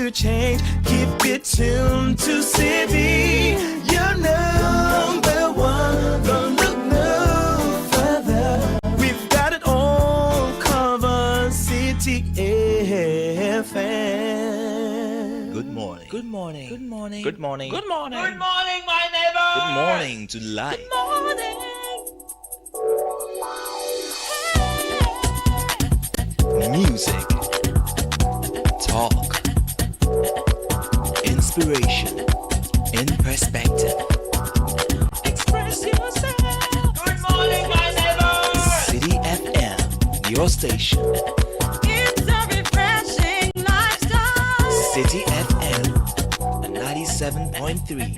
to change. Keep it tuned to Citi. You're number one. Don't look no further. We've got it all covered. Citi FM. Good morning. Good morning. Good morning. Good morning. Good morning. Good morning, my neighbor. Good morning to life. Good morning. Music, talk, inspiration, in perspective. Express yourself. Good morning, my neighbor. Citi FM, your station. It's a refreshing lifestyle. Citi FM 97.3.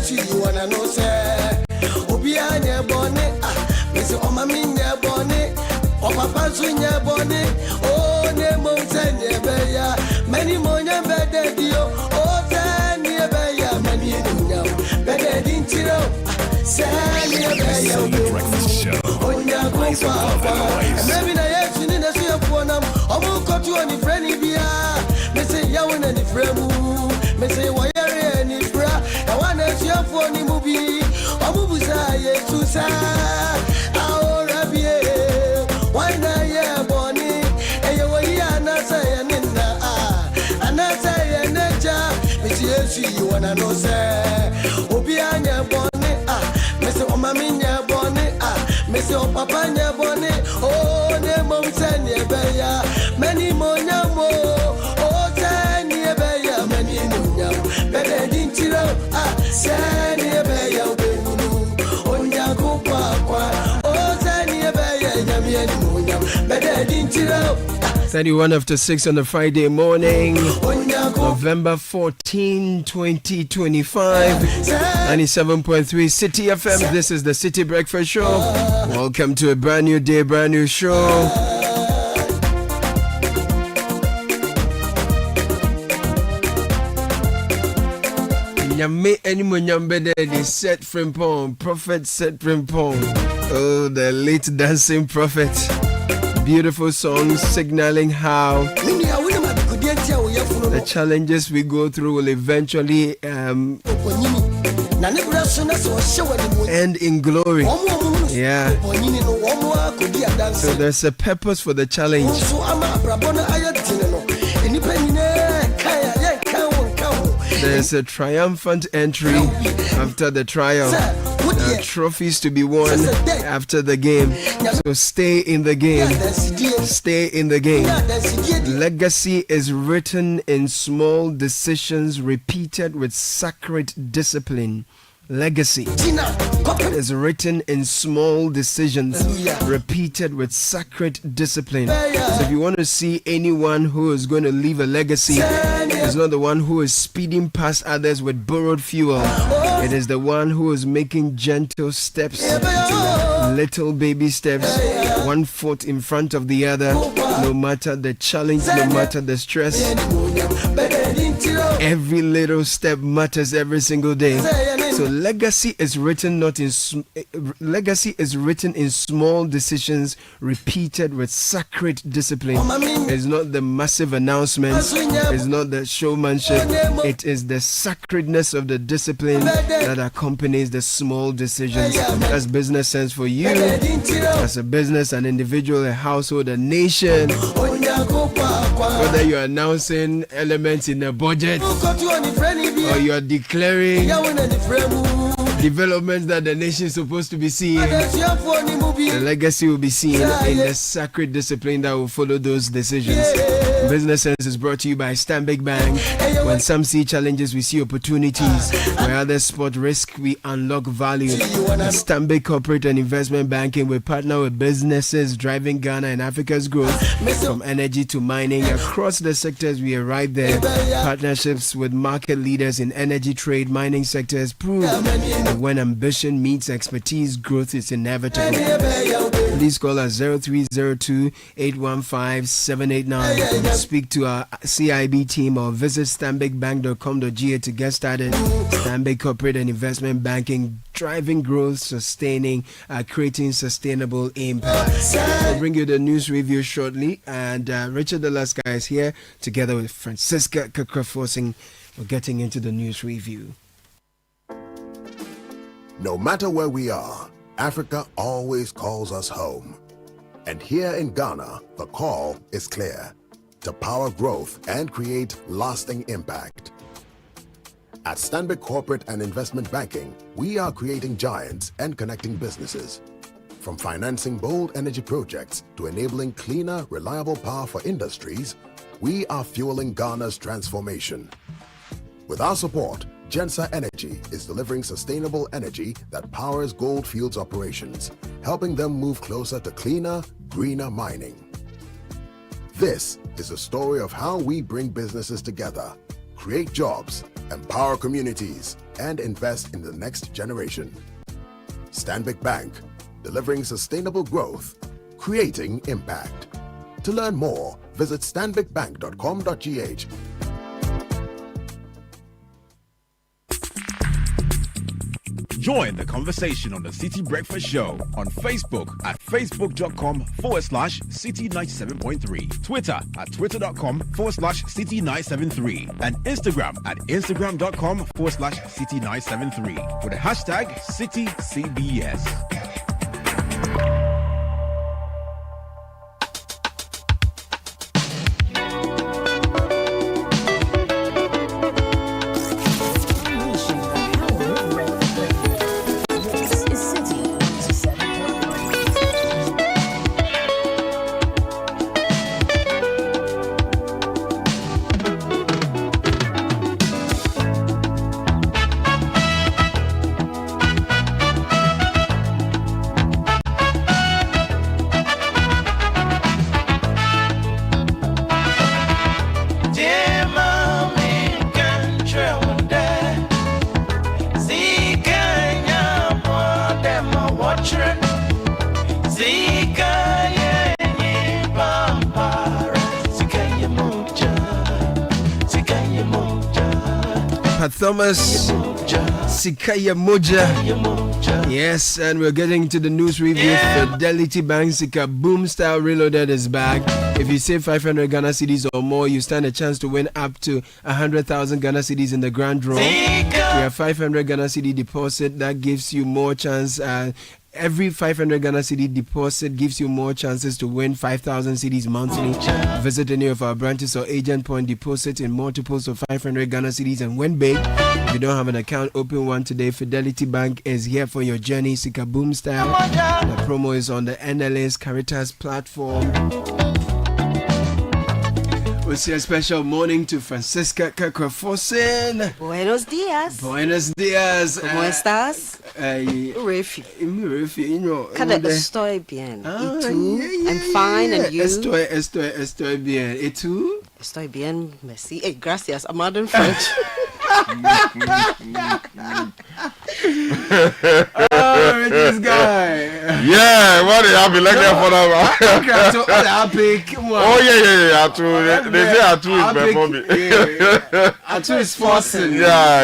You wanna know, say, Obianya bonnet, Mr. Omaminya bonnet, or Papa Sunya bonnet, oh, Nemo Tanya, many monya better deal, oh, Tanya Baya, many better than Tiro, Sanya Baya, Onya Papa, maybe I have seen in a sea of one, I won't cut you on the friendly beer, Mr. Yawan and the Fremu, Mr. Wire and the Fra, I want to see your funny movie, or Mubuza, Susa, our Rabia, why not, yeah, Bonnie, and you were here, not saying, and not saying, Monsieur, you wanna know, sir, Obianya bonnet, Mr. Omaminya bonnet, Mr. Papanya bonnet, oh, Nemo Tanya Baya, many monya mo, oh, Tanya Baya, many monya, better than Tiro, Tanya Baya, Onya Kupakwa, oh, Tanya Baya, Yamian Monya, better than Tiro. 31 after 6 on a Friday morning, November 14, 2025, 97.3 Citi FM. This is the Citi Breakfast Show. Welcome to a brand new day, brand new show. Nyame animo nyambede the set frimpon, prophet set frimpon. Oh, the late dancing prophet. Beautiful songs signaling how the challenges we go through will eventually end in glory. Yeah. So there's a purpose for the challenge. There's a triumphant entry after the trial. There are trophies to be won after the game. So stay in the game. Stay in the game. Legacy is written in small decisions repeated with sacred discipline. Legacy is written in small decisions, repeated with sacred discipline. So if you want to see anyone who is going to leave a legacy, it's not the one who is speeding past others with borrowed fuel. It is the one who is making gentle steps, little baby steps, one foot in front of the other, no matter the challenge, no matter the stress. Every little step matters every single day. So legacy is written in small decisions repeated with sacred discipline. It's not the massive announcements, it's not the showmanship, it is the sacredness of the discipline that accompanies the small decisions. That's business sense for you as a business, an individual, a household, a nation. Whether you're announcing elements in a budget or you're declaring developments that the nation is supposed to be seeing, the legacy will be seen in the sacred discipline that will follow those decisions. Business Sense is brought to you by Stanbic Bank. When some see challenges, we see opportunities. Where others spot risk, we unlock value. At Stanbic Corporate and Investment Banking, we partner with businesses driving Ghana and Africa's growth. From energy to mining, across the sectors, we are right there. Partnerships with market leaders in energy, trade, mining sectors prove that when ambition meets expertise, growth is inevitable. Please call us 0302-815-789. Speak to our CIB team or visit stanbicbank.com.ga to get started. Stanbic Corporate and Investment Banking, driving growth, sustaining, creating sustainable impact. We'll bring you the news review shortly, and Richard Delaska is here together with Francisca Ato Forson. We're getting into the news review. No matter where we are, Africa always calls us home. And here in Ghana, the call is clear: to power growth and create lasting impact. At Stanbic Corporate and Investment Banking, we are creating giants and connecting businesses. From financing bold energy projects to enabling cleaner, reliable power for industries, we are fueling Ghana's transformation. With our support, Gensa Energy is delivering sustainable energy that powers Goldfields operations, helping them move closer to cleaner, greener mining. This is a story of how we bring businesses together, create jobs, empower communities, and invest in the next generation. Stanbic Bank, delivering sustainable growth, creating impact. To learn more, visit stanbicbank.com.gh. Join the conversation on the Citi Breakfast Show on Facebook at facebook.com/Citi97.3, Twitter at twitter.com/Citi973, and Instagram at instagram.com/Citi973 with the hashtag CitiCBS. Thomas Sikaya Moja. Yes, and we're getting to the news review. Fidelity Bank Sika Boom Style Reloaded is back. If you save 500 Ghana cedis or more, you stand a chance to win up to 100,000 Ghana cedis in the grand draw. We have 500 Ghana cedi deposit that gives you more chance. Every 500 Ghana cedi deposit gives you more chances to win 5,000 cedis monthly. Visit any of our branches or agent point, deposit in multiples of 500 Ghana cedis and win big. If you don't have an account, open one today. Fidelity Bank is here for your journey. Sika Boom Style. The promo is on the NLA's Caritas platform. We'll say a special morning to Francisca Ato Forson. Buenos días. Buenos dias. ¿Cómo estás? Refi. You know. Cada estoy bien. ¿Y tú? Yeah, I'm fine, and you? Estoy bien. ¿Y tú? Estoy bien, merci. Hey, gracias. I'm out in French. Oh, this guy. Yeah, what they have been like there for now. Oh yeah. Atu, they say Atu is before me. Atu is forcing. Yeah,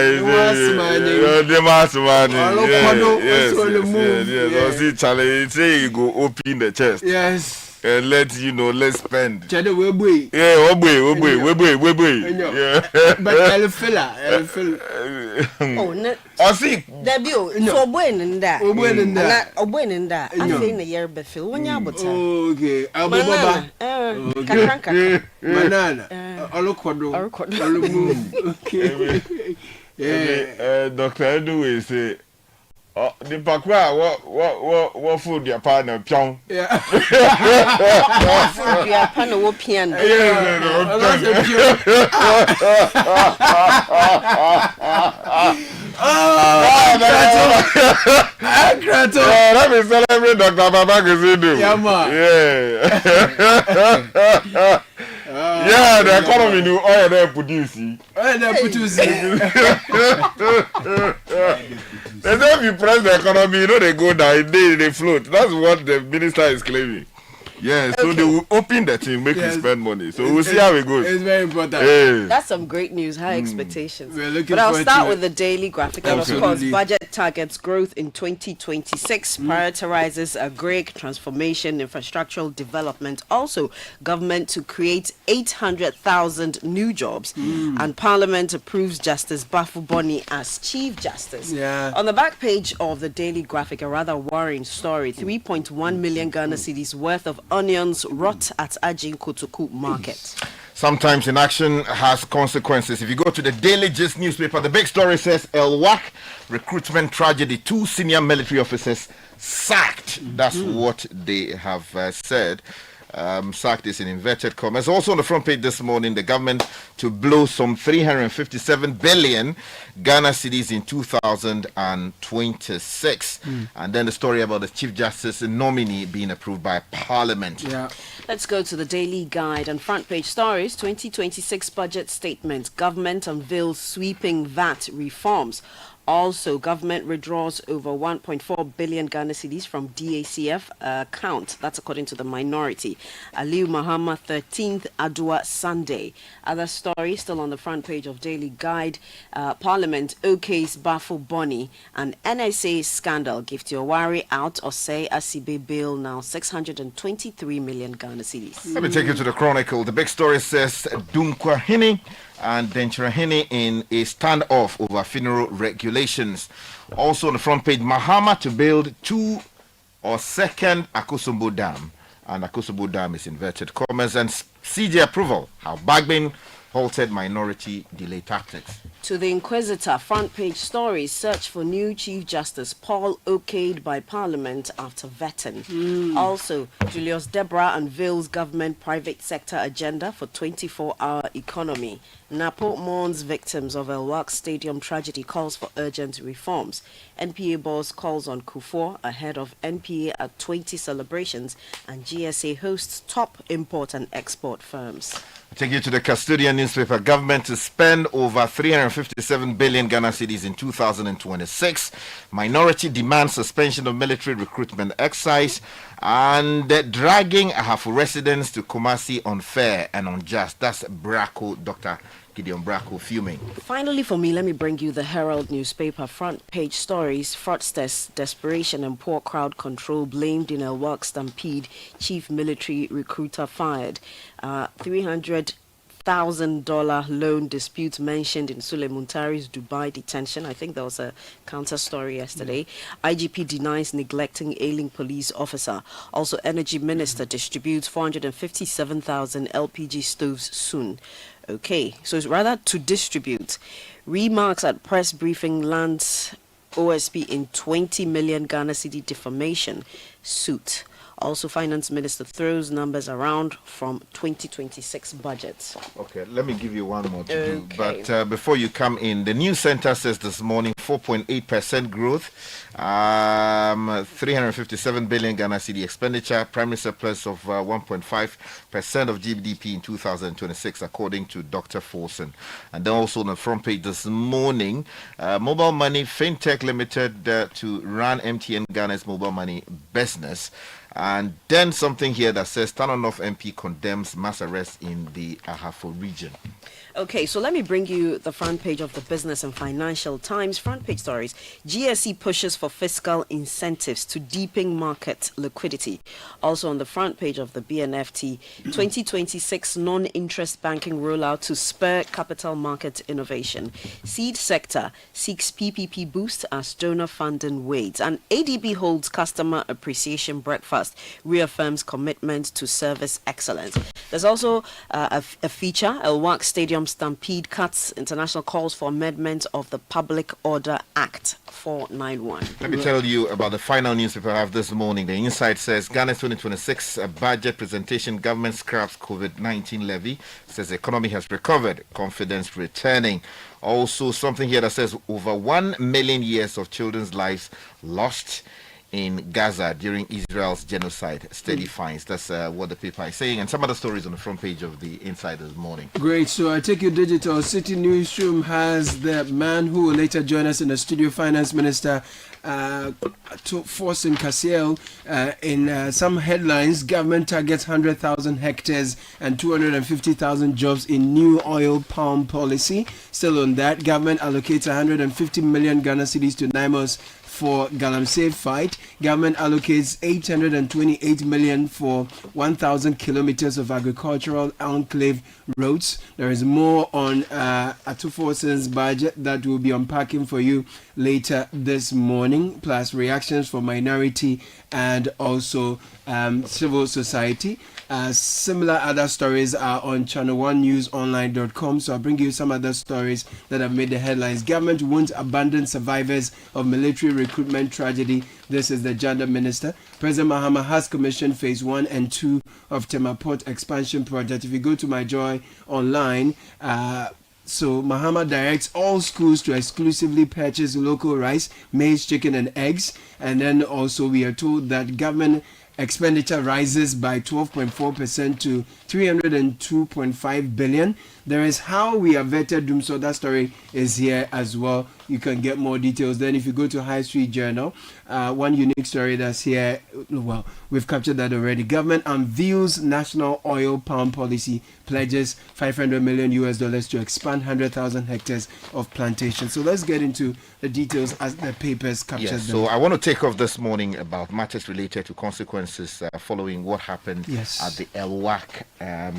the mass money. Yes. Yes. See, Charlie, say you go open the chest. Yes. And let's spend. Chado we. Yeah, we. Yeah. But Elfilla. Oh, no. I see. Debut. So when in that. When in that. When in that. I think the year before. When you're about okay. Ababa. Banana. Aloquado. Okay. Yeah. Dr. Edu say. Oh, the pakwa, what food your partner pion? Yeah. food your partner wo piano. Let me celebrate Dr. Baba Gazidu. Yeah, man. Yeah, the economy new oil they producing. They say if you press the economy, you know they go down, they float. That's what the minister is claiming. Yeah, so they will open the thing, make you spend money. So we'll see how it goes. It's very important. Hey. That's some great news, high expectations. We're looking But I'll forward start to with it. the daily graphic. And of course, budget targets growth in 2026, prioritizes a great transformation, infrastructural development. Also, government to create 800,000 new jobs. And Parliament approves Justice Bafu Boni as Chief Justice. Yeah. On the back page of the daily graphic, a rather worrying story. 3.1 million Ghana cedis worth of onions rot at Ajin Kotoku market. Sometimes inaction has consequences. If you go to the Daily Gist newspaper, the big story says Elwak recruitment tragedy. 2 senior military officers sacked. That's what they have said. Sacked is in inverted commas. Also on the front page this morning, the government to blow some 357 billion Ghana cedis in 2026. And then the story about the Chief Justice nominee being approved by Parliament. Yeah. Let's go to the Daily Guide and front page stories. 2026 budget statement. Government unveils sweeping VAT reforms. Also, government withdraws over 1.4 billion Ghana cedis from DACF account. That's according to the minority. Aliu Mahama 13th Adwa Sunday. Other stories still on the front page of Daily Guide. Parliament okays Bafu Boni and NSA scandal. Gift your worry out or say Asibe bill now 623 million Ghana cedis. Let me take you to the Chronicle. The big story says Dunkwa Hini and Denchirahini in a standoff over funeral regulations. Also on the front page, Mahama to build 2 or second Akosombo Dam. And Akosombo Dam is inverted commas. And CJ approval, how Bagbin halted minority delay tactics. To the Inquisitor, front page stories, search for new Chief Justice, Paul okayed by Parliament after vetting. Also, Julius Deborah unveils government private sector agenda for 24-hour economy. Napo mourns victims of Elwak Stadium tragedy, calls for urgent reforms. NPA boss calls on Kufuor ahead of NPA at 20 celebrations, and GSA hosts top import and export firms. Take you to the Custodian newspaper. Government to spend over 357 billion Ghana cedis in 2026. Minority demands suspension of military recruitment exercise. And dragging Ahafo residents to Kumasi unfair and unjust. That's Braco, Dr. Gideon Braco fuming. Finally, for me, let me bring you the Herald newspaper front page stories. Fraudsters, desperation and poor crowd control blamed in Elwak stampede. Chief military recruiter fired. $300,000 loan dispute mentioned in Sule Muntari's Dubai detention. I think there was a counter story yesterday. IGP denies neglecting ailing police officer. Also, Energy Minister distributes 457,000 LPG stoves soon. Okay, so it's rather to distribute. Remarks at press briefing lands OSP in 20 million Ghana cedi defamation suit. Also, Finance Minister throws numbers around from 2026 budgets. Okay, let me give you one more to do. Okay. But before you come in, the news center says this morning 4.8% growth, 357 billion Ghana cedi expenditure, primary surplus of 1.5% of GDP in 2026, according to Dr. Forson. And then also on the front page this morning, Mobile Money FinTech Limited to run MTN Ghana's mobile money business. And then something here that says Stanonoff MP condemns mass arrest in the Ahafo region. Okay, so let me bring you the front page of the Business and Financial Times. Front page stories. GSE pushes for fiscal incentives to deepen market liquidity. Also on the front page of the BNFT, 2026 non-interest banking rollout to spur capital market innovation. Seed sector seeks PPP boost as donor funding waits. And ADB holds customer appreciation breakfast, reaffirms commitment to service excellence. There's also a feature, Elwak Stadium Stampede cuts international calls for amendment of the Public Order Act 491. Let me tell you about the final newspaper I have this morning. The Inside says Ghana's 2026 budget presentation, government scraps COVID-19 levy, says the economy has recovered, confidence returning. Also something here that says over 1 million years of children's lives lost in Gaza during Israel's genocide. Steady finds. That's what the paper is saying. And some other stories on the front page of the Inside this morning. Great. So I take you digital. Citi Newsroom has the man who will later join us in the studio, Finance Minister Ato Forson Kasiel. In some headlines, government targets 100,000 hectares and 250,000 jobs in new oil palm policy. Still on that, government allocates 150 million Ghana cedis to NIMOS for Galamsey fight. Government allocates 828 million for 1,000 kilometers of agricultural enclave roads. There is more on Ato Forson's budget that we'll be unpacking for you later this morning, plus reactions from minority and also civil society. Similar other stories are on channel1newsonline.com. So I'll bring you some other stories that have made the headlines. Government won't abandon survivors of military recruitment tragedy. This is the Gender Minister. President Mahama has commissioned phase 1 and 2 of Temaport expansion project. If you go to My Joy online, so Mahama directs all schools to exclusively purchase local rice, maize, chicken and eggs. And then also we are told that government expenditure rises by 12.4% to 302.5 billion. There is how we are vetted doom, so that story is here as well. You can get more details. Then if you go to High Street Journal, one unique story that's here, well, we've captured that already. Government unveils national oil palm policy, pledges $500 million to expand 100,000 hectares of plantation. So let's get into the details as the papers captured them. So I want to take off this morning about matters related to consequences following what happened at the Elwak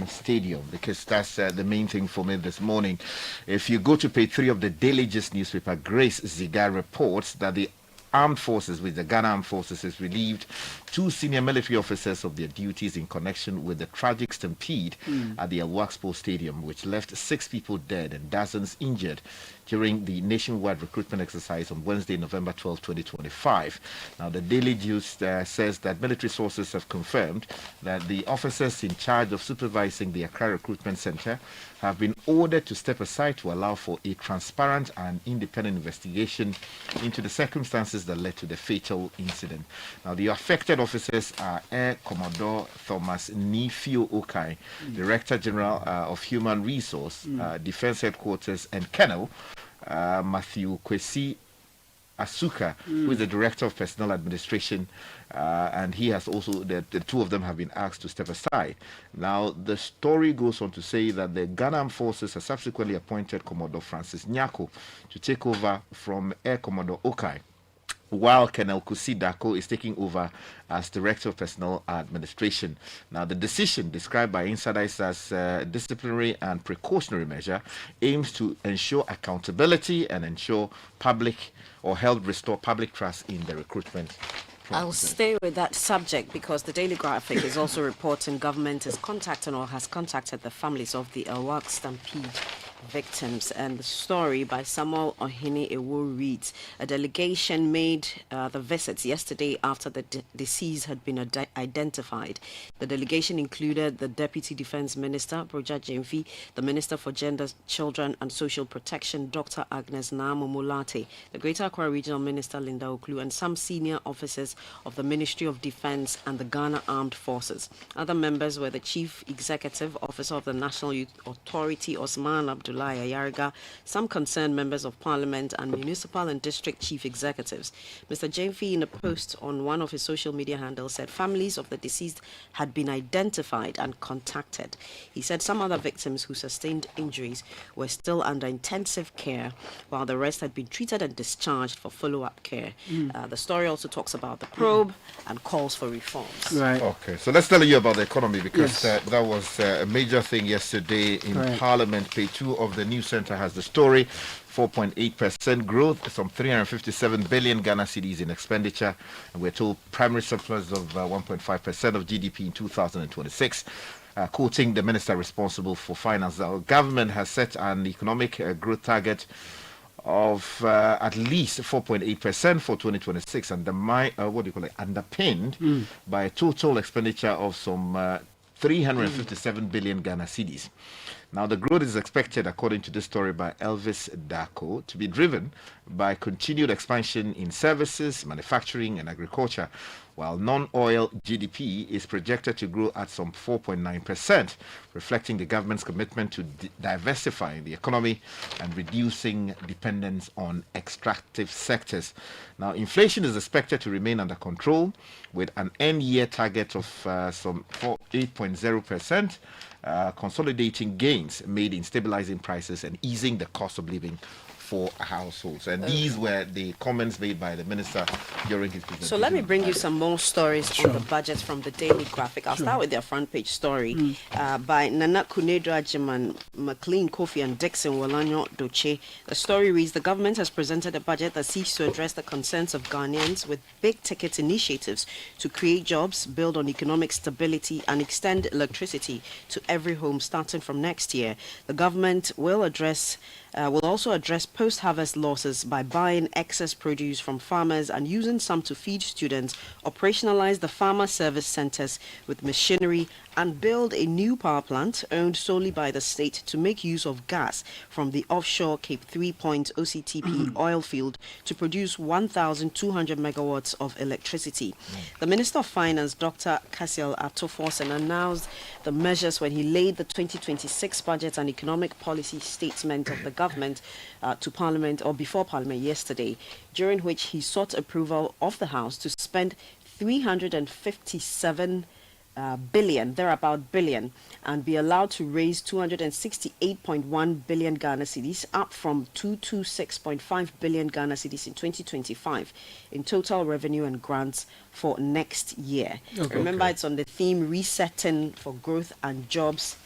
Stadium, because that's the main thing for me this morning. If you go to page 3 of the Daily Gist newspaper, Grace Ziga reports that the Armed Forces, with the Ghana Armed Forces, has relieved 2 senior military officers of their duties in connection with the tragic stampede at the Elwak Sports Stadium, which left 6 people dead and dozens injured during the nationwide recruitment exercise on Wednesday, November 12, 2025. Now, the Daily News says that military sources have confirmed that the officers in charge of supervising the Accra Recruitment Center have been ordered to step aside to allow for a transparent and independent investigation into the circumstances that led to the fatal incident. Now, the affected officers are Air Commodore Thomas Nifio Okai, Director General of Human Resource, Defense Headquarters, and Colonel Matthew Kwesi Asuka, who is the Director of Personnel Administration, and he has also, the 2 of them have been asked to step aside. Now, the story goes on to say that the Ghana Armed Forces has subsequently appointed Commodore Francis Nyako to take over from Air Commodore Okai, while Colonel Kusi Dako is taking over as Director of Personnel Administration. Now, the decision, described by insiders as disciplinary and precautionary measure, aims to ensure accountability and ensure restore public trust in the recruitment process. I'll stay with that subject because the Daily Graphic is also reporting government is contacting or has contacted the families of the Elwak Stampede victims. And the story by Samuel Ohene Ewo reads, a delegation made the visits yesterday after the deceased had been identified. The delegation included the Deputy Defense Minister, Broja Jemfi, the Minister for Gender, Children and Social Protection, Dr. Agnes Naamomolate, the Greater Accra Regional Minister, Linda Oklu, and some senior officers of the Ministry of Defense and the Ghana Armed Forces. Other members were the Chief Executive Officer of the National Youth Authority, Osman Abdullah Ayarga, some concerned members of Parliament, and municipal and district chief executives. Mr. Jemfi, in a post on one of his social media handles, said families of the deceased had been identified and contacted. He said some other victims who sustained injuries were still under intensive care, while the rest had been treated and discharged for follow-up care. The story also talks about the probe and calls for reforms. Right. Okay, so let's tell you about the economy, because Yes. that was a major thing yesterday in Right. Parliament. Page 2 of the news center has the story. 4.8% growth, some 357 billion Ghana cedis in expenditure, and we're told primary surplus of 1.5% of GDP in 2026. Quoting the minister responsible for finance, the government has set an economic growth target of at least 4.8% for 2026, and underpinned by a total expenditure of some 357 billion Ghana cedis. Now, the growth is expected, according to this story by Elvis Dako, to be driven by continued expansion in services, manufacturing, and agriculture, while non-oil GDP is projected to grow at some 4.9%, reflecting the government's commitment to diversifying the economy and reducing dependence on extractive sectors. Now, inflation is expected to remain under control, with an end-year target of some 8.0%, consolidating gains made in stabilizing prices and easing the cost of living for households. And these were the comments made by the minister during his presentation. So let me bring you some more stories on the budget from the Daily Graphic. I'll start with their front page story by Nana Kunedo Ajiman, McLean Kofi, and Dixon Walanyo Doche. The story reads, the government has presented a budget that seeks to address the concerns of Ghanaians with big-ticket initiatives to create jobs, build on economic stability, and extend electricity to every home starting from next year. The government will also address post-harvest losses by buying excess produce from farmers and using some to feed students, operationalize the farmer service centers with machinery, and build a new power plant owned solely by the state to make use of gas from the offshore Cape 3 Point OCTP oil field to produce 1,200 megawatts of electricity. The Minister of Finance, Dr. Ato Forson, announced the measures when he laid the 2026 budget and economic policy statement of the government to Parliament, or before Parliament yesterday, during which he sought approval of the House to spend 357 billion, and be allowed to raise 268.1 billion Ghana cedis, up from 226.5 billion Ghana cedis in 2025 in total revenue and grants for next year. Remember, it's on the theme resetting for growth, jobs,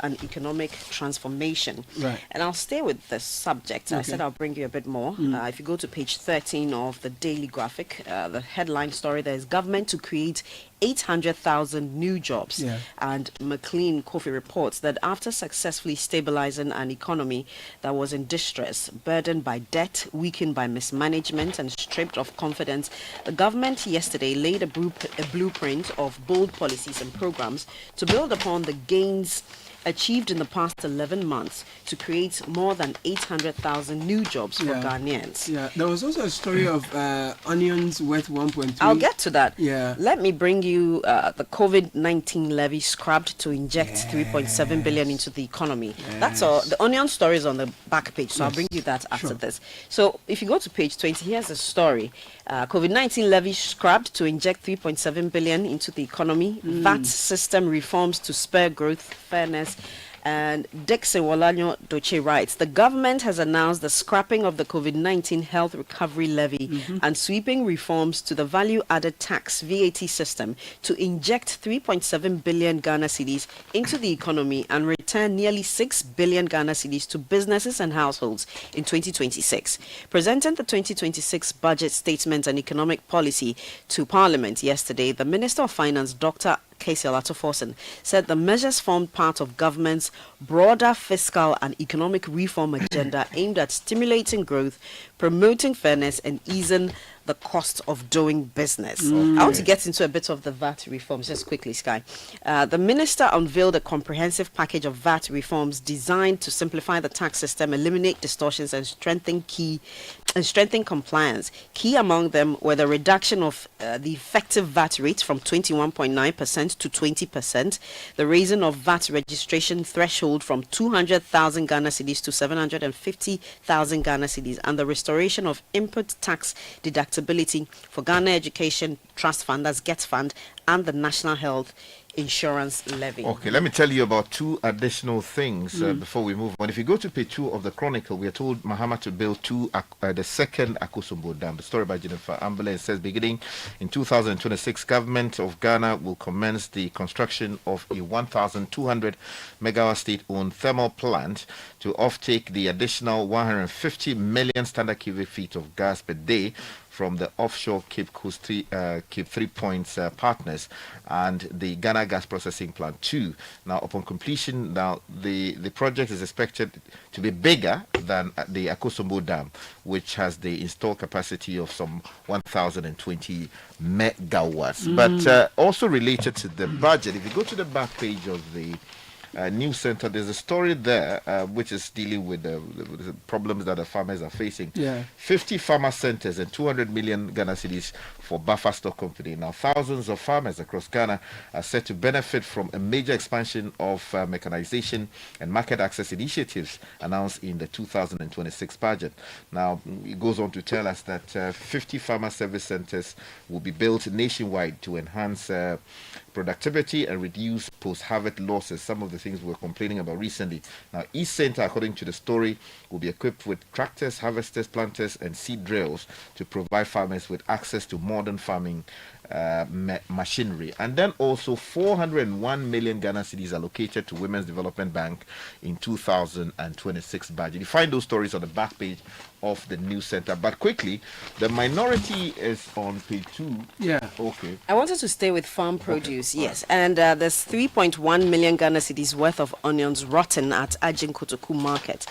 and economic transformation. Right. And I'll stay with this subject. I said I'll bring you a bit more. If you go to page 13 of the Daily Graphic, the headline story there is government to create 800,000 new jobs. Yeah. And McLean Kofi reports that after successfully stabilizing an economy that was in distress, burdened by debt, weakened by mismanagement, and stripped of confidence, the government yesterday laid a blueprint of bold policies and programs to build upon the gains achieved in the past 11 months to create more than 800,000 new jobs for Ghanaians. Yeah, there was also a story of onions worth 1.3. I'll get to that. Yeah. Let me bring you the COVID-19 levy scrapped to inject 3.7 billion into the economy. That's all. The onion story is on the back page, so I'll bring you that after this. So if you go to page 20, here's a story. COVID-19 levy scrapped to inject 3.7 billion into the economy. VAT system reforms to spur growth, fairness. And Dixon Walanyo Doche writes, the government has announced the scrapping of the COVID-19 health recovery levy and sweeping reforms to the value-added tax VAT system to inject 3.7 billion Ghana cedis into the economy and return nearly 6 billion Ghana cedis to businesses and households in 2026. Presenting the 2026 budget statement and economic policy to Parliament yesterday, the Minister of Finance, Dr. Ato Forson, said the measures formed part of government's broader fiscal and economic reform agenda aimed at stimulating growth, promoting fairness, and easing the cost of doing business. I want to get into a bit of the VAT reforms just quickly, Sky. The minister unveiled a comprehensive package of VAT reforms designed to simplify the tax system, eliminate distortions, and strengthen compliance. Key among them were the reduction of the effective VAT rate from 21.9% to 20%, the raising of VAT registration threshold from 200,000 Ghana cedis to 750,000 Ghana cedis, and the restoration of input tax deductibility for Ghana Education Trust Fund, that's GET Fund, and the National Health Insurance Levy. Okay, let me tell you about two additional things before we move on. If you go to page 2 of the Chronicle, we are told Mahama to build the second Akosombo Dam. The story by Jennifer Avle says, beginning in 2026, government of Ghana will commence the construction of a 1,200 megawatt state-owned thermal plant to offtake the additional 150 million standard cubic feet of gas per day from the offshore Cape 3 Points partners and the Ghana Gas Processing Plant 2. Now, upon completion, the project is expected to be bigger than the Akosombo Dam, which has the installed capacity of some 1,020 megawatts. But also related to the budget, if you go to the back page of the News Center, there's a story there which is dealing with the problems that the farmers are facing. 50 farmer centers and 200 million Ghana cedis for buffer stock company. Now, thousands of farmers across Ghana are set to benefit from a major expansion of mechanization and market access initiatives announced in the 2026 budget. Now, it goes on to tell us that 50 farmer service centers will be built nationwide to enhance productivity and reduce post-harvest losses, some of the things we were complaining about recently. Now, East Center, according to the story, will be equipped with tractors, harvesters, planters, and seed drills to provide farmers with access to modern farming machinery. And then also 401 million Ghana cedis allocated to Women's Development Bank in 2026 budget. You find those stories on the back page of the News Center. But quickly, the minority is on page 2. Okay. I wanted to stay with farm produce, yes. And there's 3.1 million Ghana cedis worth of onions rotten at Ajin Kotoku market.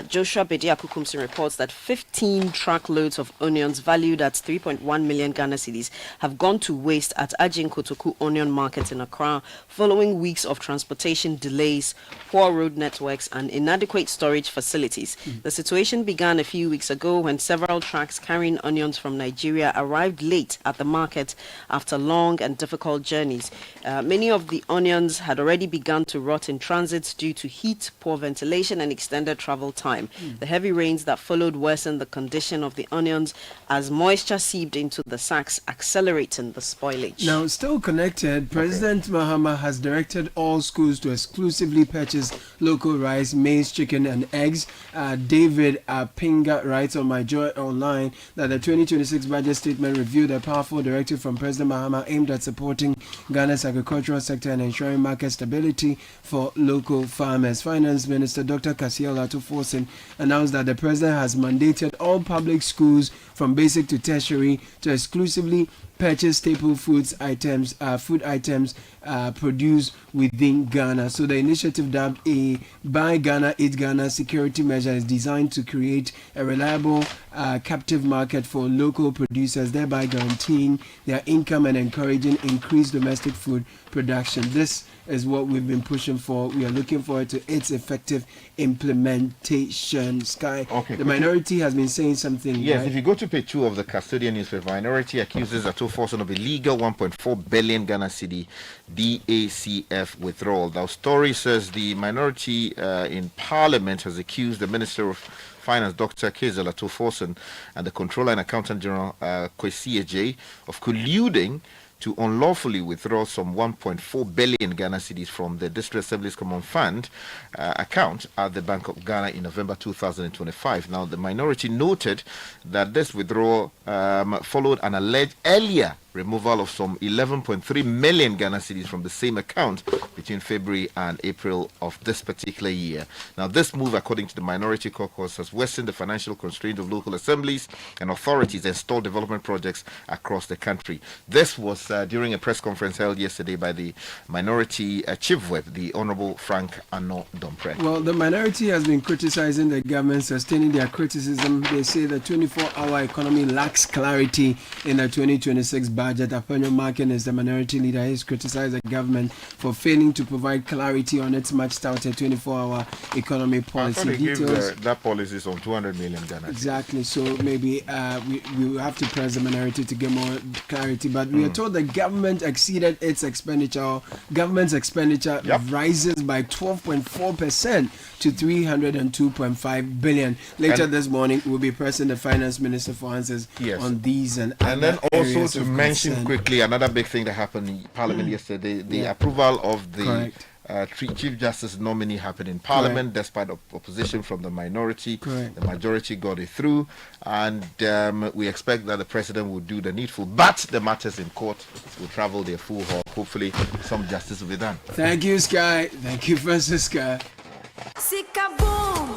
Joshua Bedia Kukumsi reports that 15 truckloads of onions valued at 3.1 million Ghana cedis have gone to waste at Ajin Kotoku onion market in Accra following weeks of transportation delays, poor road networks, and inadequate storage facilities. The situation began a few weeks ago when several trucks carrying onions from Nigeria arrived late at the market after long and difficult journeys. Many of the onions had already begun to rot in transit due to heat, poor ventilation, and extended travel time. The heavy rains that followed worsened the condition of the onions as moisture seeped into the sacks, accelerating the spoilage. Now, still connected, President Mahama has directed all schools to exclusively purchase local rice, maize, chicken, and eggs. David Pinga writes on My Joy Online that the 2026 budget statement reviewed a powerful directive from President Mahama aimed at supporting Ghana's agricultural sector and ensuring market stability for local farmers. Finance Minister Dr. Ato Forson announced that the President has mandated all public schools from basic to tertiary to exclusively purchase staple food items produced within Ghana. So the initiative, dubbed a Buy Ghana, Eat Ghana security measure, is designed to create a reliable captive market for local producers, thereby guaranteeing their income and encouraging increased domestic food production. This is what we've been pushing for. We are looking forward to its effective implementation. Sky, the minority has been saying something. Yes, right? if you go to page 2 of the Custodian newspaper, minority accuses Ato Forson of illegal 1.4 billion Ghana cedi DACF withdrawal. Now, story says the minority in Parliament has accused the Minister of Finance, Dr. Ato Forson, and the Controller and Accountant General, Kwesi Ejay, of colluding to unlawfully withdraw some 1.4 billion Ghana cedis from the District Assembly's Common Fund account at the Bank of Ghana in November 2025. Now, the minority noted that this withdrawal followed an alleged earlier removal of some 11.3 million Ghana cedis from the same account between February and April of this particular year. Now, this move, according to the Minority Caucus, has worsened the financial constraints of local assemblies and authorities and stalled development projects across the country. This was during a press conference held yesterday by the Minority Chief Whip, the Honorable Frank Ano Dompre. Well, the minority has been criticizing the government, sustaining their criticism. They say the 24-hour economy lacks clarity in the 2026 budget. Apenyo Markin is the minority leader. He's criticized the government for failing to provide clarity on its much-touted 24-hour economy policy. I thought that policy is on 200 million Ghana. Exactly. So maybe we will have to press the minority to get more clarity. But we are told the government exceeded its expenditure. Government's expenditure rises by 12.4% to 302.5 billion. Later this morning, we'll be pressing the finance minister for answers on these and then also to mention quickly another big thing that happened in Parliament yesterday: the approval of the Chief Justice nominee happened in Parliament. Despite opposition from the minority. The majority got it through, and we expect that the president will do the needful. But the matters in court will travel their full haul. Hopefully, some justice will be done. Thank you, Sky. Thank you, Francisca. Sika boom.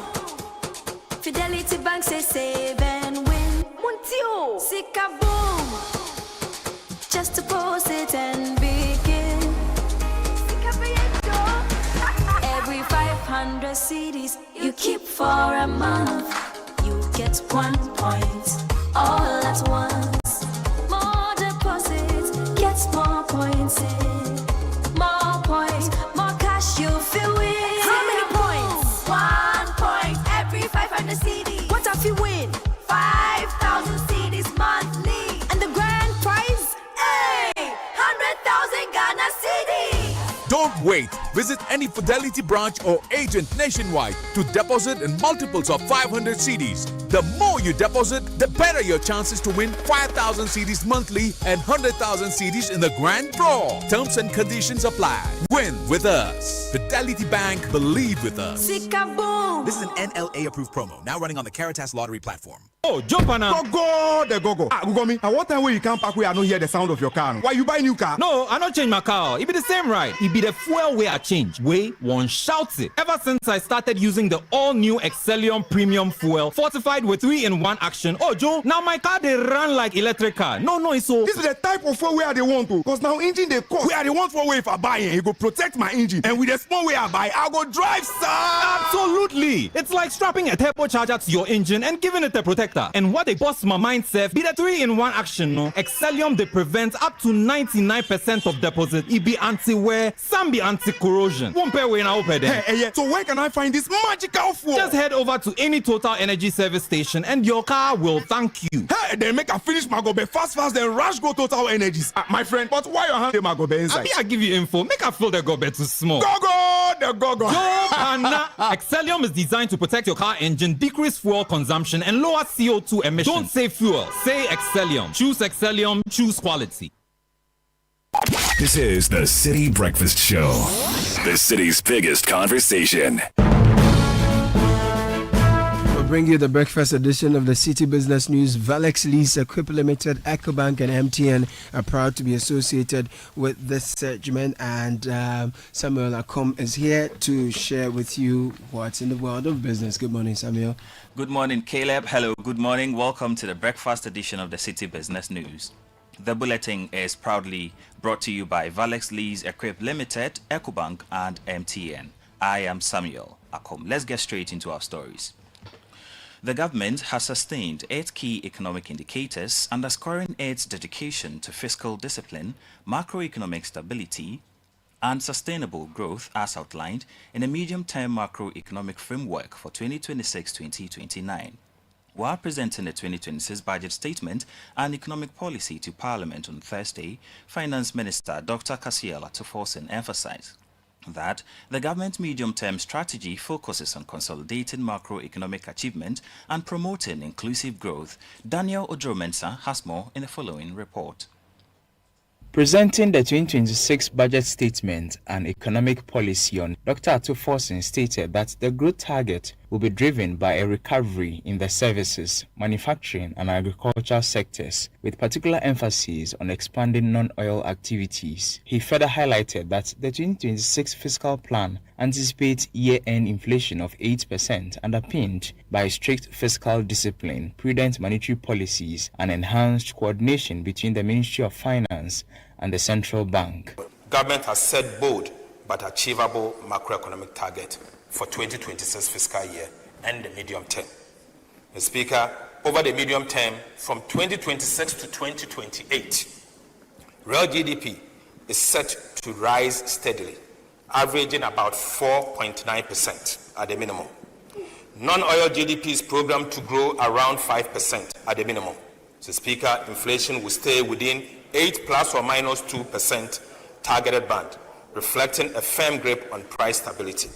Fidelity Bank say save and win. Muntio. Sika boom. Just deposit and begin. Sika every 500 CDs you keep for a month, you get 1 point all at once. More deposits gets more points in. More points, more cash you feel win. How many points? 1 point every 500 CDs. What if you win? 5,000 CDs monthly. And the grand prize? Hey! 100,000 Ghana CDs. Don't wait. Visit any Fidelity branch or agent nationwide to deposit in multiples of 500 CDs. The more you deposit, the better your chances to win 5,000 CDs monthly and 100,000 CDs in the grand draw. Terms and conditions apply. Win with us. Fidelity Bank, believe with us. Sika boom. This is an NLA approved promo, now running on the Caritas Lottery platform. Oh, jump on now. Go, the go. Google me. I want time where you come back where I don't hear the sound of your car. Why you buy new car? No, I don't change my car. It be the same ride. It be the fuel way I change. Way one shouts it. Ever since I started using the all-new Excellium Premium Fuel, fortified with 3-in-1 action. Oh, Joe, now my car they run like electric car. No, so. This is the type of fuel where they want to. Because now engine they cost. Where they want for way if I buy it, it go protect my engine. And with the small way I buy, I go drive, sir. Absolutely. It's like strapping a turbocharger to your engine and giving it a protector. And what they bust my mind says be the 3-in-1 action. No, Excellium they prevent up to 99% of deposit. It be anti-wear, some be anti-corrosion. Won't pay when I open them. Hey, so where can I find this magical fuel? Just head over to any Total Energy service station and your car will thank you. Hey, then make a finish my go be fast, then rush go Total Energies. My friend, but why your hand my go be inside? I give you info. Make a feel the go be too small. The go. Excellium is designed to protect your car engine, decrease fuel consumption, and lower CO2 emissions. Don't say fuel, say Excellium. Choose Excellium, choose quality. This is the Citi Breakfast Show, the city's biggest conversation. We'll bring you the breakfast edition of the Citi Business News. Valex Lease Equip Limited, EcoBank, and MTN are proud to be associated with this segment. And Samuel Akom is here to share with you what's in the world of business. Good morning, Samuel. Good morning, Caleb. Hello, good morning. Welcome to the breakfast edition of the Citi Business News. The bulletin is proudly brought to you by Valex Lease Equip Limited, EcoBank, and MTN. I am Samuel Akom. Let's get straight into our stories. The government has sustained 8 key economic indicators, underscoring its dedication to fiscal discipline, macroeconomic stability, and sustainable growth as outlined in a medium-term macroeconomic framework for 2026-2029. While presenting the 2026 budget statement and economic policy to Parliament on Thursday, Finance Minister Dr. Ato Forson emphasized that the government medium-term strategy focuses on consolidating macroeconomic achievement and promoting inclusive growth. Daniel Odro-Mensah has more in the following report. Presenting the 2026 budget statement and economic policy on, Dr. Ato Forson stated that the growth target will be driven by a recovery in the services, manufacturing and agricultural sectors, with particular emphasis on expanding non-oil activities. He further highlighted that the 2026 fiscal plan anticipates year-end inflation of 8%, underpinned by strict fiscal discipline, prudent monetary policies, and enhanced coordination between the Ministry of Finance and the Central Bank. Government has set bold but achievable macroeconomic target for 2026 fiscal year and the medium term. Mr. Speaker, over the medium term from 2026 to 2028, real GDP is set to rise steadily, averaging about 4.9% at the minimum. Non-oil GDP is programmed to grow around 5% at the minimum. Mr. Speaker, inflation will stay within 8 plus or minus 2% targeted band, reflecting a firm grip on price stability.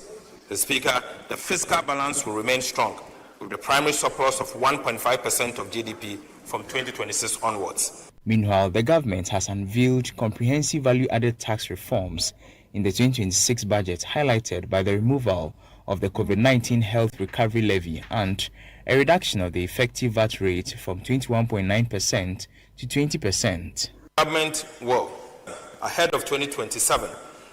Mr. Speaker, the fiscal balance will remain strong, with the primary surplus of 1.5% of GDP from 2026 onwards. Meanwhile, the government has unveiled comprehensive value-added tax reforms in the 2026 budget, highlighted by the removal of the COVID-19 Health Recovery Levy and a reduction of the effective VAT rate from 21.9% to 20%. Government will, ahead of 2027,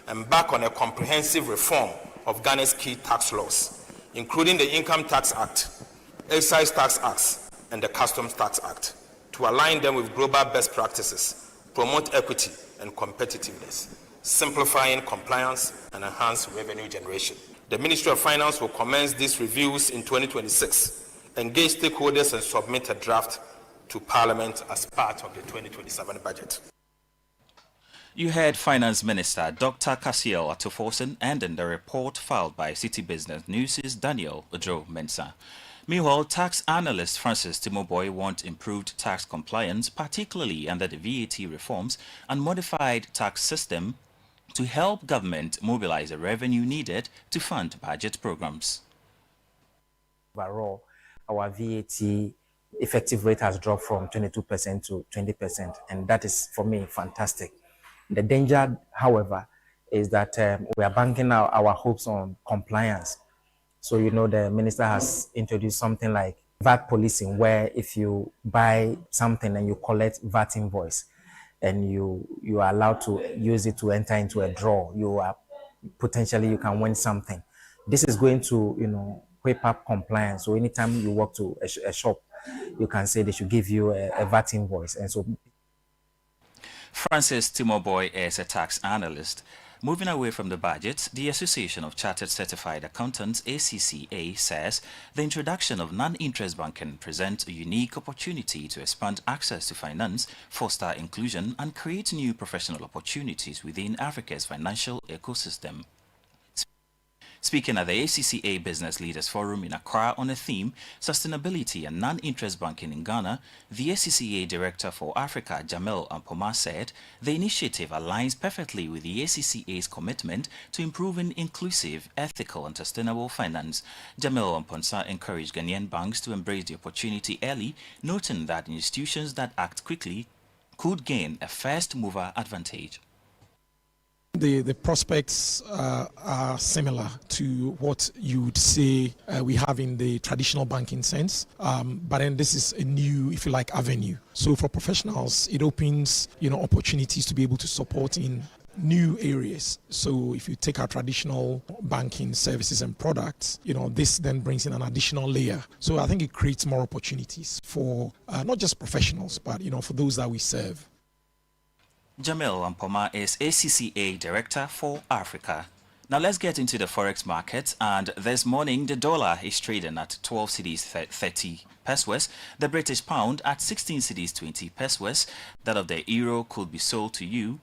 embark on a comprehensive reform of Ghana's key tax laws, including the Income Tax Act, Excise Tax Acts, and the Customs Tax Act, to align them with global best practices, promote equity and competitiveness, simplifying compliance and enhance revenue generation. The Ministry of Finance will commence these reviews in 2026, engage stakeholders and submit a draft to Parliament as part of the 2027 budget. You heard Finance Minister Dr. Cassiel Ato Forson, and in the report filed by Citi Business News' Daniel Odro-Mensah. Meanwhile, tax analyst Francis Timoboy wants improved tax compliance, particularly under the VAT reforms and modified tax system, to help government mobilize the revenue needed to fund budget programs. Overall, our VAT effective rate has dropped from 22% to 20%, and that is, for me, fantastic. The danger, however, is that we are banking our hopes on compliance. So, you know, the minister has introduced something like VAT policing, where if you buy something and you collect VAT invoice and you are allowed to use it to enter into a draw, you can win something. This is going to, you know, whip up compliance. So anytime you walk to a shop, you can say they should give you a VAT invoice. And so Francis Timoboy is a tax analyst. Moving away from the budget, the Association of Chartered Certified Accountants, ACCA, says the introduction of non-interest banking presents a unique opportunity to expand access to finance, foster inclusion, and create new professional opportunities within Africa's financial ecosystem. Speaking at the ACCA Business Leaders Forum in Accra on a theme, Sustainability and Non-Interest Banking in Ghana, the ACCA Director for Africa, Jamel Ampoma, said the initiative aligns perfectly with the ACCA's commitment to improving inclusive, ethical and sustainable finance. Jamel Ampoma encouraged Ghanaian banks to embrace the opportunity early, noting that institutions that act quickly could gain a first-mover advantage. The prospects are similar to what you would say we have in the traditional banking sense, but then this is a new, if you like, avenue. So for professionals, it opens, you know, opportunities to be able to support in new areas. So if you take our traditional banking services and products, you know, this then brings in an additional layer. So I think it creates more opportunities for not just professionals, but, you know, for those that we serve. Jamil Ampoma is ACCA Director for Africa. Now let's get into the forex market, and this morning the dollar is trading at 12 cedis 30 pesos, the British pound at 16 cedis 20 pesos, that of the euro could be sold to you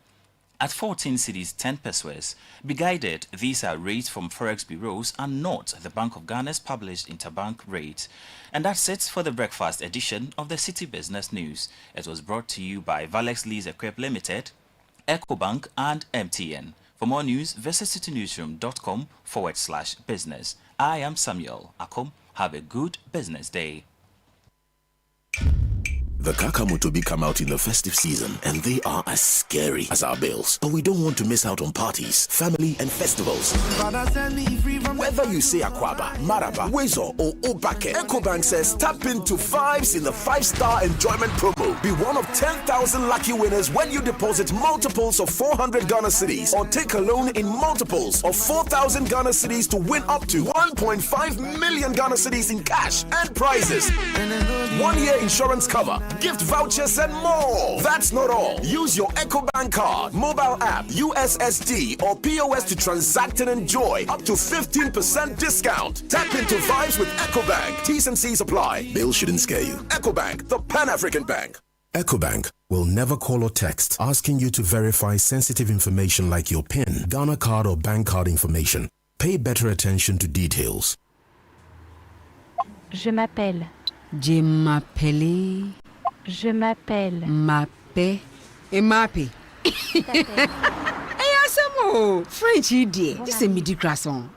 at 14 cedis 10 pesos. Be guided, these are rates from forex bureaus and not the Bank of Ghana's published interbank rate. And that's it for the breakfast edition of the Citi Business News. It was brought to you by Valex Lease Equip Limited, EcoBank and MTN. For more news, visit citynewsroom.com/business. I am Samuel Akom. Have a good business day. The Kakamutobi come out in the festive season, and they are as scary as our bills. But we don't want to miss out on parties, family, and festivals. Whether you say Akwaba, Maraba, Wezo, or Obake, EcoBank says tap into vibes in the 5-star enjoyment promo. Be one of 10,000 lucky winners when you deposit multiples of 400 Ghana cedis or take a loan in multiples of 4,000 Ghana cedis to win up to 1.5 million Ghana cedis in cash and prizes. 1-year insurance cover, gift vouchers, and more. That's not all. Use your EcoBank card, mobile app, USSD, or POS to transact and enjoy up to 15% discount. Tap into vibes with EcoBank. T's and C's apply. Bill shouldn't scare you. EcoBank, the Pan-African Bank. EcoBank will never call or text asking you to verify sensitive information like your PIN, Ghana card, or bank card information. Pay better attention to details. Je m'appelle. Je m'appelle. Je m'appelle. Mappe. Et mappe. Hey, Asamo. French idiot. This is a midi croissant.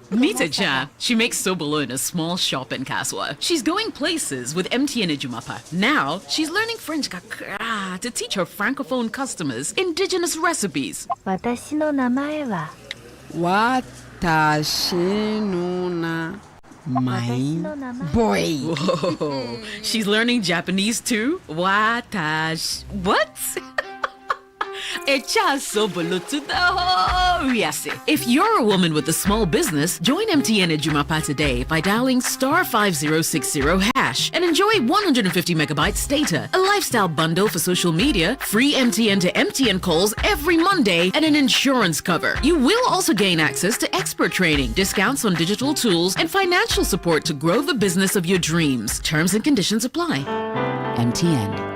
Meet Aja. She makes Sobolo in a small shop in Kaswa. She's going places with MTN Ejumapa. Now, she's learning French kakra to teach her francophone customers indigenous recipes. Watashi no namae wa. Watashi no na. My boy. Whoa. She's learning Japanese too? Watash. What? If you're a woman with a small business, join MTN Ejumapa today by dialing *5060# and enjoy 150 megabytes data, a lifestyle bundle for social media, free MTN to MTN calls every Monday, and an insurance cover. You will also gain access to expert training, discounts on digital tools, and financial support to grow the business of your dreams. Terms and conditions apply. MTN.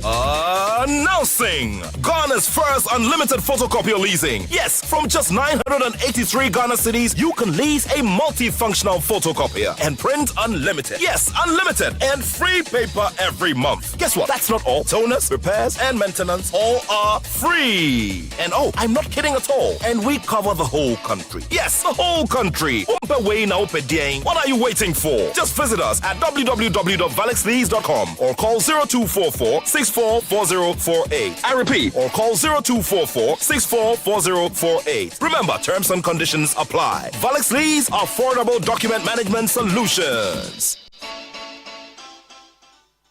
Announcing Ghana's first unlimited photocopier leasing. Yes, from just 983 Ghana cedis, you can lease a multifunctional photocopier and print unlimited. Yes, unlimited and free paper every month. Guess what? That's not all. Toners, repairs, and maintenance all are free. And oh, I'm not kidding at all. And we cover the whole country. Yes, the whole country. What are you waiting for? Just visit us at www.valexlease.com or call 0244 644048. I repeat, or call 0244 644048. Remember, terms and conditions apply. Valex Lease, affordable document management solutions.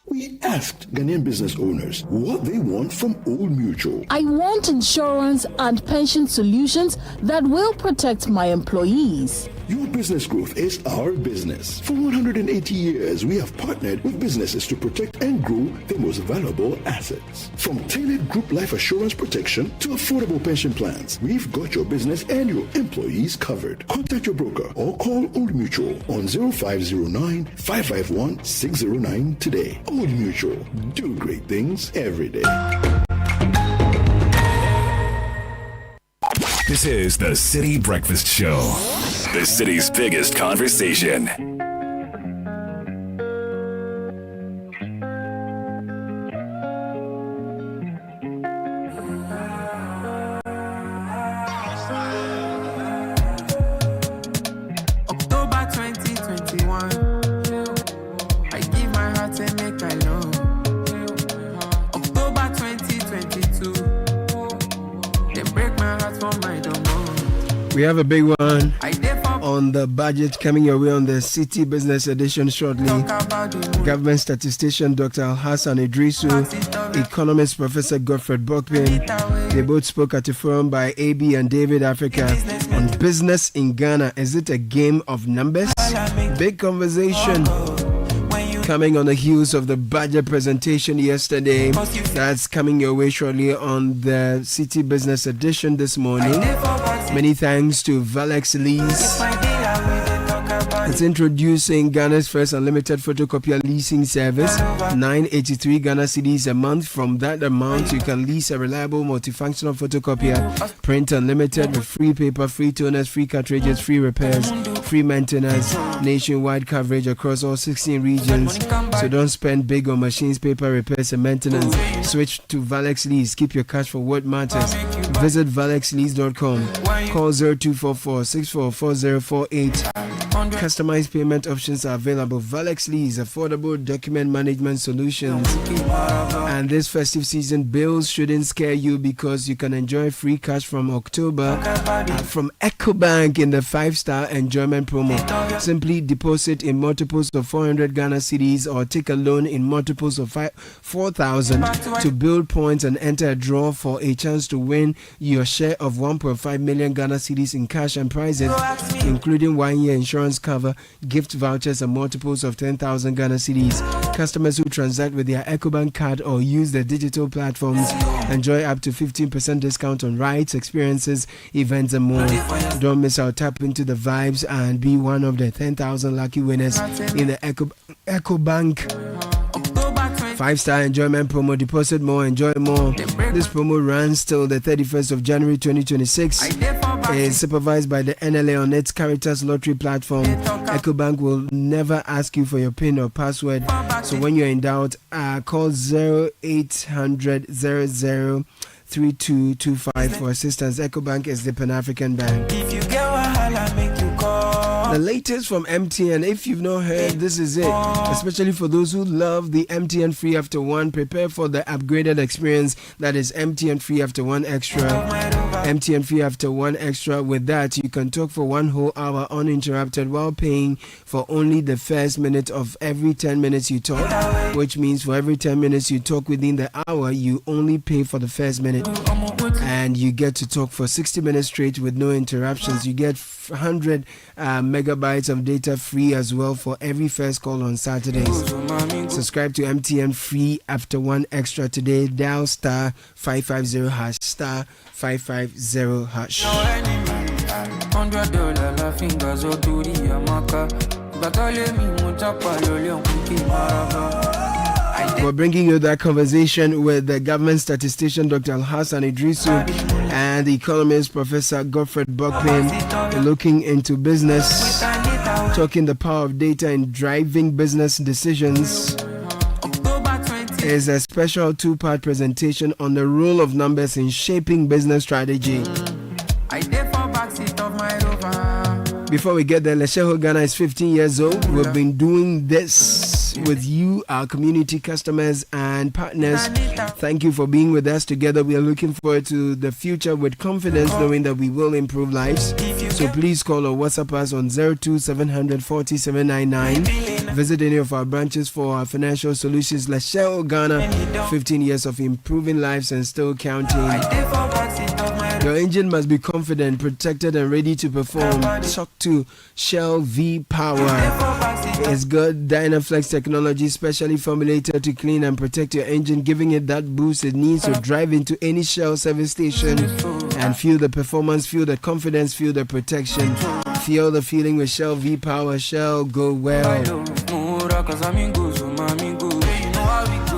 We asked Ghanaian business owners what they want from Old Mutual. I want insurance and pension solutions that will protect my employees. Your business growth is our business. For 180 years, we have partnered with businesses to protect and grow their most valuable assets. From tailored group life assurance protection to affordable pension plans, we've got your business and your employees covered. Contact your broker or call Old Mutual on 0509 551 609 today. Old Mutual, do great things every day. This is the Citi Breakfast Show, the city's biggest conversation. October 2021, I give my heart and make I love. October 2022, they break my heart for my domo. We have a big one on the budget coming your way on the Citi Business Edition shortly. Government statistician Dr. Hassan Idrisu, economist Professor Godfred Bokpin, they both spoke at a forum by AB and David Africa on business in Ghana. Is it a game of numbers? Big conversation coming on the heels of the budget presentation yesterday. That's coming your way shortly on the Citi Business Edition this morning. Many thanks to Valex Lease. It's introducing Ghana's first unlimited photocopier leasing service, 983 Ghana cedis a month. From that amount, you can lease a reliable multifunctional photocopier, print unlimited with free paper, free toners, free cartridges, free repairs, free maintenance, nationwide coverage across all 16 regions. So don't spend big on machines, paper repairs and maintenance. Switch to Valex Lease. Keep your cash for what matters. Visit valexlease.com. Call 0244 644048. Customized payment options are available. Valex Lease, affordable document management solutions. And this festive season, bills shouldn't scare you because you can enjoy free cash from October from EcoBank in the 5-star enjoyment promo. Simply deposit in multiples of 400 Ghana cedis or take a loan in multiples of 4,000 to build points and enter a draw for a chance to win your share of 1.5 million Ghana cedis in cash and prizes, including 1-year insurance cover, gift vouchers, and multiples of 10,000 Ghana cedis. Customers who transact with their EcoBank card or use the digital platforms enjoy up to 15% discount on rides, experiences, events, and more. Don't miss out. Tap into the vibes and be one of the 10,000 lucky winners in the EcoBank 5-star enjoyment promo. Deposit more, enjoy more. This promo runs till the 31st of January 2026. Is supervised by the NLA on its Caritas lottery platform. EcoBank will never ask you for your PIN or password. So when you're in doubt, call 0800 00 3225 for assistance. EcoBank is the Pan-African Bank. If you get wahala, make you call. The latest from MTN. If you've not heard, this is it. Especially for those who love the MTN Free After One, prepare for the upgraded experience that is MTN Free After One Extra. MTN Free After One Extra. With that, you can talk for 1 whole hour uninterrupted while paying for only the first minute of every 10 minutes you talk, which means for every 10 minutes you talk within the hour, you only pay for the first minute. And you get to talk for 60 minutes straight with no interruptions. You get 100 megabytes of data free as well for every first call on Saturdays. Subscribe to MTN Free After One Extra today. Dial star 550 hash, star 550 hash. $100 fingers or do the amaka. We're bringing you that conversation with the government statistician Dr. Al-Hassan Idrisu and the economist Professor Godfred Bokpin, looking into business, talking the power of data in driving business decisions. Is a special 2-part presentation on the role of numbers in shaping business strategy. Before we get there, Lesheho Ghana is 15 years old. We've been doing this with you, our community customers and partners. Thank you for being with us. Together we are looking forward to the future with confidence, knowing that we will improve lives. So please call or WhatsApp us on 02700 4799. Visit any of our branches for our financial solutions. Lesheho Ghana, 15 years of improving lives and still counting. Your engine must be confident, protected, and ready to perform. Talk to Shell V Power. It's got Dynaflex technology specially formulated to clean and protect your engine, giving it that boost it needs to drive into any Shell service station and feel the performance, feel the confidence, feel the protection. Feel the feeling with Shell V Power. Shell, go well.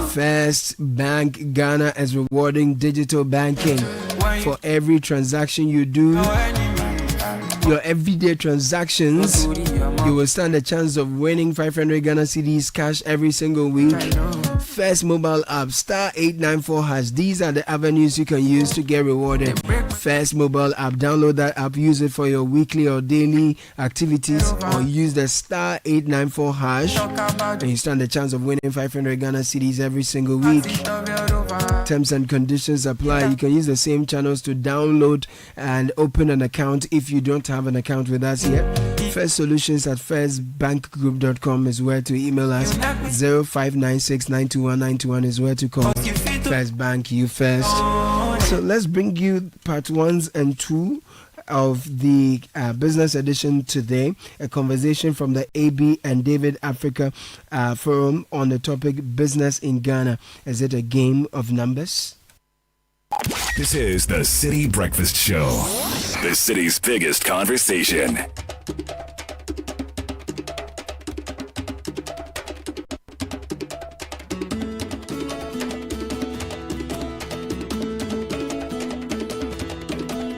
First Bank Ghana is rewarding digital banking. For every transaction you do, your everyday transactions, you will stand a chance of winning 500 Ghana cedis cash every single week. First mobile app, star 894 hash. These are the avenues you can use to get rewarded. First mobile app, download that app, use it for your weekly or daily activities, or use the star 894 hash, and you stand a chance of winning 500 Ghana cedis every single week. Terms and conditions apply. You can use the same channels to download and open an account if you don't have an account with us yet. First Solutions at firstbankgroup.com is where to email us. 0596921921 is where to call. First Bank, you first. So let's bring you part 1 and 2 of the business edition today. A conversation from the AB and David Africa Forum on the topic business in Ghana. Is it a game of numbers? This is the City Breakfast Show, the city's biggest conversation.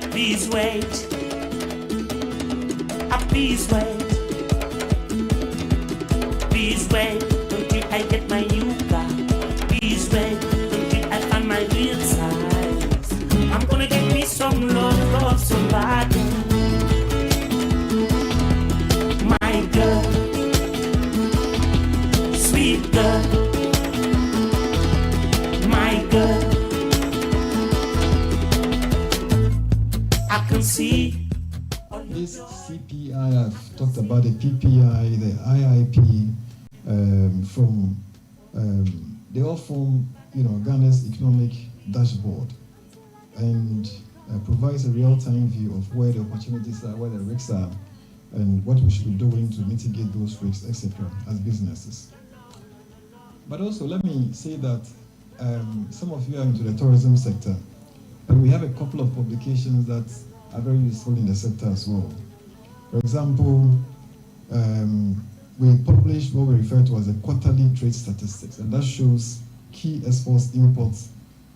Please wait. Please wait. way, country I get my new car. This way, country I find my real size. I'm gonna get me some love so bad. My girl, sweet girl, my girl. I can see. This CPI, I've talked about the PPI, the IIP, they all form, Ghana's economic dashboard, and provides a real-time view of where the opportunities are, where the risks are, and what we should be doing to mitigate those risks, etc., as businesses. But also, let me say that some of you are into the tourism sector, and we have a couple of publications that are very useful in the sector as well. For example, we publish what we refer to as the quarterly trade statistics, and that shows key exports, imports,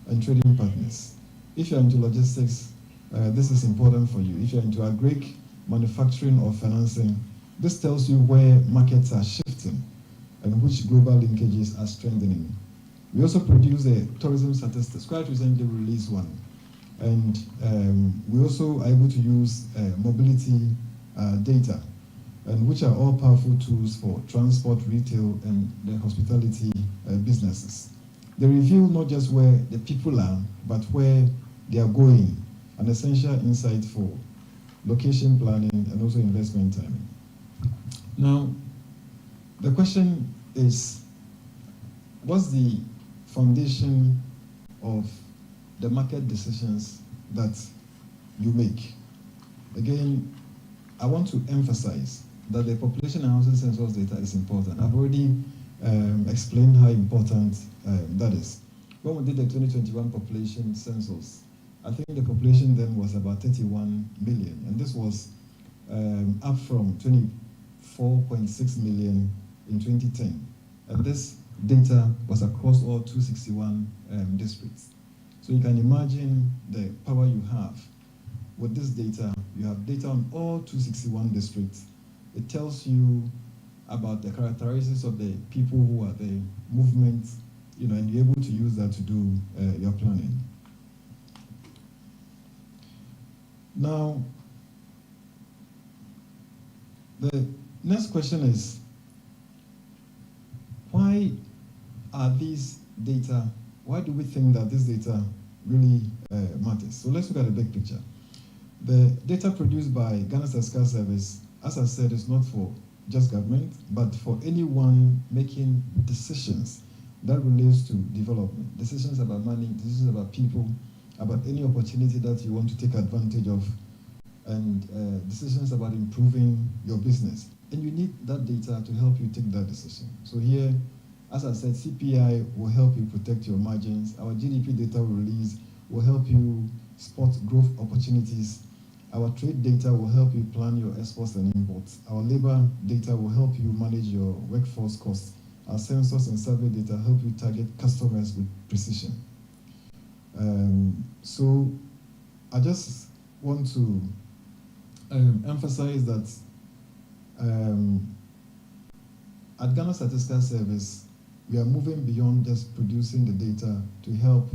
and trading partners. If you're into logistics, this is important for you. If you're into agric, manufacturing, or financing, this tells you where markets are shifting and which global linkages are strengthening. We also produce a tourism statistics, quite recently released one. And we also are able to use mobility data, and which are all powerful tools for transport, retail, and the hospitality businesses. They reveal not just where the people are, but where they are going, an essential insight for location planning and also investment timing. Now, the question is, what's the foundation of the market decisions that you make? Again, I want to emphasize that the population and housing census data is important. I've already explained how important that is. When we did the 2021 population census, I think the population then was about 31 million, and this was up from 24.6 million in 2010. And this data was across all 261 districts. So you can imagine the power you have with this data. You have data on all 261 districts. It tells you about the characteristics of the people who are the movement, and you're able to use that to do your planning. Now, the next question is, why are these data, why do we think that this data really matters? So let's look at the big picture. The data produced by Ghana Statistical Service, as I said, is not for just government, but for anyone making decisions that relates to development, decisions about money, decisions about people, about any opportunity that you want to take advantage of, and decisions about improving your business. And you need that data to help you take that decision. So here, as I said, CPI will help you protect your margins. Our GDP data we release will help you spot growth opportunities. Our trade data will help you plan your exports and imports. Our labor data will help you manage your workforce costs. Our census and survey data help you target customers with precision. So I just want to emphasize that at Ghana Statistical Service, we are moving beyond just producing the data to help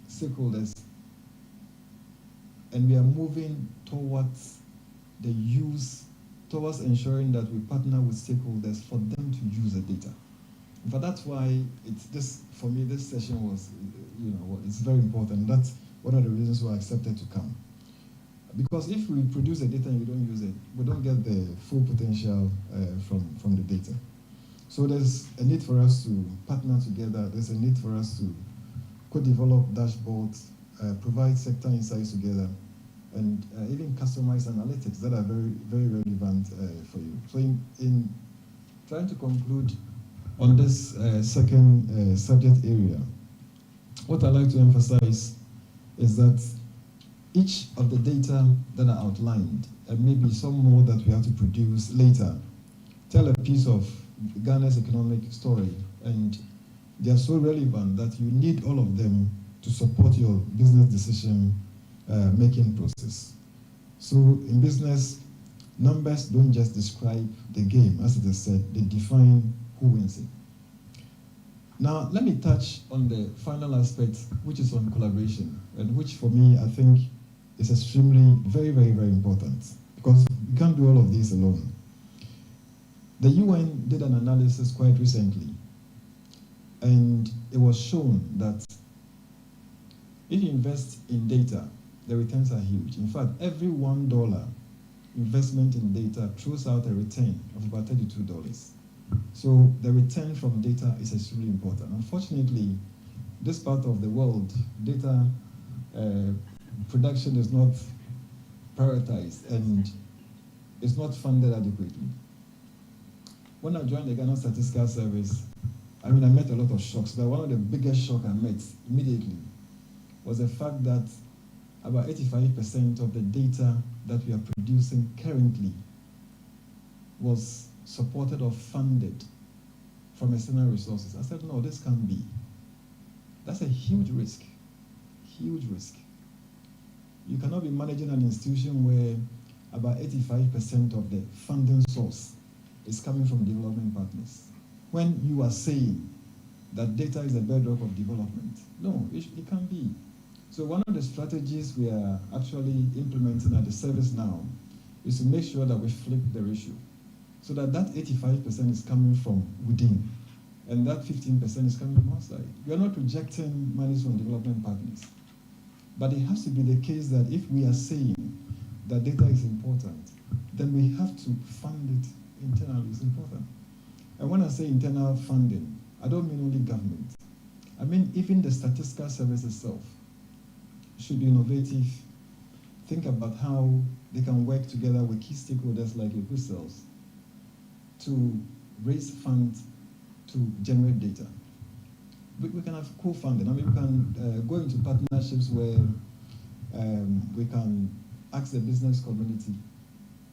stakeholders, and we are moving towards the use, towards ensuring that we partner with stakeholders for them to use the data. But that's why for me, this session was, it's very important. That's one of the reasons why I accepted to come. Because if we produce the data and we don't use it, we don't get the full potential from the data. So there's a need for us to partner together. There's a need for us to co-develop dashboards, provide sector insights together, and even customize analytics that are very, very relevant for you. So in trying to conclude on this second subject area, what I'd like to emphasize is that each of the data that are outlined, and maybe some more that we have to produce later, tell a piece of Ghana's economic story, and they are so relevant that you need all of them to support your business decision making process. So in business, numbers don't just describe the game, as it is said, they define who wins it. Now, let me touch on the final aspect, which is on collaboration, and which for me, I think, is extremely, very, very, very important, because we can't do all of these alone. The UN did an analysis quite recently, and it was shown that if you invest in data, the returns are huge. In fact, every $1 investment in data throws out a return of about $32. So the return from data is extremely important. Unfortunately, this part of the world, data production is not prioritized and is not funded adequately. When I joined the Ghana Statistical Service, I met a lot of shocks, but one of the biggest shocks I met immediately was the fact that about 85% of the data that we are producing currently was supported or funded from external resources. I said, no, this can't be. That's a huge risk, huge risk. You cannot be managing an institution where about 85% of the funding source is coming from development partners. When you are saying that data is the bedrock of development, no, it can't be. So one of the strategies we are actually implementing at the service now is to make sure that we flip the ratio, so that 85% is coming from within, and that 15% is coming from outside. We are not rejecting monies from development partners, but it has to be the case that if we are saying that data is important, then we have to fund it internally. It's important. And when I say internal funding, I don't mean only government. I mean even the statistical service itself should be innovative, think about how they can work together with key stakeholders like yourselves to raise funds to generate data. We can have co-funding. We can go into partnerships where we can ask the business community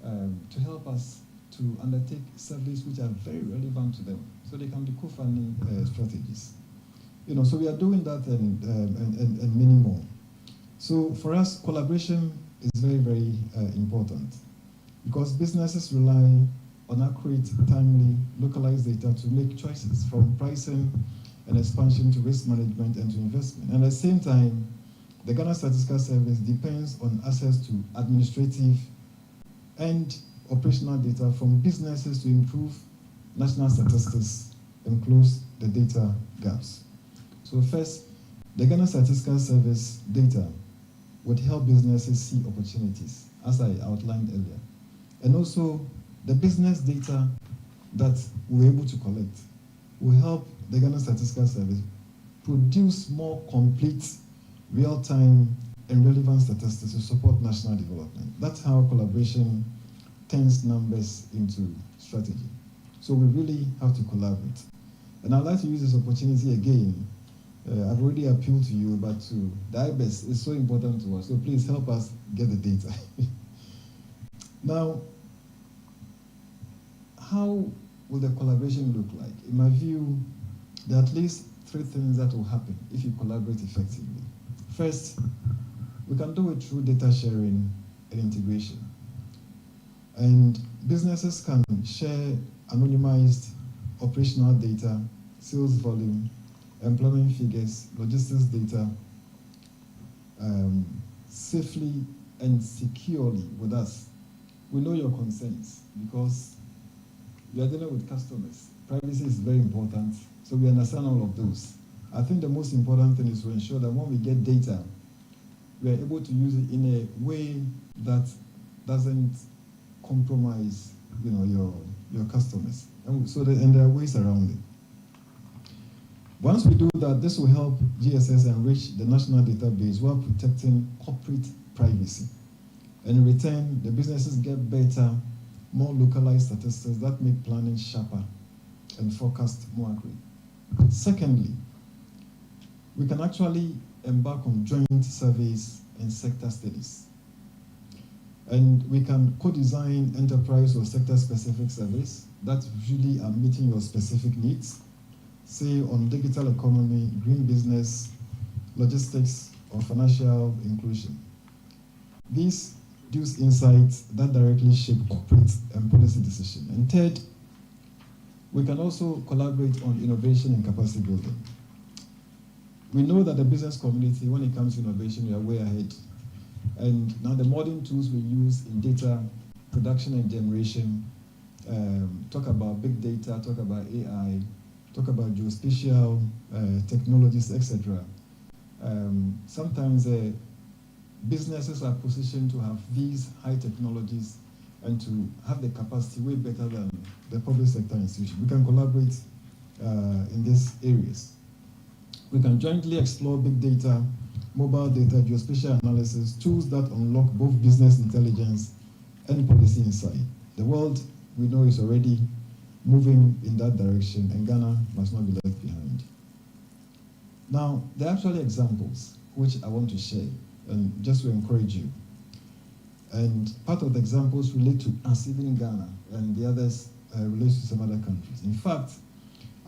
to help us to undertake surveys which are very relevant to them, so they can be co-funding strategies. So we are doing that and many more. So for us, collaboration is very, very important, because businesses rely on accurate, timely, localized data to make choices, from pricing and expansion to risk management and to investment. And at the same time, the Ghana Statistical Service depends on access to administrative and operational data from businesses to improve national statistics and close the data gaps. So first, the Ghana Statistical Service data would help businesses see opportunities, as I outlined earlier. And also, the business data that we're able to collect will help the Ghana Statistical Service produce more complete, real-time, and relevant statistics to support national development. That's how collaboration turns numbers into strategy. So we really have to collaborate. And I'd like to use this opportunity again. I've already appealed to you, but to the IBES is so important to us. So please help us get the data. Now, how will the collaboration look like? In my view, there are at least 3 things that will happen if you collaborate effectively. First, we can do it through data sharing and integration. And businesses can share anonymized operational data, sales volume, employment figures, logistics data, safely and securely with us. We know your concerns because you are dealing with customers. Privacy is very important, so we understand all of those. I think the most important thing is to ensure that when we get data, we are able to use it in a way that doesn't compromise, your customers. And there are ways around it. Once we do that, this will help GSS enrich the national database while protecting corporate privacy. And in return, the businesses get better, more localized statistics that make planning sharper and forecast more accurate. Secondly, we can actually embark on joint surveys and sector studies. And we can co-design enterprise or sector-specific surveys that really are meeting your specific needs, say on digital economy, green business, logistics, or financial inclusion. These produce insights that directly shape corporate and policy decision. And third, we can also collaborate on innovation and capacity building. We know that the business community, when it comes to innovation, we are way ahead. And now the modern tools we use in data production and generation, talk about big data, talk about AI, talk about geospatial technologies, etc. Sometimes businesses are positioned to have these high technologies and to have the capacity way better than the public sector institution. We can collaborate in these areas. We can jointly explore big data, mobile data, geospatial analysis, tools that unlock both business intelligence and policy insight. The world, we know, is already moving in that direction, and Ghana must not be left behind. Now, there are actually examples which I want to share, and just to encourage you. And part of the examples relate to us, even in Ghana, and the others relate to some other countries. In fact,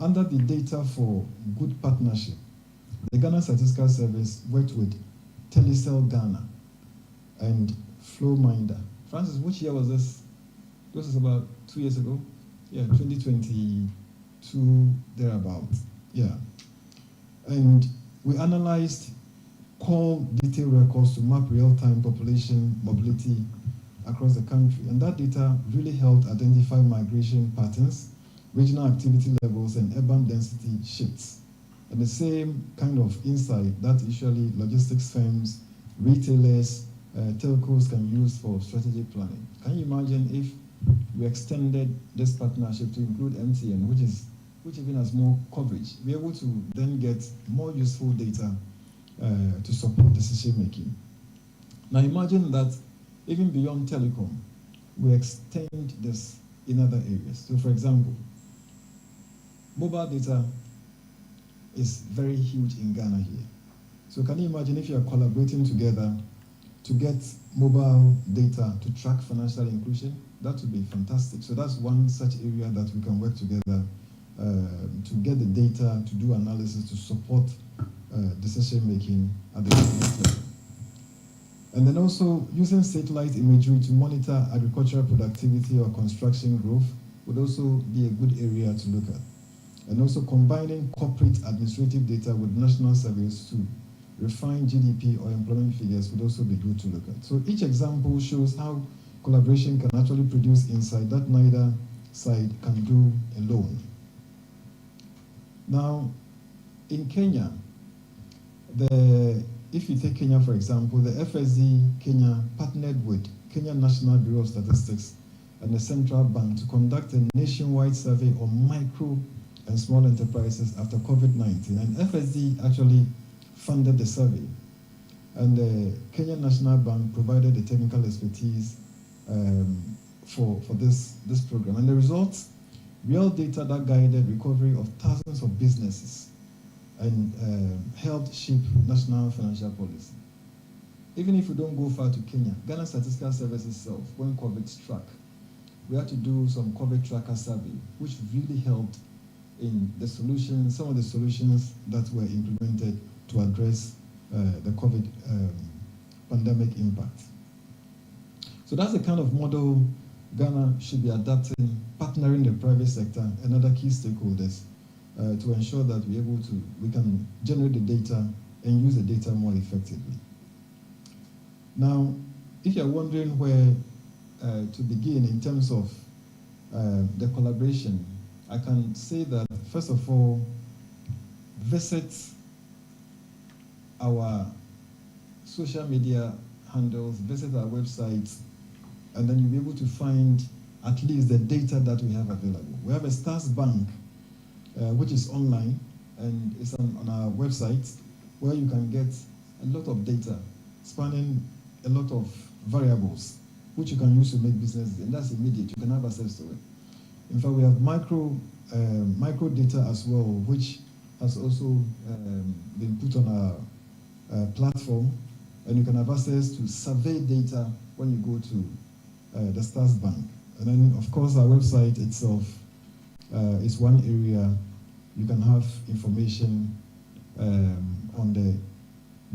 under the Data for Good Partnership, the Ghana Statistical Service worked with Telecel Ghana and Flowminder. Francis, which year was this? This was about 2 years ago? Yeah, 2022, thereabout. Yeah. And we analyzed call detail records to map real-time population mobility across the country. And that data really helped identify migration patterns, regional activity levels, and urban density shifts. And the same kind of insight that usually logistics firms, retailers, telcos can use for strategic planning. Can you imagine if we extended this partnership to include MTN, which even has more coverage, be able to then get more useful data to support decision making. Now imagine that even beyond telecom, we extend this in other areas. So for example, mobile data is very huge in Ghana here. So can you imagine if you are collaborating together to get mobile data to track financial inclusion? That would be fantastic. So that's one such area that we can work together to get the data, to do analysis, to support decision making at the government level. And then also using satellite imagery to monitor agricultural productivity or construction growth would also be a good area to look at. And also combining corporate administrative data with national surveys to refine GDP or employment figures would also be good to look at. So each example shows how collaboration can actually produce insight that neither side can do alone. Now, in Kenya, if you take Kenya for example, the FSD Kenya partnered with Kenya National Bureau of Statistics and the Central Bank to conduct a nationwide survey on micro and small enterprises after COVID-19. And FSD actually funded the survey. And the Kenya National Bank provided the technical expertise for this program. And the results, real data that guided recovery of thousands of businesses and helped shape national financial policy. Even if we don't go far to Kenya, Ghana Statistical Service itself, when COVID struck, we had to do some COVID tracker survey, which really helped in the solutions, some of the solutions that were implemented to address the COVID pandemic impact. So that's the kind of model Ghana should be adapting, partnering the private sector and other key stakeholders to ensure that we can generate the data and use the data more effectively. Now, if you're wondering where to begin in terms of the collaboration, I can say that, first of all, visit our social media handles, visit our websites, and then you'll be able to find at least the data that we have available. We have a Stars Bank, which is online, and it's on our website, where you can get a lot of data spanning a lot of variables, which you can use to make business, and that's immediate. You can have access to it. In fact, we have micro data as well, which has also been put on our platform, and you can have access to survey data when you go to the Stars Bank. And then, of course, our website itself is one area you can have information on the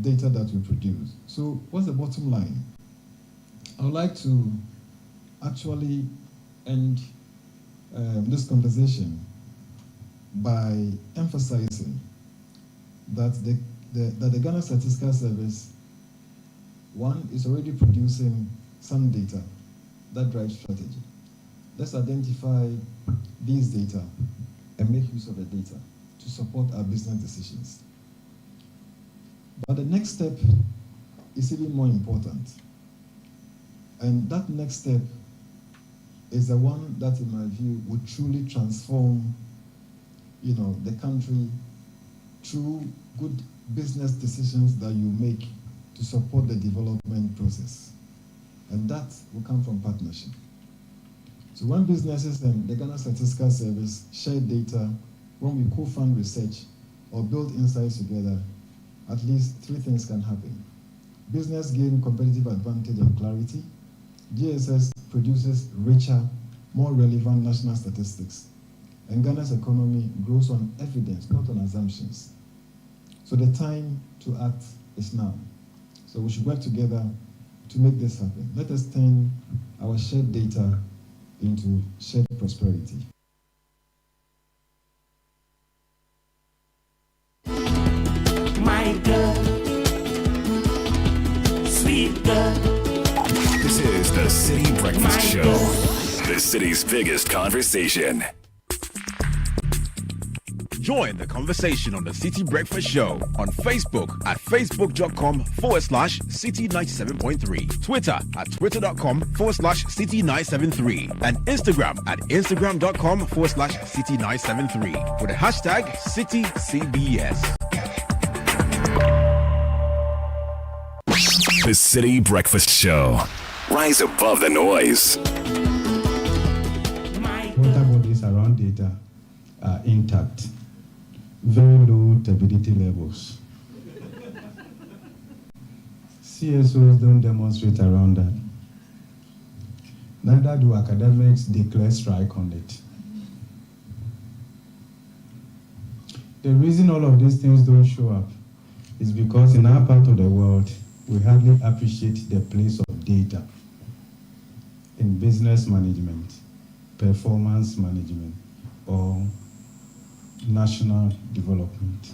data that we produce. So what's the bottom line? I would like to actually end this conversation by emphasizing that the Ghana Statistical Service, one, is already producing some data that drives strategy. Let's identify these data and make use of the data to support our business decisions. But the next step is even more important. And that next step is the one that, in my view, would truly transform, the country through good business decisions that you make to support the development process. And that will come from partnership. So when businesses and the Ghana Statistical Service share data, when we co-fund research or build insights together, at least three things can happen. Business gain competitive advantage and clarity. GSS produces richer, more relevant national statistics. And Ghana's economy grows on evidence, not on assumptions. So the time to act is now. So we should work together to make this happen. Let us turn our shared data into shared prosperity. My girl, sweet girl. This is the Citi Breakfast Show, the city's biggest conversation. Join the conversation on the Citi Breakfast Show on Facebook at facebook.com/Citi97.3, Twitter at twitter.com/Citi973, and Instagram at instagram.com/Citi973 with the hashtag CitiCBS. The Citi Breakfast Show. Rise above the noise. Water bodies around data are intact. Very low turbidity levels. CSOs don't demonstrate around that. Neither do academics declare strike on it. The reason all of these things don't show up is because in our part of the world, we hardly appreciate the place of data in business management, performance management, or national development.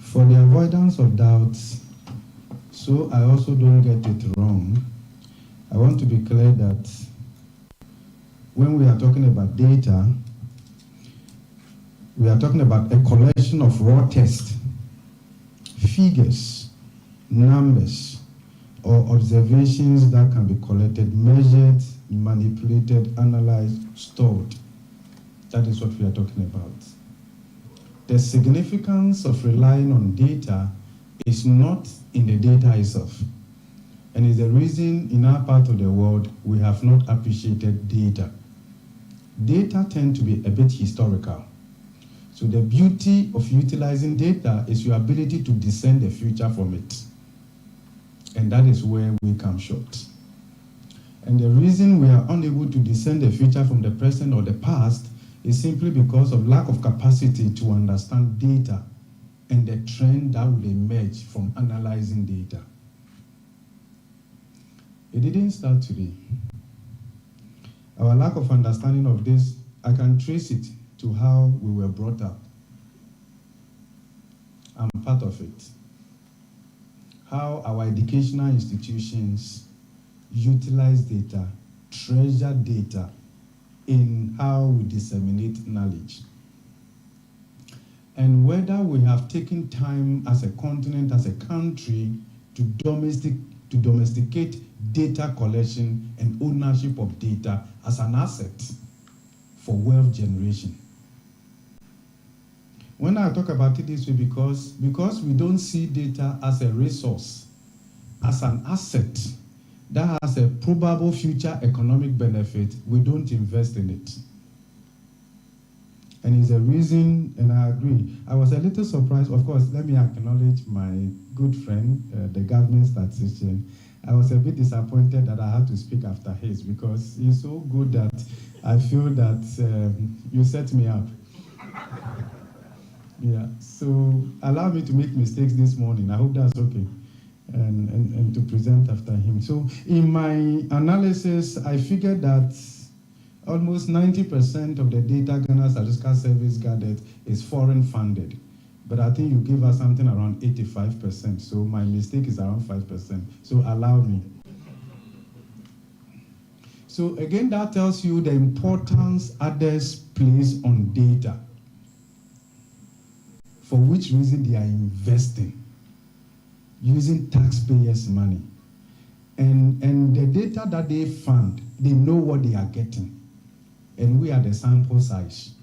For the avoidance of doubts, so I also don't get it wrong, I want to be clear that when we are talking about data, we are talking about a collection of raw text, figures, numbers, or observations that can be collected, measured, manipulated, analyzed, stored. That is what we are talking about. The significance of relying on data is not in the data itself, and is the reason in our part of the world we have not appreciated data. Data tend to be a bit historical. So the beauty of utilizing data is your ability to discern the future from it. And that is where we come short. And the reason we are unable to discern the future from the present or the past is simply because of lack of capacity to understand data and the trend that will emerge from analyzing data. It didn't start today. Our lack of understanding of this, I can trace it to how we were brought up. I'm part of it. How our educational institutions utilize data, treasure data in how we disseminate knowledge. And whether we have taken time as a continent, as a country, to domesticate data collection and ownership of data as an asset for wealth generation. When I talk about it this way, because we don't see data as a resource, as an asset that has a probable future economic benefit, we don't invest in it. And it's a reason, and I agree. I was a little surprised. Of course, let me acknowledge my good friend, the government statistician. I was a bit disappointed that I had to speak after his, because he's so good that I feel that you set me up. Yeah, so allow me to make mistakes this morning. I hope that's okay. and to present after him. So in my analysis, I figured that almost 90% of the data Ghana Statistical Service gathered is foreign funded. But I think you gave us something around 85%. So my mistake is around 5%. So allow me. So again, that tells you the importance others place on data, for which reason they are investing, using taxpayers' money. And the data that they fund, they know what they are getting. And we are the sample size.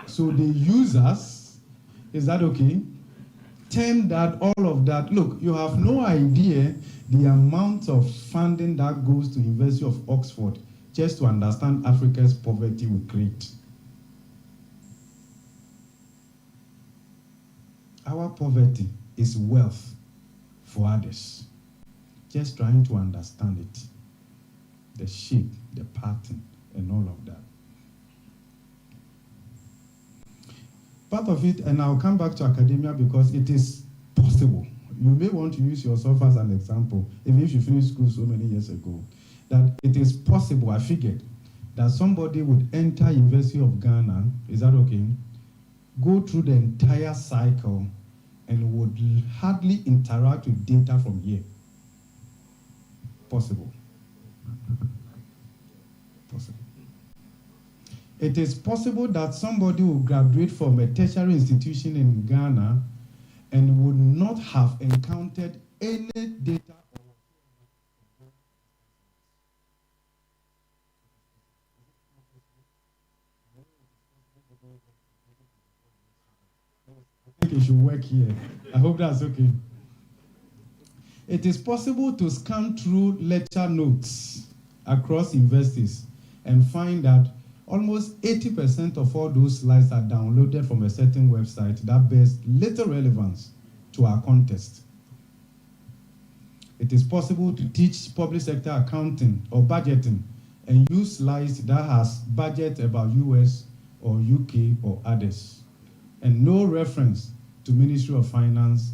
So the users, is that okay? Turn that, all of that. Look, you have no idea the amount of funding that goes to University of Oxford just to understand Africa's poverty we create. Our poverty is wealth for others. Just trying to understand it. The shape, the pattern, and all of that. Part of it, and I'll come back to academia because it is possible. You may want to use yourself as an example, even if you finished school so many years ago, that it is possible, I figured, that somebody would enter University of Ghana, is that okay? Go through the entire cycle and would hardly interact with data from here. Possible. Possible. It is possible that somebody will graduate from a tertiary institution in Ghana and would not have encountered any data. I think it should work here. I hope that's okay. It is possible to scan through lecture notes across universities and find that almost 80% of all those slides are downloaded from a certain website that bears little relevance to our context. It is possible to teach public sector accounting or budgeting and use slides that has budget about US or UK or others, and no reference to Ministry of Finance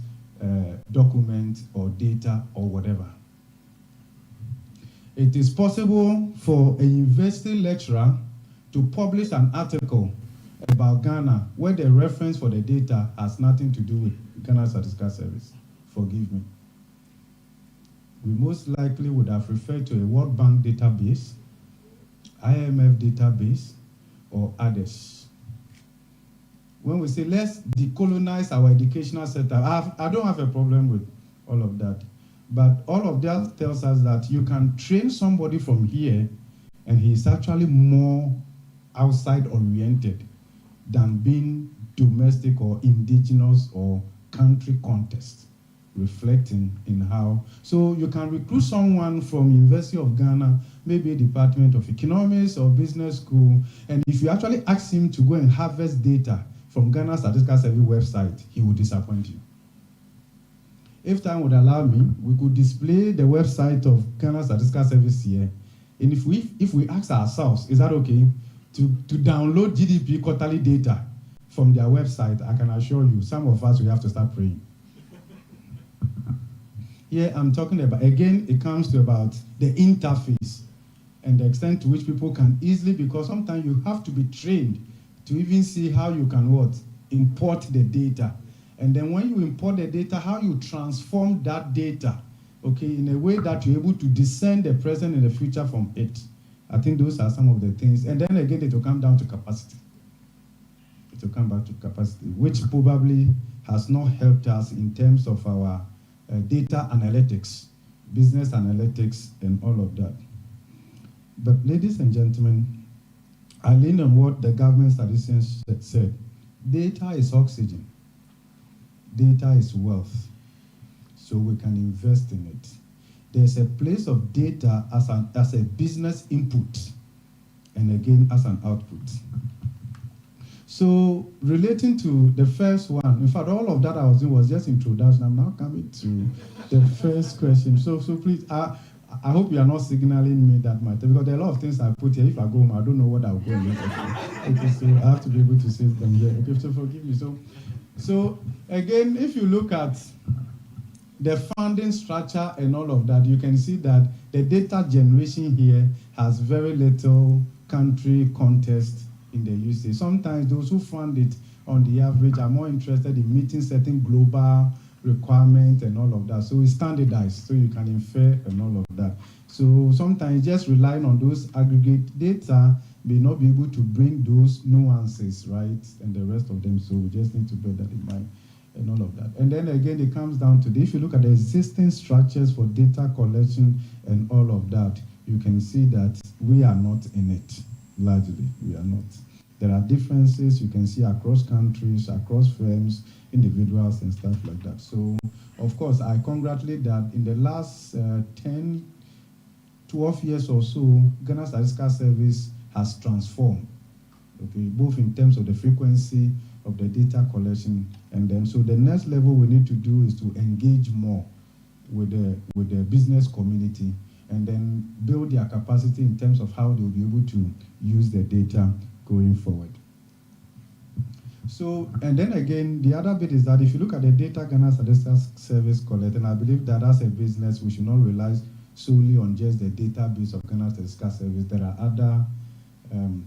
document or data or whatever. It is possible for a university lecturer to publish an article about Ghana where the reference for the data has nothing to do with Ghana Statistical Service. Forgive me. We most likely would have referred to a World Bank database, IMF database, or others. When we say let's decolonize our educational setup, I don't have a problem with all of that. But all of that tells us that you can train somebody from here and he's actually more outside oriented than being domestic or indigenous or country context, reflecting in how. So you can recruit someone from University of Ghana, maybe Department of Economics or Business School, and if you actually ask him to go and harvest data from Ghana Statistical Service website, he will disappoint you. If time would allow me, we could display the website of Ghana Statistical Service here, and if we ask ourselves, is that okay, to download GDP quarterly data from their website, I can assure you, some of us will have to start praying. Here I'm talking about, again, it comes to about the interface and the extent to which people can easily, because sometimes you have to be trained to even see how you can import the data. And then when you import the data, how you transform that data, okay, in a way that you're able to discern the present and the future from it. I think those are some of the things. And then again, it will come down to capacity. It will come back to capacity, which probably has not helped us in terms of our data analytics, business analytics, and all of that. But ladies and gentlemen, I lean on what the government statisticians said. Data is oxygen. Data is wealth. So we can invest in it. There's a place of data as a business input, and again as an output. So relating to the first one, in fact, all of that I was doing was just introduction. I'm now coming to the first question. So please, I hope you are not signaling me that matter, because there are a lot of things I put here. If I go home, I don't know what I'll go and look at. Okay, so I have to be able to say them here. Okay, so forgive me. So again, if you look at the funding structure and all of that, you can see that the data generation here has very little country context in the usage. Sometimes those who fund it on the average are more interested in meeting certain global requirements and all of that. So it's standardized, so you can infer and all of that. So sometimes just relying on those aggregate data may not be able to bring those nuances, right, and the rest of them. So we just need to bear that in mind and all of that. And then again, it comes down to if you look at the existing structures for data collection and all of that, you can see that we are not in it, largely. We are not. There are differences you can see across countries, across firms, individuals, and stuff like that. So, of course, I congratulate that in the last 10, 12 years or so, Ghana Statistical Service has transformed, okay, both in terms of the frequency of the data collection, and then so the next level we need to do is to engage more with the business community, and then build their capacity in terms of how they'll be able to use the data going forward. So, and then again, the other bit is that if you look at the data Ghana Statistical Service collect, and I believe that as a business, we should not rely solely on just the database of Ghana Statistical Service. There are other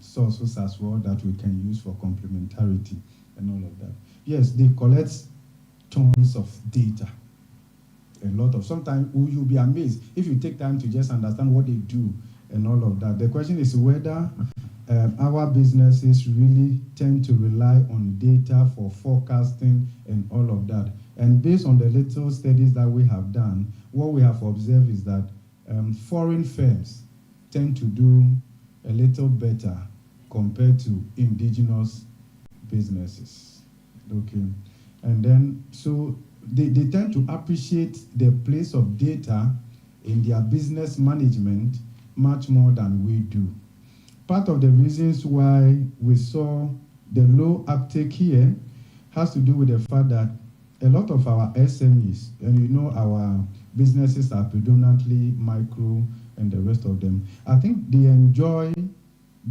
sources as well that we can use for complementarity and all of that. Yes, they collect tons of data. A lot of, sometimes you'll be amazed if you take time to just understand what they do and all of that. The question is whether our businesses really tend to rely on data for forecasting and all of that. And based on the little studies that we have done, what we have observed is that foreign firms tend to do a little better compared to indigenous businesses. Okay. And then, so they tend to appreciate the place of data in their business management much more than we do. Part of the reasons why we saw the low uptake here has to do with the fact that a lot of our SMEs, and you know our businesses are predominantly micro and the rest of them, I think they enjoy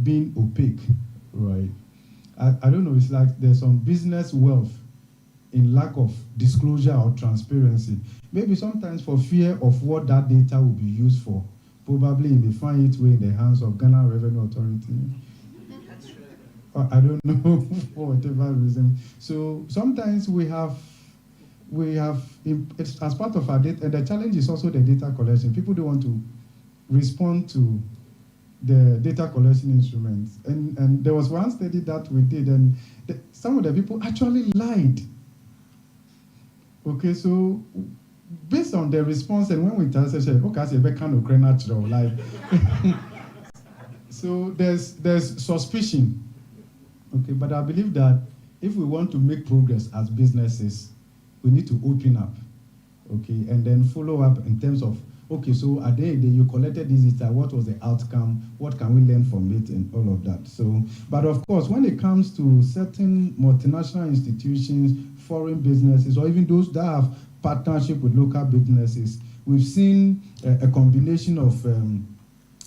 being opaque, right? I don't know, it's like there's some business wealth in lack of disclosure or transparency. Maybe sometimes for fear of what that data will be used for. Probably it may find its way in the hands of Ghana Revenue Authority. Or I don't know, for whatever reason. So sometimes we have, it's as part of our data, and the challenge is also the data collection. People don't want to respond to the data collection instruments. And there was one study that we did, and some of the people actually lied. Okay, so based on the response, and when we tell session, okay, I say back kind of natural, like so there's suspicion. Okay, but I believe that if we want to make progress as businesses, we need to open up, okay, and then follow up in terms of, okay, so at the end of the day, you collected this data, what was the outcome, what can we learn from it, and all of that. So, but of course, when it comes to certain multinational institutions, foreign businesses, or even those that have partnership with local businesses, we've seen a combination of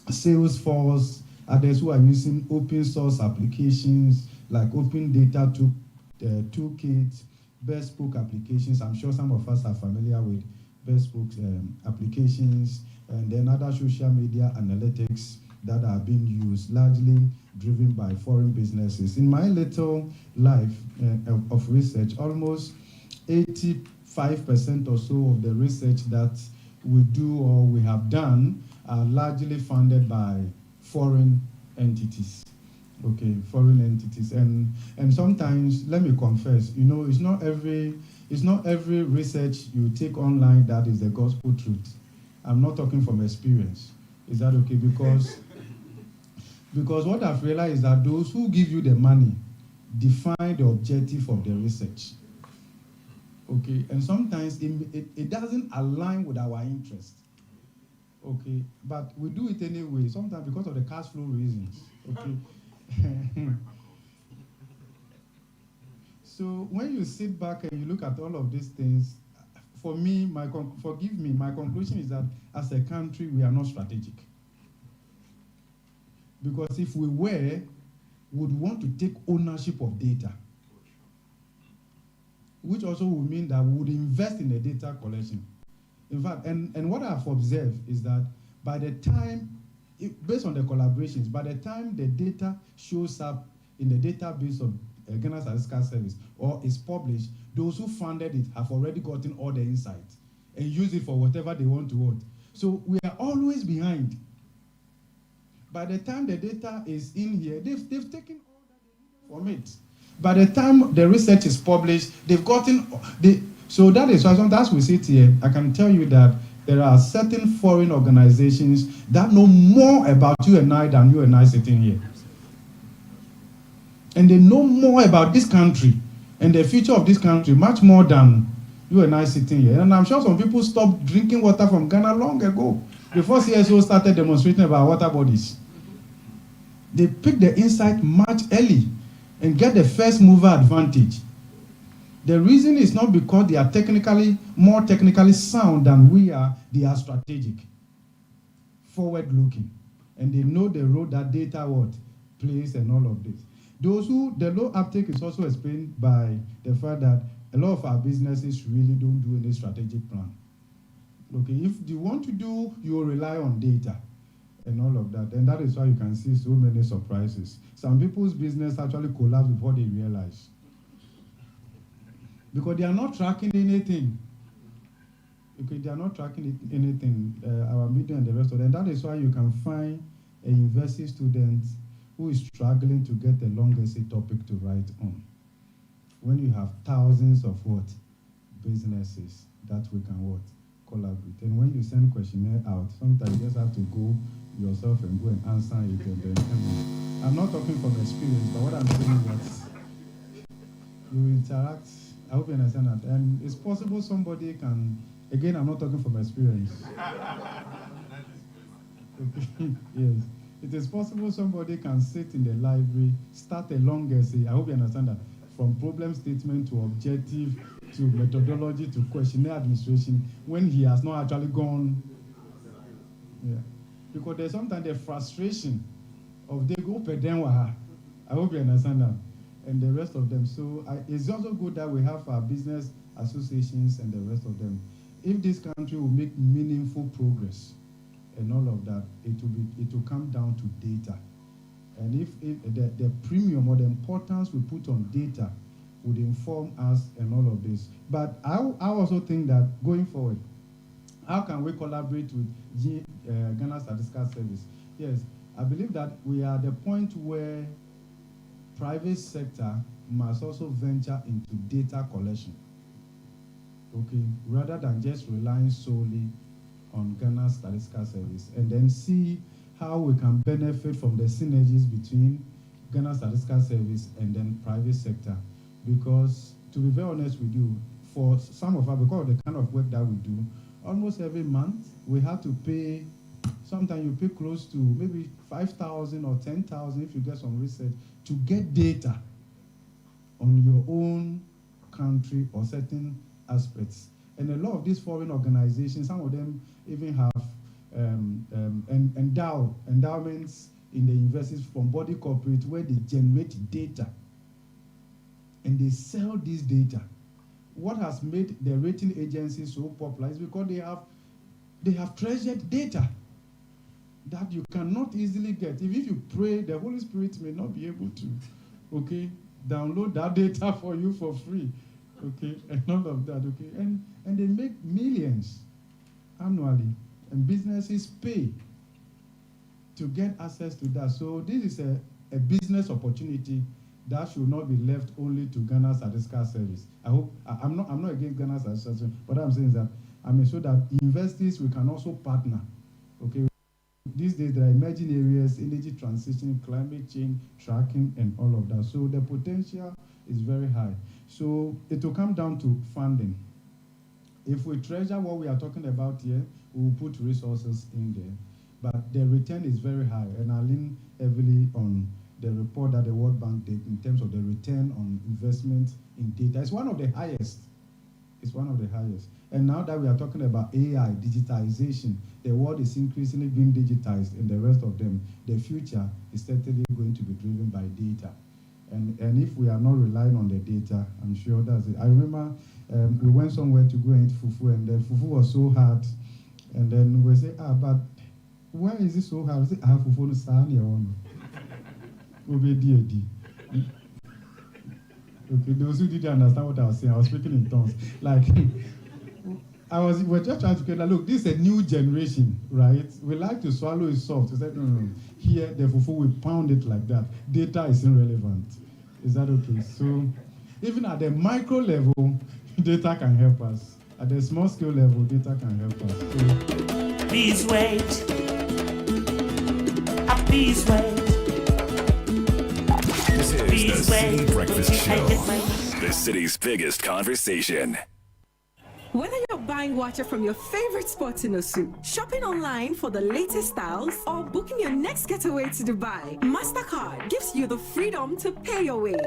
Salesforce, others who are using open source applications like Open Data Toolkit, bespoke applications. I'm sure some of us are familiar with bespoke applications, and then other social media analytics that are being used, largely driven by foreign businesses. In my little life of research, almost 85% or so of the research that we do or we have done are largely funded by foreign entities. Okay, foreign entities, and sometimes, let me confess, you know, it's not every research you take online that is the gospel truth. I'm not talking from experience. Is that okay? Because what I've realized is that those who give you the money define the objective of the research. Okay, and sometimes it doesn't align with our interest. Okay, but we do it anyway, sometimes because of the cash flow reasons. Okay. So when you sit back and you look at all of these things, for me, my conclusion is that as a country, we are not strategic. Because if we were, would want to take ownership of data, which also would mean that we would invest in the data collection. In fact, and what I've observed is that by the time, based on the collaborations, by the time the data shows up in the database of Ghana Statistical Service or is published, those who funded it have already gotten all the insights and use it for whatever they want to want. So we are always behind. By the time the data is in here, they've taken all that they needed from it. By the time the research is published, they've gotten so that is why sometimes we sit here, I can tell you that there are certain foreign organizations that know more about you and I than you and I sitting here. And they know more about this country and the future of this country much more than you and I sitting here. And I'm sure some people stopped drinking water from Ghana long ago, before CSO started demonstrating about water bodies. They picked the insight much early and get the first mover advantage. The reason is not because they are more technically sound than we are, they are strategic, forward-looking, and they know the role that data plays and all of this. The low uptake is also explained by the fact that a lot of our businesses really don't do any strategic plan. Okay, if you want to do, you will rely on data and all of that, and that is why you can see so many surprises. Some people's business actually collapse before they realize, because they are not tracking anything. Okay, they are not tracking anything, our media and the rest of them. That is why you can find a university student who is struggling to get a long essay topic to write on, when you have thousands of businesses that we can collaborate. And when you send questionnaire out, sometimes you just have to go yourself and go and answer it. And then, I'm not talking from experience, but what I'm saying is that you interact. I hope you understand that. And it's possible somebody can, again, I'm not talking from experience. Okay. Yes. It is possible somebody can sit in the library, start a long essay, I hope you understand that, from problem statement to objective, to methodology, to questionnaire administration, when he has not actually gone. Yeah. Because there's sometimes the frustration of they go pedenwa. I hope you understand that. And the rest of them. So it's also good that we have our business associations and the rest of them. If this country will make meaningful progress and all of that, it will come down to data. And if the premium or the importance we put on data would inform us and all of this. But I also think that going forward, how can we collaborate with Ghana Statistical Service? Yes, I believe that we are at the point where private sector must also venture into data collection, okay, rather than just relying solely on Ghana Statistical Service, and then see how we can benefit from the synergies between Ghana Statistical Service and then private sector. Because to be very honest with you, for some of us, because of the kind of work that we do, almost every month we have to pay, sometimes you pay close to maybe 5,000 or 10,000 if you get some research to get data on your own country or certain aspects. And a lot of these foreign organizations, some of them even have endowments in the universities from body corporate where they generate data and they sell this data. What has made the rating agencies so popular is because they have treasured data that you cannot easily get. If you pray, the Holy Spirit may not be able to, okay, download that data for you for free, okay, and all of that, okay, and they make millions annually, and businesses pay to get access to that. So this is a business opportunity that should not be left only to Ghana Statistical Service. I hope I'm not against Ghana Statistical Service, but what I'm saying is that so that universities we can also partner, okay. These days there are emerging areas, energy transition, climate change, tracking, and all of that. So the potential is very high. So it will come down to funding. If we treasure what we are talking about here, we will put resources in there. But the return is very high, and I lean heavily on the report that the World Bank did in terms of the return on investment in data. It's one of the highest. It's one of the highest. And now that we are talking about AI, digitization, the world is increasingly being digitized and the rest of them. The future is certainly going to be driven by data. And if we are not relying on the data, I'm sure that's it. I remember we went somewhere to go and eat fufu, and then fufu was so hard. And then we say, but why is it so hard? We say, fufu no sani one. Okay, those who didn't understand what I was saying, I was speaking in tongues. Like, we're just trying to get, look, this is a new generation, right? We like to swallow it soft. We said, no. Here, the fufu, we pound it like that. Data is irrelevant. Is that okay? So, even at the micro level, data can help us. At the small scale level, data can help us. So, please wait. Please wait. This is the Citi Breakfast Show, the city's biggest conversation. Whether you're buying water from your favorite spot in Osu, shopping online for the latest styles, or booking your next getaway to Dubai, MasterCard gives you the freedom to pay your way.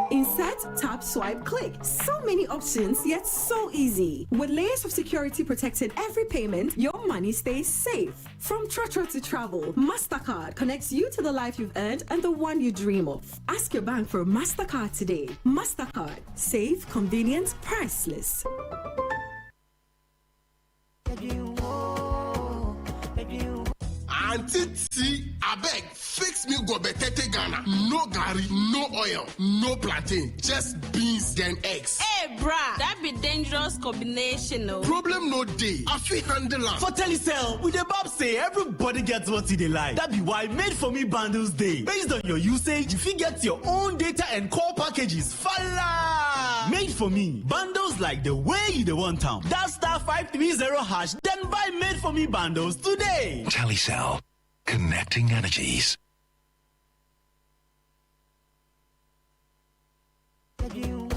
Insert, tap, swipe, click. So many options, yet so easy. With layers of security protecting every payment, your money stays safe. From Trotro to travel, MasterCard connects you to the life you've earned and the one you dream of. Ask your bank for MasterCard today. MasterCard. Safe, convenient, priceless. Auntie T, I beg, fix me go betete Ghana. No gari, no oil, no plantain, just beans then eggs. Hey, brah, that be dangerous combination, no? Problem no day. I feel handle am. For Telecel, with the Bob say everybody gets what they like. That be why Made For Me bundles day. Based on your usage, you fit get your own data and call packages. Fala! Made For Me bundles like the way you want them. That *530#. Then buy Made For Me bundles today. Telecel, connecting energies. You're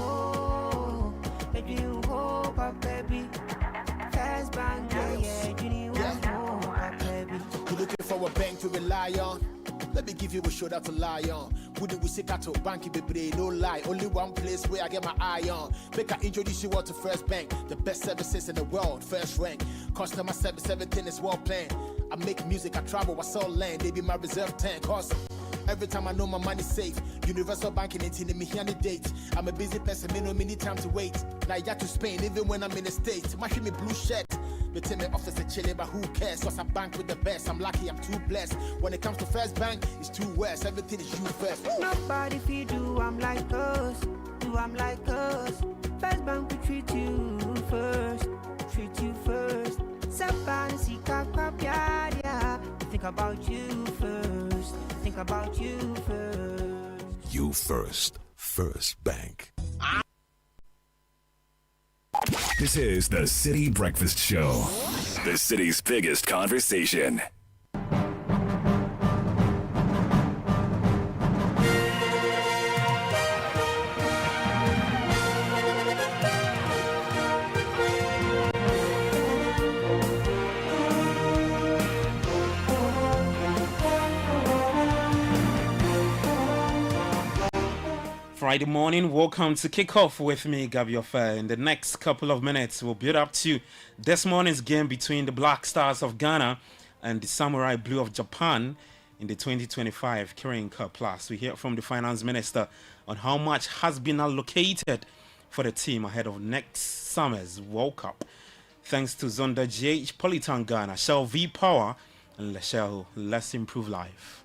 looking for a bank to rely on? Let me give you a shoulder to lie on. Wouldn't we seek out to bank be no lie? Only one place where I get my eye on. Make I introduce you all to First Bank, the best services in the world, first rank. Customer service, everything is well planned. I make music, I travel, I sell land. They be my reserve tank. Cause every time I know my money's safe. Universal banking ain't in me here on the date. I'm a busy person, me no need time to wait. Now I got to Spain, even when I'm in the States. My me blue shirt. Me tell me office a chilling, but who cares? Cause I bank with the best. I'm lucky, I'm too blessed. When it comes to First Bank, it's too west. Everything is you first. Nobody feed you, I'm like us. Do I'm like us. First Bank we treat you first. Treat you first. Think about you first. Think about you first. You first. First Bank. This is the Citi Breakfast Show, the city's biggest conversation. Friday morning, welcome to Kickoff with me, Gabriel Fair. In the next couple of minutes, we'll build up to this morning's game between the Black Stars of Ghana and the Samurai Blue of Japan in the 2025 Kirin Cup Plus. We hear from the Finance Minister on how much has been allocated for the team ahead of next summer's World Cup. Thanks to Zonda GH, Polyton Ghana, Shell V Power, and Shell Let's Improve Life.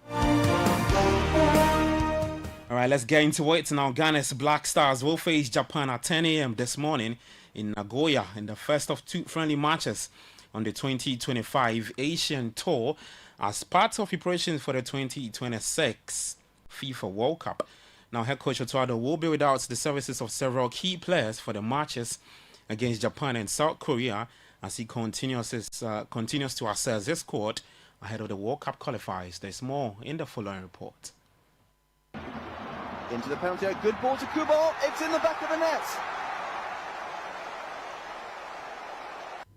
All right, let's get into it now. Ghana's Black Stars will face Japan at 10 a.m. this morning in Nagoya in the first of two friendly matches on the 2025 Asian Tour as part of preparations for the 2026 FIFA World Cup. Now, head coach Otuado will be without the services of several key players for the matches against Japan and South Korea as he continues to assess his squad ahead of the World Cup qualifiers. There's more in the following report. Into the penalty area, good ball to Kubo, it's in the back of the net.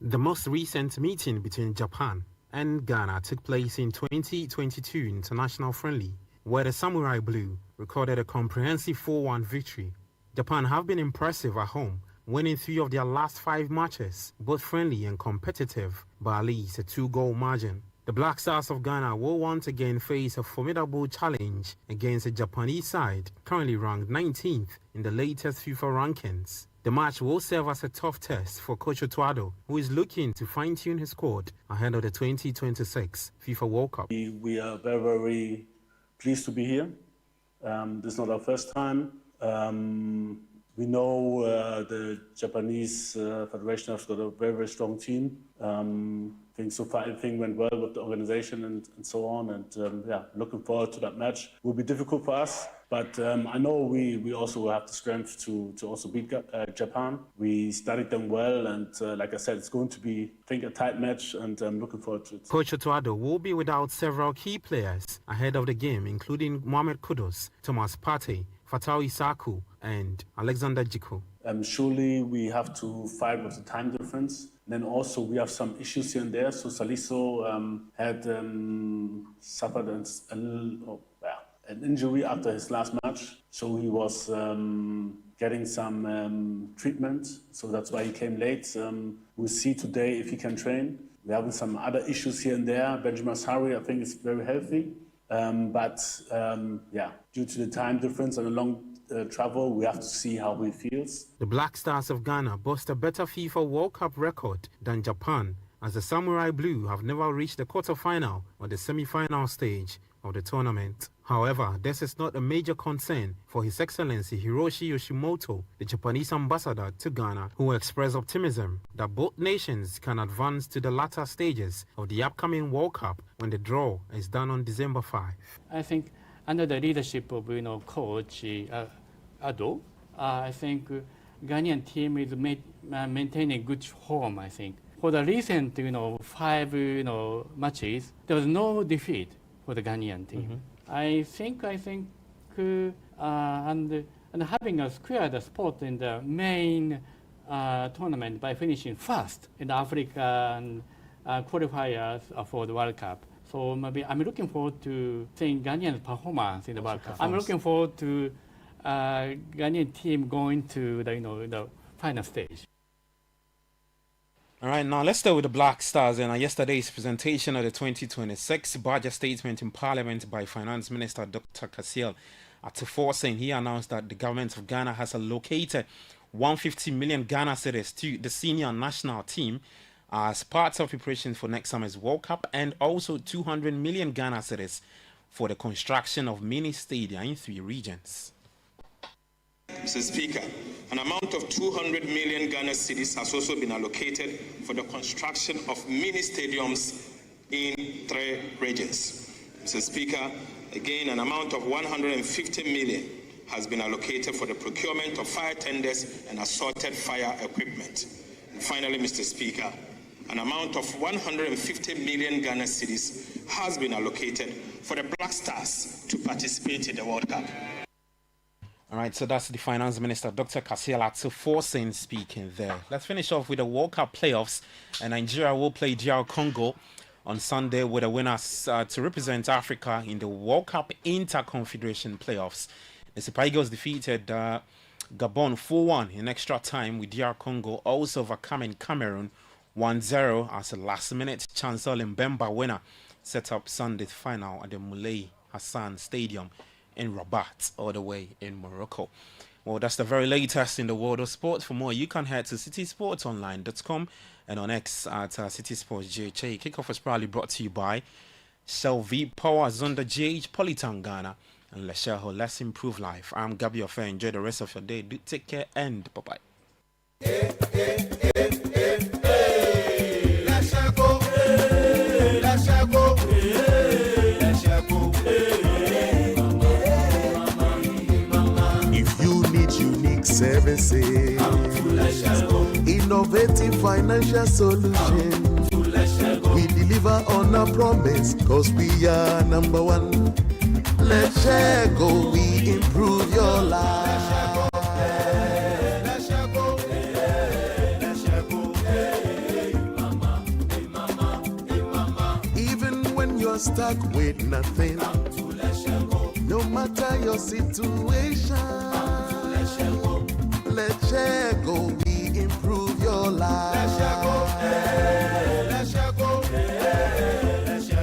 The most recent meeting between Japan and Ghana took place in 2022 international friendly, where the Samurai Blue recorded a comprehensive 4-1 victory. Japan have been impressive at home, winning 3 of their last 5 matches, both friendly and competitive, by at least a 2-goal margin. The Black Stars of Ghana will once again face a formidable challenge against a Japanese side currently ranked 19th in the latest FIFA rankings. The match will serve as a tough test for Coach Otuado, who is looking to fine-tune his squad ahead of the 2026 FIFA World Cup. We are very, very pleased to be here. This is not our first time. We know the Japanese Federation has got a very, very strong team. I think so far everything went well with the organization and so on. And looking forward to that match. It will be difficult for us, but I know we also have the strength to also beat Japan. We studied them well, and like I said, it's going to be, I think, a tight match, and I'm looking forward to it. Coach Otuado will be without several key players ahead of the game, including Mohamed Kudus, Thomas Partey, Fatau Isaku, and Alexander Jiku. Surely we have to fight with the time difference. Then also we have some issues here and there. So Salisu had suffered an injury after his last match. So he was getting some treatment. So that's why he came late. We'll see today if he can train. We're having some other issues here and there. Benjamin Asari, I think, is very healthy. Due to the time difference and the long travel, we have to see how he feels. The Black Stars of Ghana boast a better FIFA World Cup record than Japan, as the Samurai Blue have never reached the quarter-final or the semi-final stage of the tournament. However, this is not a major concern for His Excellency Hiroshi Yoshimoto, the Japanese ambassador to Ghana, who expressed optimism that both nations can advance to the latter stages of the upcoming World Cup when the draw is done on December 5. I think under the leadership of Coach Ado, I think Ghanaian team is maintaining good form. I think for the recent 5 matches, there was no defeat for the Ghanaian team. Mm-hmm. I think and having squared the spot in the main tournament by finishing first in the African qualifiers for the World Cup. So maybe I'm looking forward to seeing Ghanaian performance in the World Cup. I'm looking forward to Ghanaian team going to the final stage. All right, now let's start with the Black Stars and yesterday's presentation of the 2026 budget statement in Parliament by Finance Minister Dr. Kasiel Ato Forson. He announced that the government of Ghana has allocated 150 million Ghana cedis to the senior national team as part of preparation for next summer's World Cup, and also 200 million Ghana cedis for the construction of mini stadia in 3 regions. Mr. Speaker, an amount of 200 million Ghana cedis has also been allocated for the construction of mini stadiums in 3 regions. Mr. Speaker, again, an amount of 150 million has been allocated for the procurement of fire tenders and assorted fire equipment. And finally, Mr. Speaker, an amount of 150 million Ghana cedis has been allocated for the Black Stars to participate in the World Cup. All right, so that's the Finance Minister, Dr. Kasiel Ato Forson, speaking there. Let's finish off with the World Cup playoffs. And Nigeria will play DR Congo on Sunday with the winners to represent Africa in the World Cup Inter-Confederation playoffs. The Super Eagles defeated Gabon 4-1 in extra time, with DR Congo also overcoming Cameroon 1-0 as a last-minute Chancellor Mbemba winner set up Sunday's final at the Moulay Hassan Stadium in Rabat, all the way in Morocco. Well, that's the very latest in the world of sport. For more, you can head to citysportsonline.com and on X at citysportsgha. Kickoff was proudly brought to you by Shell V Power, Zonda GH, Polytown Ghana, and Lesheho. Let's improve life. I'm Gabi Ofe. Enjoy the rest of your day. Do take care and bye-bye. Services, innovative financial solutions. We deliver on our promise, cause we are number one. Let's share go, we improve your life. Even when you're stuck with nothing, no matter your situation, let's share go, we improve your life. Let's share go, let's share go, let's share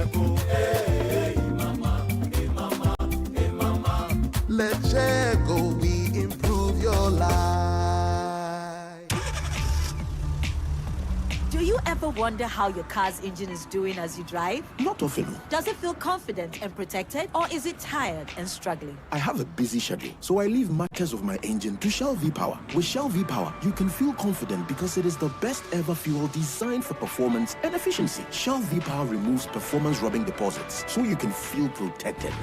wonder how your car's engine is doing as you drive? Not often. Does it feel confident and protected, or is it tired and struggling? I have a busy schedule, so I leave matters of my engine to Shell V-Power. With Shell V-Power, you can feel confident because it is the best ever fuel designed for performance and efficiency. Shell V-Power removes performance-robbing deposits, so you can feel protected.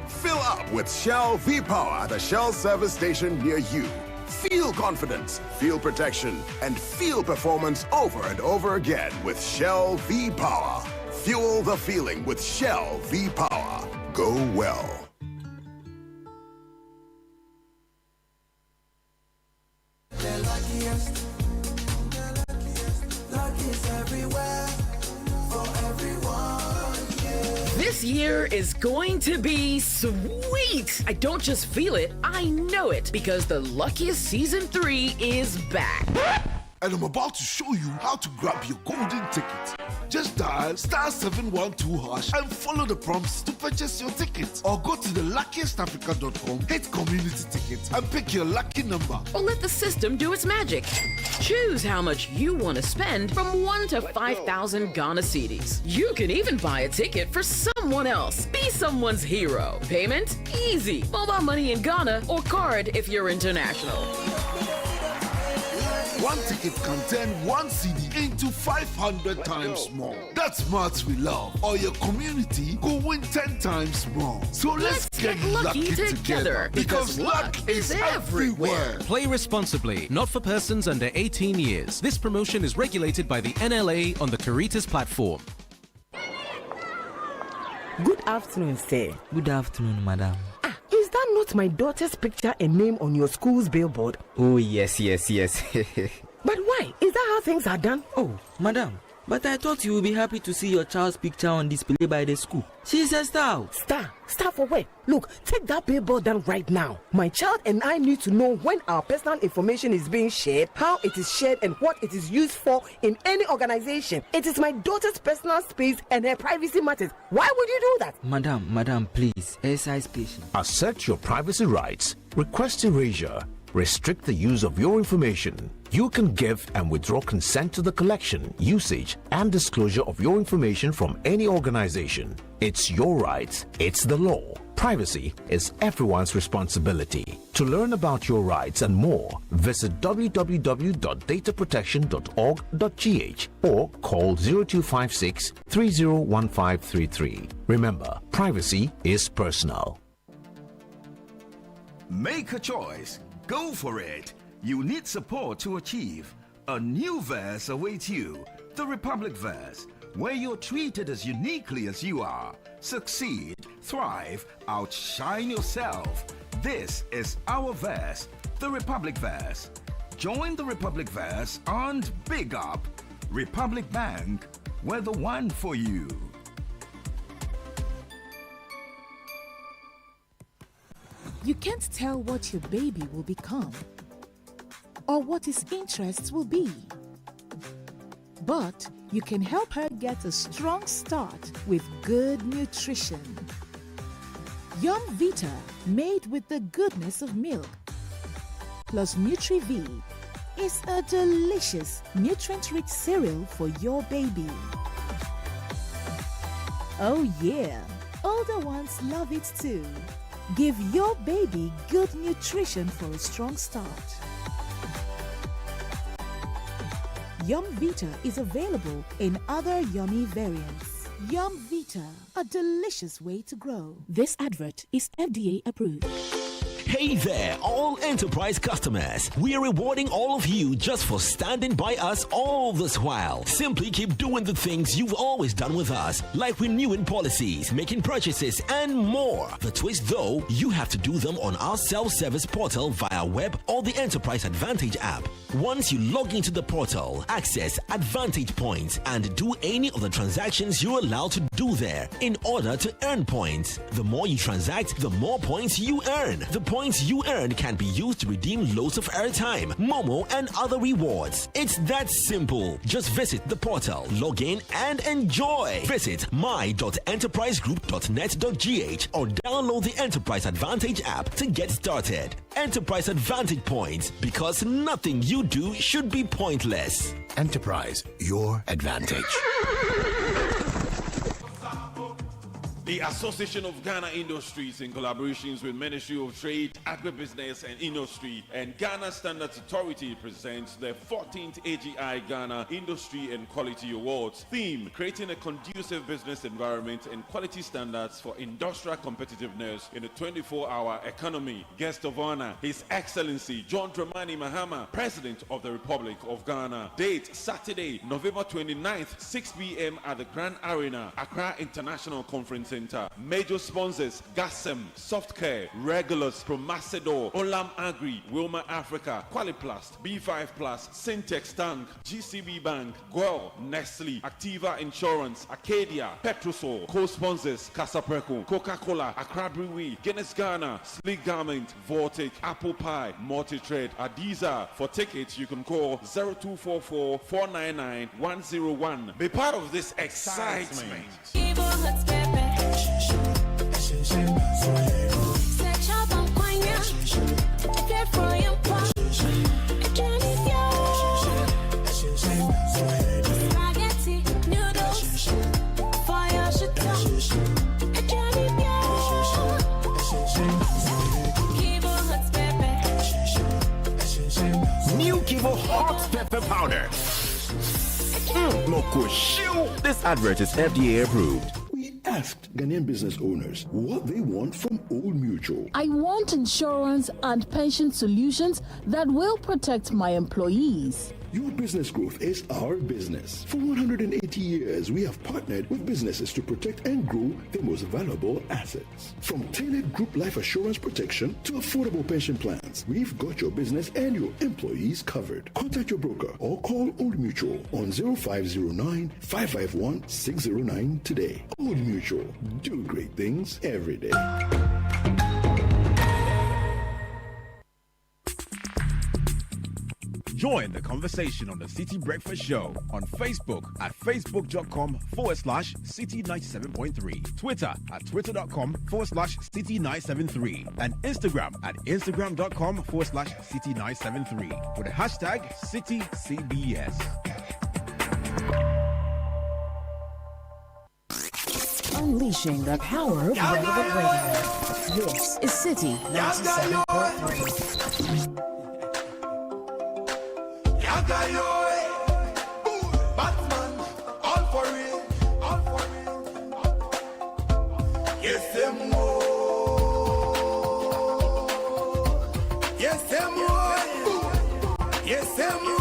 Fill up with Shell V-Power at a Shell service station near you. Feel confidence, feel protection, and feel performance over and over again with Shell V-Power. Fuel the feeling with Shell V-Power. Go well. The luckiest everywhere for everyone. Yeah. This year is going to be sweet. I don't just feel it, I know it, because the Luckiest Season 3 is back. And I'm about to show you how to grab your golden ticket. Just dial *712# and follow the prompts to purchase your ticket. Or go to theluckiestafrica.com, hit community tickets, and pick your lucky number. Or let the system do its magic. Choose how much you want to spend from 1 to 5,000 Ghana cedis. You can even buy a ticket for someone else. Be someone's hero. Payment? Easy. Mobile money in Ghana or card if you're international. One ticket can turn 1 CD into 500 times more. That's maths we love. Or your community could win 10 times more. So let's get lucky together because luck is everywhere. Play responsibly, not for persons under 18 years. This promotion is regulated by the NLA on the Caritas platform. Good afternoon, sir. Good afternoon, madam. Is that not my daughter's picture and name on your school's billboard? Oh, yes. But why? Is that how things are done? Oh, madam, but I thought you would be happy to see your child's picture on display by the school. She's a star. Star for what? Look, take that billboard down right now. My child and I need to know when our personal information is being shared, how it is shared, and what it is used for in any organization. It is my daughter's personal space and her privacy matters. Why would you do that? Madam, please, exercise patience. Assert your privacy rights. Request erasure. Restrict the use of your information. You can give and withdraw consent to the collection, usage, and disclosure of your information from any organization. It's your rights. It's the law. Privacy is everyone's responsibility. To learn about your rights and more, visit www.dataprotection.org.gh or call 0256 301533. Remember, privacy is personal. Make a choice. Go for it. You need support to achieve. A new verse awaits you, the Republic Verse, where you're treated as uniquely as you are. Succeed, thrive, outshine yourself. This is our verse, the Republic Verse. Join the Republic Verse and big up. Republic Bank, we're the one for you. You can't tell what your baby will become or what his interests will be. But you can help her get a strong start with good nutrition. Yum Vita, made with the goodness of milk, plus Nutri-V, is a delicious, nutrient-rich cereal for your baby. Oh yeah, older ones love it too. Give your baby good nutrition for a strong start. Yum Vita is available in other yummy variants. Yum Vita, a delicious way to grow. This advert is FDA approved. Hey there, all enterprise customers. We are rewarding all of you just for standing by us all this while. Simply keep doing the things you've always done with us, like renewing policies, making purchases, and more. The twist, though, you have to do them on our self-service portal via web or the Enterprise Advantage app. Once you log into the portal, access Advantage points and do any of the transactions you're allowed to do there in order to earn points. The more you transact, the more points you earn. The points points you earn can be used to redeem loads of airtime, Momo, and other rewards. It's that simple. Just visit the portal, log in, and enjoy. Visit my.enterprisegroup.net.gh or download the Enterprise Advantage app to get started. Enterprise Advantage points, because nothing you do should be pointless. Enterprise, your advantage. The Association of Ghana Industries, in collaborations with Ministry of Trade, Agribusiness and Industry and Ghana Standards Authority, presents the 14th AGI Ghana Industry and Quality Awards. Theme: creating a conducive business environment and quality standards for industrial competitiveness in a 24-hour economy. Guest of honor, His Excellency John Dramani Mahama, President of the Republic of Ghana. Date: Saturday, November 29th, 6 p.m. at the Grand Arena, Accra International Conference Center. Major sponsors: Gasem, Softcare, Regulus, Promacedor, Olam Agri, Wilma Africa, Qualiplast, B5 Plus, Syntex Tank, GCB Bank, Guel, Nestle, Activa Insurance, Acadia, Petrosol. Co-sponsors: Casapreco, Coca-Cola, Accra Brewery, Guinness Ghana, Sleek Garment, Vortic, Apple Pie, Multitred, Adiza. For tickets, you can call 0244-499-101. Be part of this excitement. New Kivo Hot Pepper Powder. This advert is FDA approved. We asked Ghanaian business owners what they want from Old Mutual. I want insurance and pension solutions that will protect my employees. Your business growth is our business. For 180 years, we have partnered with businesses to protect and grow their most valuable assets. From tailored group life assurance protection to affordable pension plans, we've got your business and your employees covered. Contact your broker or call Old Mutual on 0509-551-609 today. Old Mutual, do great things every day. Join the conversation on the Citi Breakfast Show on Facebook at facebook.com/Citi97.3, Twitter at twitter.com/Citi973, and Instagram at instagram.com/Citi973 with the hashtag CitiCBS. Unleashing the power of relevant radio. This is Citi 97.3. Batman, all for real, all for real. Yes, them more. Yes, them more. Yes, them more.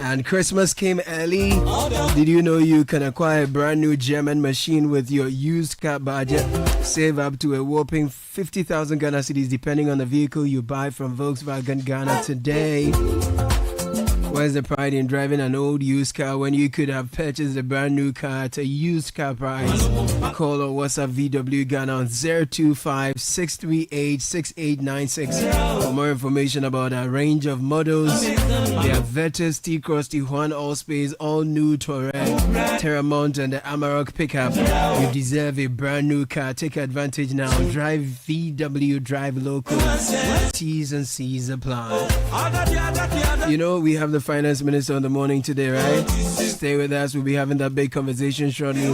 And Christmas came early. Did you know you can acquire a brand new German machine with your used car budget? Save up to a whopping 50,000 Ghana cedis depending on the vehicle you buy from Volkswagen Ghana today. Where's the pride in driving an old used car when you could have purchased a brand new car at a used car price? Call or WhatsApp VW Ghana on 025-638-6896 for more information about our range of models. They have Vetus, T-Cross, Tijuana, Allspace, all new Touareg, Terramont and the Amarok pickup. You deserve a brand new car. Take advantage now. Drive VW, drive local. T's and C's apply. You know, we have the Finance Minister on the morning today, right? Stay with us. We'll be having that big conversation shortly.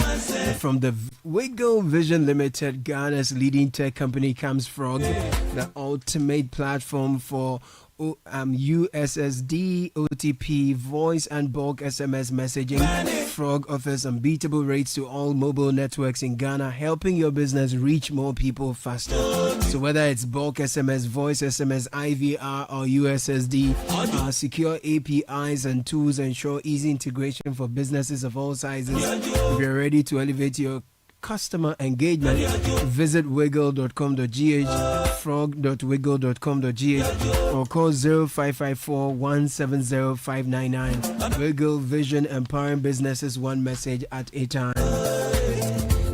From the Wiggle Vision Limited, Ghana's leading tech company, comes Frog, the ultimate platform for USSD, OTP, voice and bulk SMS messaging. Frog offers unbeatable rates to all mobile networks in Ghana, helping your business reach more people faster. So whether it's bulk SMS, voice SMS, IVR or USSD, our secure APIs and tools ensure easy integration for businesses of all sizes. If you're ready to elevate your customer engagement, visit wiggle.com.gh, frog.wiggle.com.gh or call 0554-170-599. Wiggle Vision, empowering businesses one message at a time.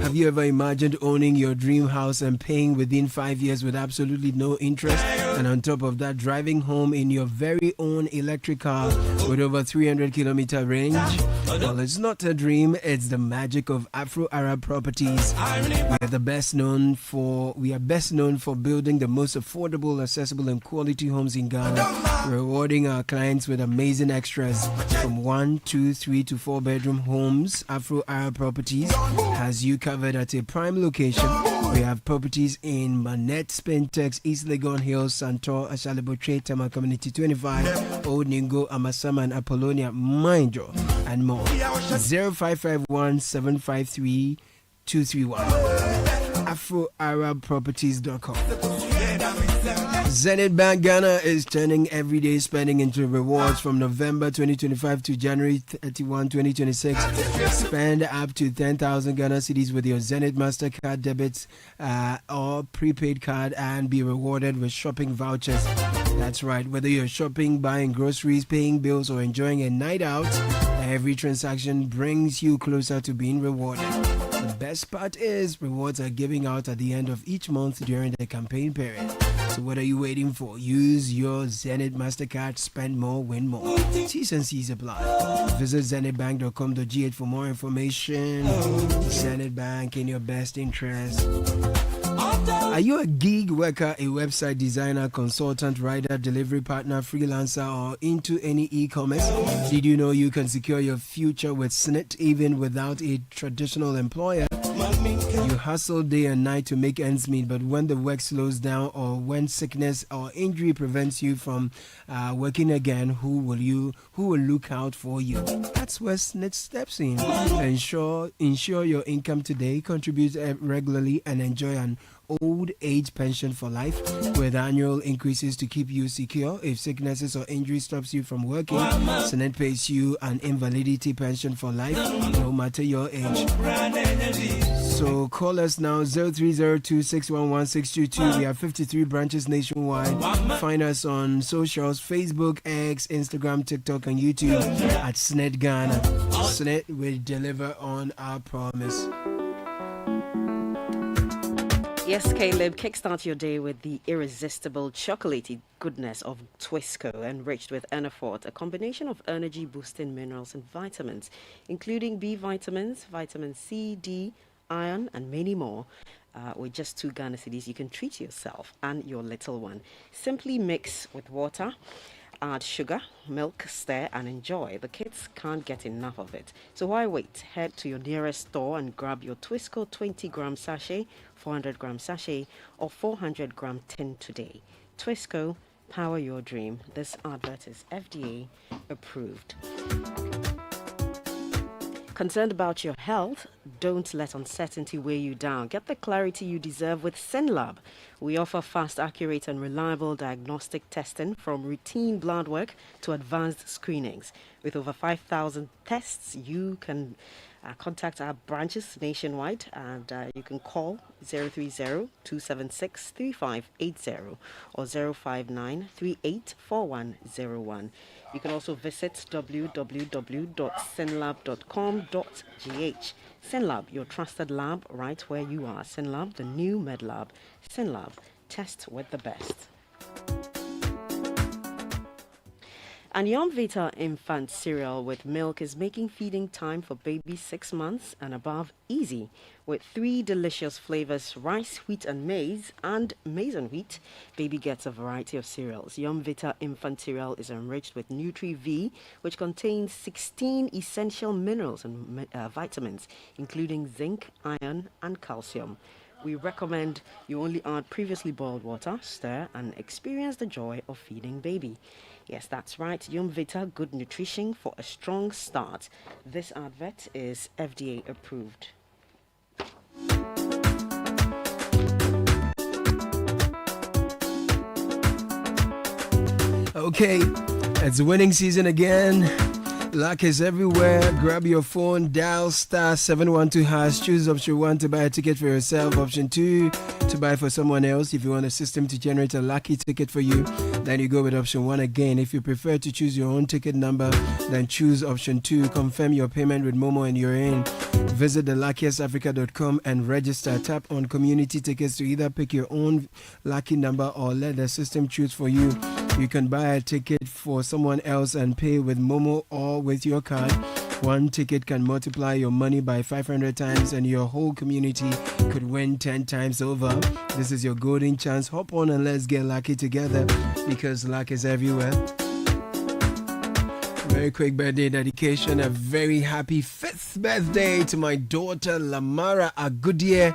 Have you ever imagined owning your dream house and paying within 5 years with absolutely no interest? And on top of that, driving home in your very own electric car with over 300-kilometer range? Well, it's not a dream, it's the magic of Afro-Arab Properties. We are best known for building the most affordable, accessible and quality homes in Ghana, rewarding our clients with amazing extras. From 1, 2, 3 to 4 bedroom homes, Afro-Arab Properties has you covered at a prime location. We have properties in Manette, Spintex, East Legon Hills, Santor, Ashalibotre, Tama Community 25, Old Ningo, Amasama and Apollonia, Mindjo, and more. 0551 753 231. AfroArabProperties.com. Zenith Bank Ghana is turning everyday spending into rewards from November 2025 to January 31, 2026. Spend up to 10,000 Ghana cedis with your Zenith MasterCard debits or prepaid card and be rewarded with shopping vouchers. That's right, whether you're shopping, buying groceries, paying bills, or enjoying a night out, every transaction brings you closer to being rewarded. The best part is rewards are giving out at the end of each month during the campaign period. So what are you waiting for? Use your Zenith MasterCard, spend more, win more. T's and C's apply. Visit zenithbank.com.gh for more information. Zenith Bank, in your best interest. Are you a gig worker, a website designer, consultant, writer, delivery partner, freelancer, or into any e-commerce? Did you know you can secure your future with SNIT even without a traditional employer? You hustle day and night to make ends meet, but when the work slows down or when sickness or injury prevents you from working again, who will look out for you? That's where SNIT steps in. Ensure your income today, contribute regularly, and enjoy an old age pension for life with annual increases to keep you secure. If sicknesses or injury stops you from working, Senate pays you an invalidity pension for life, no matter your age. So call us now, 0302611622. We have 53 branches nationwide. Find us on socials, Facebook, X, Instagram, TikTok, and YouTube at SNET Ghana. SNET will deliver on our promise. Yes, Caleb, kickstart your day with the irresistible chocolatey goodness of Twisco, enriched with Enafort, a combination of energy-boosting minerals and vitamins, including B vitamins, vitamin C, D, iron, and many more. With just 2 Ghana cedis, you can treat yourself and your little one. Simply mix with water, add sugar, milk, stir, and enjoy. The kids can't get enough of it. So why wait? Head to your nearest store and grab your Twisco 20-gram sachet, 400-gram sachet, or 400-gram tin today. Twisco, power your dream. This advert is FDA approved. Concerned about your health? Don't let uncertainty weigh you down. Get the clarity you deserve with SynLab. We offer fast, accurate, and reliable diagnostic testing from routine blood work to advanced screenings. With over 5,000 tests, you can contact our branches nationwide, and you can call 030-276-3580 or 059-384101. You can also visit www.synlab.com.gh. SynLab, your trusted lab right where you are. SynLab, the new MedLab. SynLab, test with the best. And Vita infant cereal with milk is making feeding time for babies 6 months and above easy. With 3 delicious flavors, rice, wheat, and maize, and maize and wheat, baby gets a variety of cereals. Vita infant cereal is enriched with Nutri-V, which contains 16 essential minerals and vitamins, including zinc, iron, and calcium. We recommend you only add previously boiled water, stir, and experience the joy of feeding baby. Yes, that's right. Vita, good nutrition for a strong start. This advert is FDA approved. Okay, it's winning season again. Luck is everywhere. Grab your phone, dial *712#, choose option 1 to buy a ticket for yourself, option 2 to buy for someone else. If you want a system to generate a lucky ticket for you, then you go with option 1 again. If you prefer to choose your own ticket number, then choose option 2. Confirm your payment with Momo and you're in. Visit theluckiestafrica.com and register. Tap on community tickets to either pick your own lucky number or let the system choose for you. You can buy a ticket for someone else and pay with Momo or with your card. One ticket can multiply your money by 500 times and your whole community could win 10 times over. This is your golden chance. Hop on and let's get lucky together because luck is everywhere. Very quick birthday dedication. A very happy 5th birthday to my daughter Lamara Agudie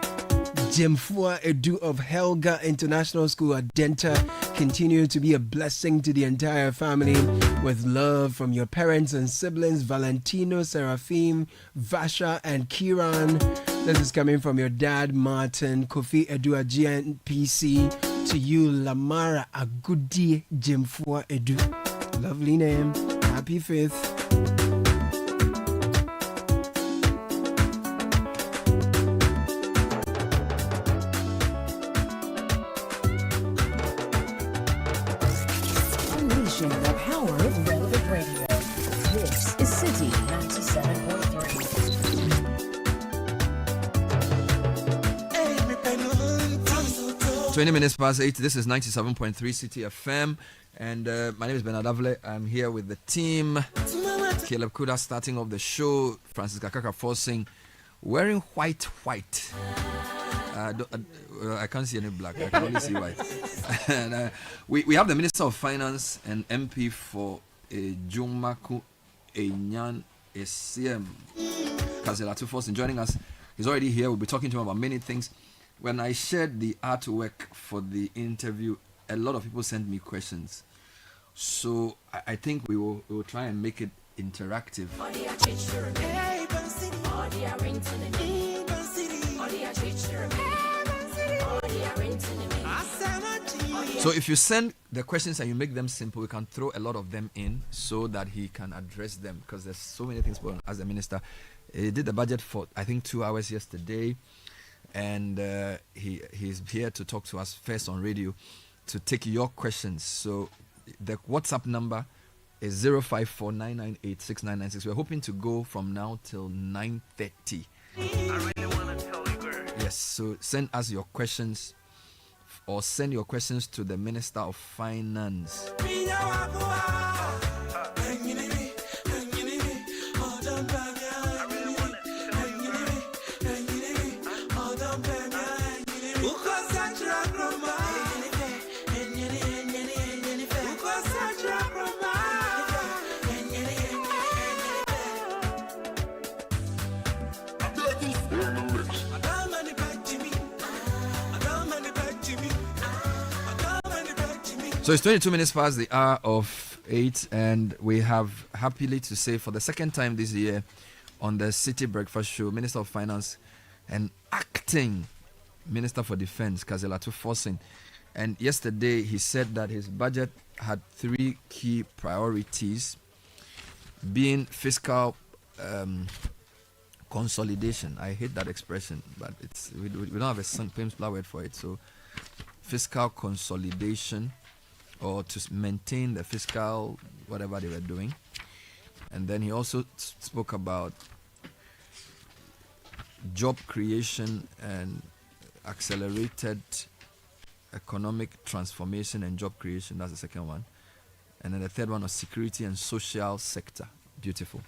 Jemfua Edu of Helga International School at Denta. Continue to be a blessing to the entire family with love from your parents and siblings Valentino, Seraphim, Vasha, and Kiran. This is coming from your dad Martin Kofi Edu at GNPC. To you, Lamara Agudi Jemfua Edu. Lovely name. Happy 5th. Unleashing the power of relevant radio. This is Citi 97.3. 20 minutes past 8. This is 97.3 Citi FM. And my name is Avle. I'm here with the team. Caleb Kuda starting off the show. Francis Ato Forson wearing white. I can't see any black. I can only see white. And, we have the Minister of Finance and MP for Jumaku Enyan SCM, Ato Forson, joining us. He's already here. We'll be talking to him about many things. When I shared the artwork for the interview, a lot of people sent me questions. So I think we will try and make it interactive. So if you send the questions and you make them simple, we can throw a lot of them in so that he can address them, because there's so many things going on. As a minister, he did the budget for, I think, 2 hours yesterday, and he's here to talk to us first on radio to take your questions. So the WhatsApp number is 054-998-6996. We're hoping to go from now till 9:30. I really want to tell you, girl. Yes, so send us your questions, or send your questions to the Minister of Finance. So it's 22 minutes past the hour of 8, and we have happily to say for the second time this year on the Citi Breakfast Show, Minister of Finance and acting Minister for Defense, Ato Forson. And yesterday he said that his budget had 3 key priorities, being fiscal consolidation. I hate that expression, but we don't have a famous word for it. So fiscal consolidation, or to maintain the fiscal whatever they were doing. And then he also spoke about job creation and accelerated economic transformation and job creation. That's the second one. And then the third one was security and social sector. Beautiful.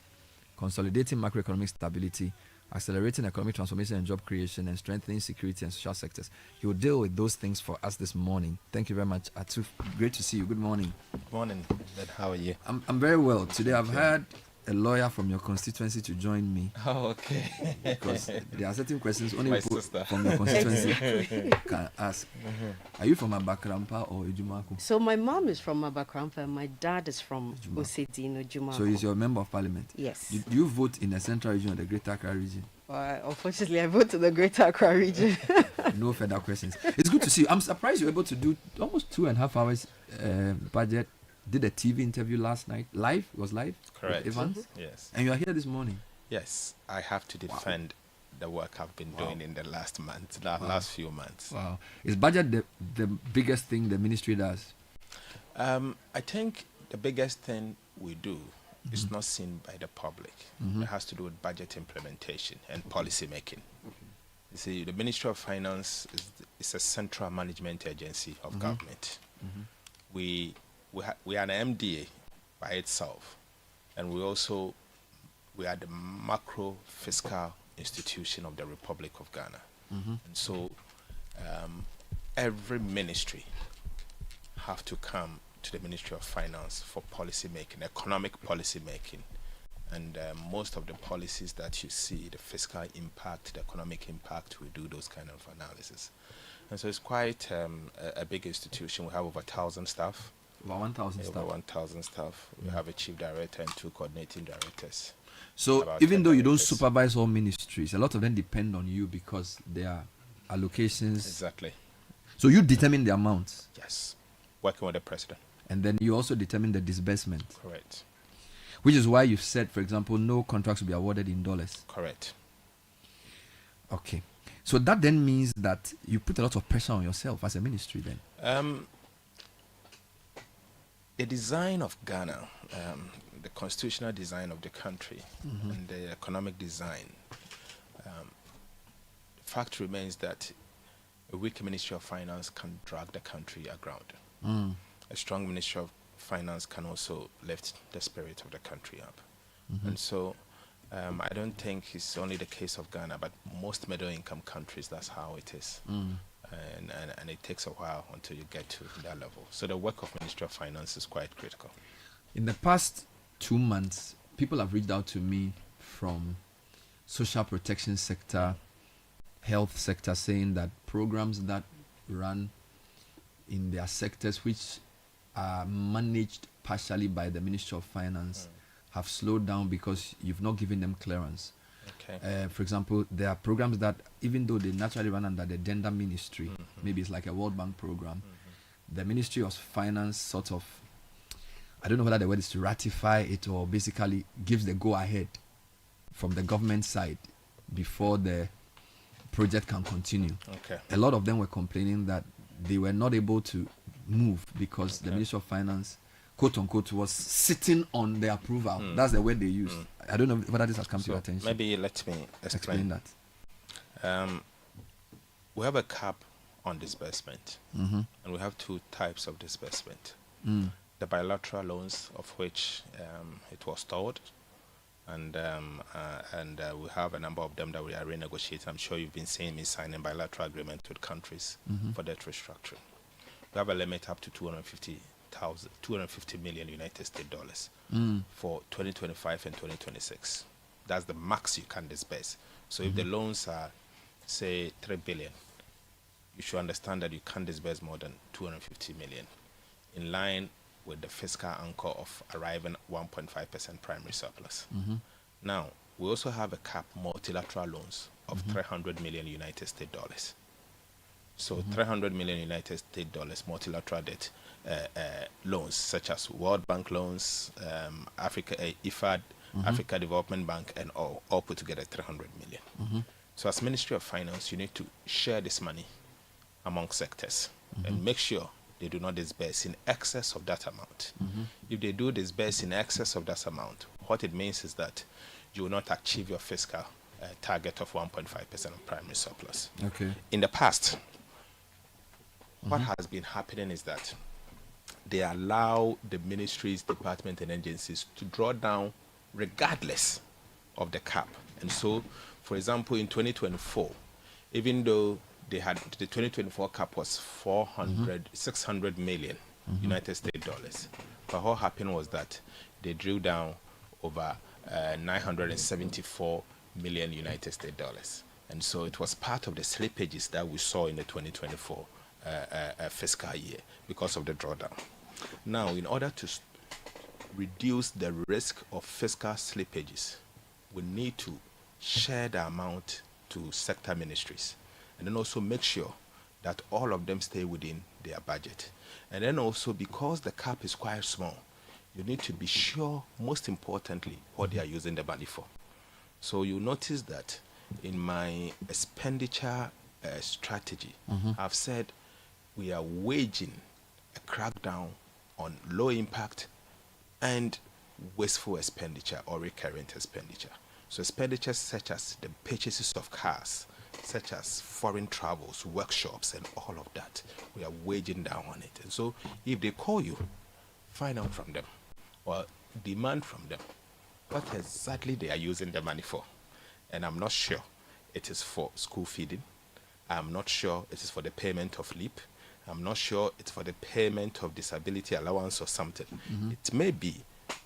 Consolidating macroeconomic stability, accelerating economic transformation and job creation, and strengthening security and social sectors. He will deal with those things for us this morning. Thank you very much, Atu. Great to see you. Good morning. Good morning. How are you? I'm very well. Today I've had a lawyer from your constituency to join me. Oh, okay. Because there are certain questions only people from your constituency can ask. Are you from Abakrampa or Ujumaku? So my mom is from Abakrampa and my dad is from Citi in Ujumaku. So he's your member of parliament? Yes. Do you vote in the central region or the Greater Accra region? Unfortunately, I vote to the Greater Accra region. No further questions. It's good to see you. I'm surprised you were able to do almost 2.5 hours budget. Did a TV interview last night. Live? It was live? Correct. Evans? Yes. And you are here this morning? Yes. I have to defend the work I've been doing in the last last few months. Wow. Is budget the biggest thing the ministry does? I think the biggest thing we do is not seen by the public. It has to do with budget implementation and policy making. You see, the Ministry of Finance is a central management agency of government. We are an MDA by itself, and we are the macro fiscal institution of the Republic of Ghana. And so every ministry have to come to the Ministry of Finance for policy making, economic policy making. And most of the policies that you see, the fiscal impact, the economic impact, we do those kind of analysis. And so it's quite a big institution. We have over 1,000 staff. Over 1,000 staff. Over 1,000 staff. We have a chief director and 2 coordinating directors. So even though you don't supervise all ministries, a lot of them depend on you because there are allocations. Exactly. So you determine the amounts. Yes. Working with the president. And then you also determine the disbursement. Correct. Which is why you've said, for example, no contracts will be awarded in dollars. Correct. Okay. So that then means that you put a lot of pressure on yourself as a ministry then. The design of Ghana, the constitutional design of the country, and the economic design, the fact remains that a weak Ministry of Finance can drag the country aground. A strong Ministry of Finance can also lift the spirit of the country up. And so I don't think it's only the case of Ghana, but most middle-income countries, that's how it is. And it takes a while until you get to that level. So the work of Ministry of Finance is quite critical. In the past 2 months, people have reached out to me from social protection sector, health sector, saying that programs that run in their sectors, which are managed partially by the Ministry of Finance, have slowed down because you've not given them clearance. Okay. For example, there are programs that, even though they naturally run under the gender ministry, maybe it's like a World Bank program, the Ministry of Finance sort of, I don't know whether the word is to ratify it or basically gives the go-ahead from the government side before the project can continue. Okay. A lot of them were complaining that they were not able to move because the Ministry of Finance, quote unquote, was sitting on the approval. That's the word they used. I don't know whether this has come to your attention. Maybe let me explain that. We have a cap on disbursement, and we have two types of disbursement. The bilateral loans, of which it was stalled, and we have a number of them that we are renegotiating. I'm sure you've been seeing me signing bilateral agreements with countries for debt restructuring. We have a limit up to 250 million United States dollars for 2025 and 2026. That's the max you can disburse. So if the loans are, say, 3 billion, you should understand that you can't disburse more than 250 million, in line with the fiscal anchor of arriving 1.5% primary surplus. Now, we also have a cap multilateral loans of 300 million United States dollars. So 300 million United States dollars multilateral debt loans, such as World Bank loans, Africa, IFAD, Africa Development Bank, and all put together 300 million. So as Ministry of Finance, you need to share this money among sectors and make sure they do not disburse in excess of that amount. If they do disburse in excess of that amount, what it means is that you will not achieve your fiscal target of 1.5% of primary surplus. Okay. In the past, what has been happening is that they allow the ministries, departments, and agencies to draw down regardless of the cap. And so, for example, in 2024, even though they had the 2024 cap was 600 million United States dollars, but what happened was that they drew down over 974 million United States dollars. And so it was part of the slippages that we saw in the 2024 fiscal year because of the drawdown. Now, in order to reduce the risk of fiscal slippages, we need to share the amount to sector ministries, and then also make sure that all of them stay within their budget. And then also, because the cap is quite small, you need to be sure, most importantly, what they are using the money for. So you notice that in my expenditure strategy, I've said we are waging a crackdown on low impact and wasteful expenditure or recurrent expenditure. So expenditures such as the purchases of cars, such as foreign travels, workshops, and all of that, we are waging down on it. And so if they call you, find out from them or demand from them what exactly they are using the money for. And I'm not sure it is for school feeding. I'm not sure it is for the payment of LEAP. I'm not sure it's for the payment of disability allowance or something. It may be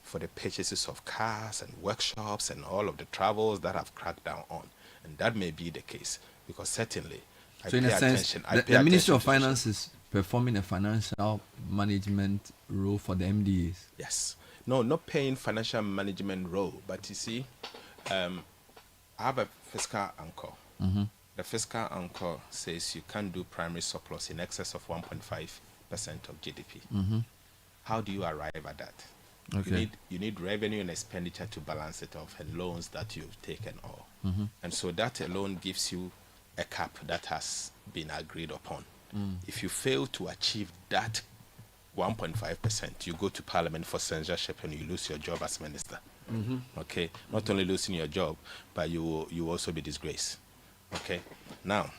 for the purchases of cars and workshops and all of the travels that I've cracked down on. And that may be the case, because certainly I so pay in a sense, attention. the Ministry of Finance is performing a financial management role for the MDAs. Yes. No, not paying financial management role, but you see, I have a fiscal anchor. The fiscal anchor says you can't do primary surplus in excess of 1.5% of GDP. How do you arrive at that? Okay. You need revenue and expenditure to balance it off, and loans that you've taken all. And so that alone gives you a cap that has been agreed upon. If you fail to achieve that 1.5%, you go to Parliament for censorship and you lose your job as minister. Okay, not only losing your job, but you will also be disgraced. Okay, now,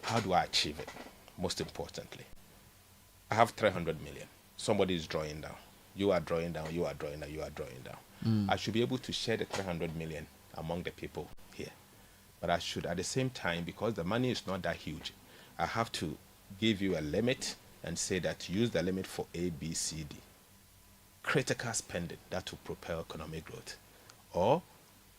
how do I achieve it? Most importantly, I have 300 million. Somebody is drawing down. You are drawing down, you are drawing down, you are drawing down. I should be able to share the 300 million among the people here. But I should, at the same time, because the money is not that huge, I have to give you a limit and say that use the limit for A, B, C, D. Critical spending that will propel economic growth, or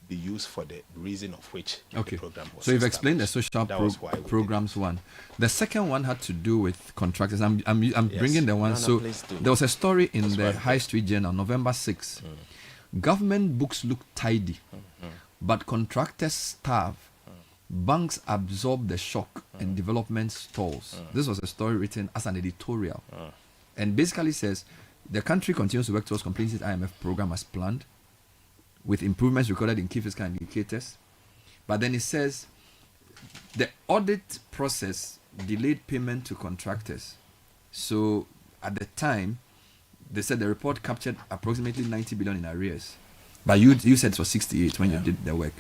be used for the reason of which the program was So you've explained the established. social programs one. The second one had to do with contractors. I'm bringing the one. So there was a story in the High Street Journal, November 6. Government books look tidy, but contractors starve. Banks absorb the shock and development stalls. This was a story written as an editorial and basically says the country continues to work towards completing its IMF program as planned, with improvements recorded in key fiscal indicators. But then it says the audit process delayed payment to contractors. So at the time, they said the report captured approximately 90 billion in arrears. But you said it was 68 when you did the work.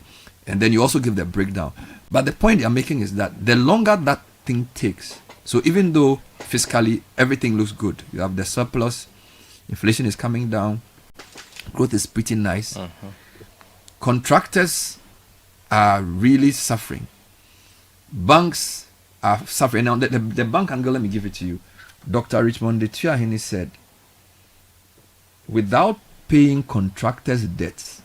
And then you also give the breakdown. But the point I'm making is that the longer that thing takes, so even though fiscally everything looks good, you have the surplus, inflation is coming down, growth is pretty nice, contractors are really suffering. Banks are suffering. Now, the bank angle, let me give it to you. Dr. Richmond de Tuahini said, without paying contractors' debts,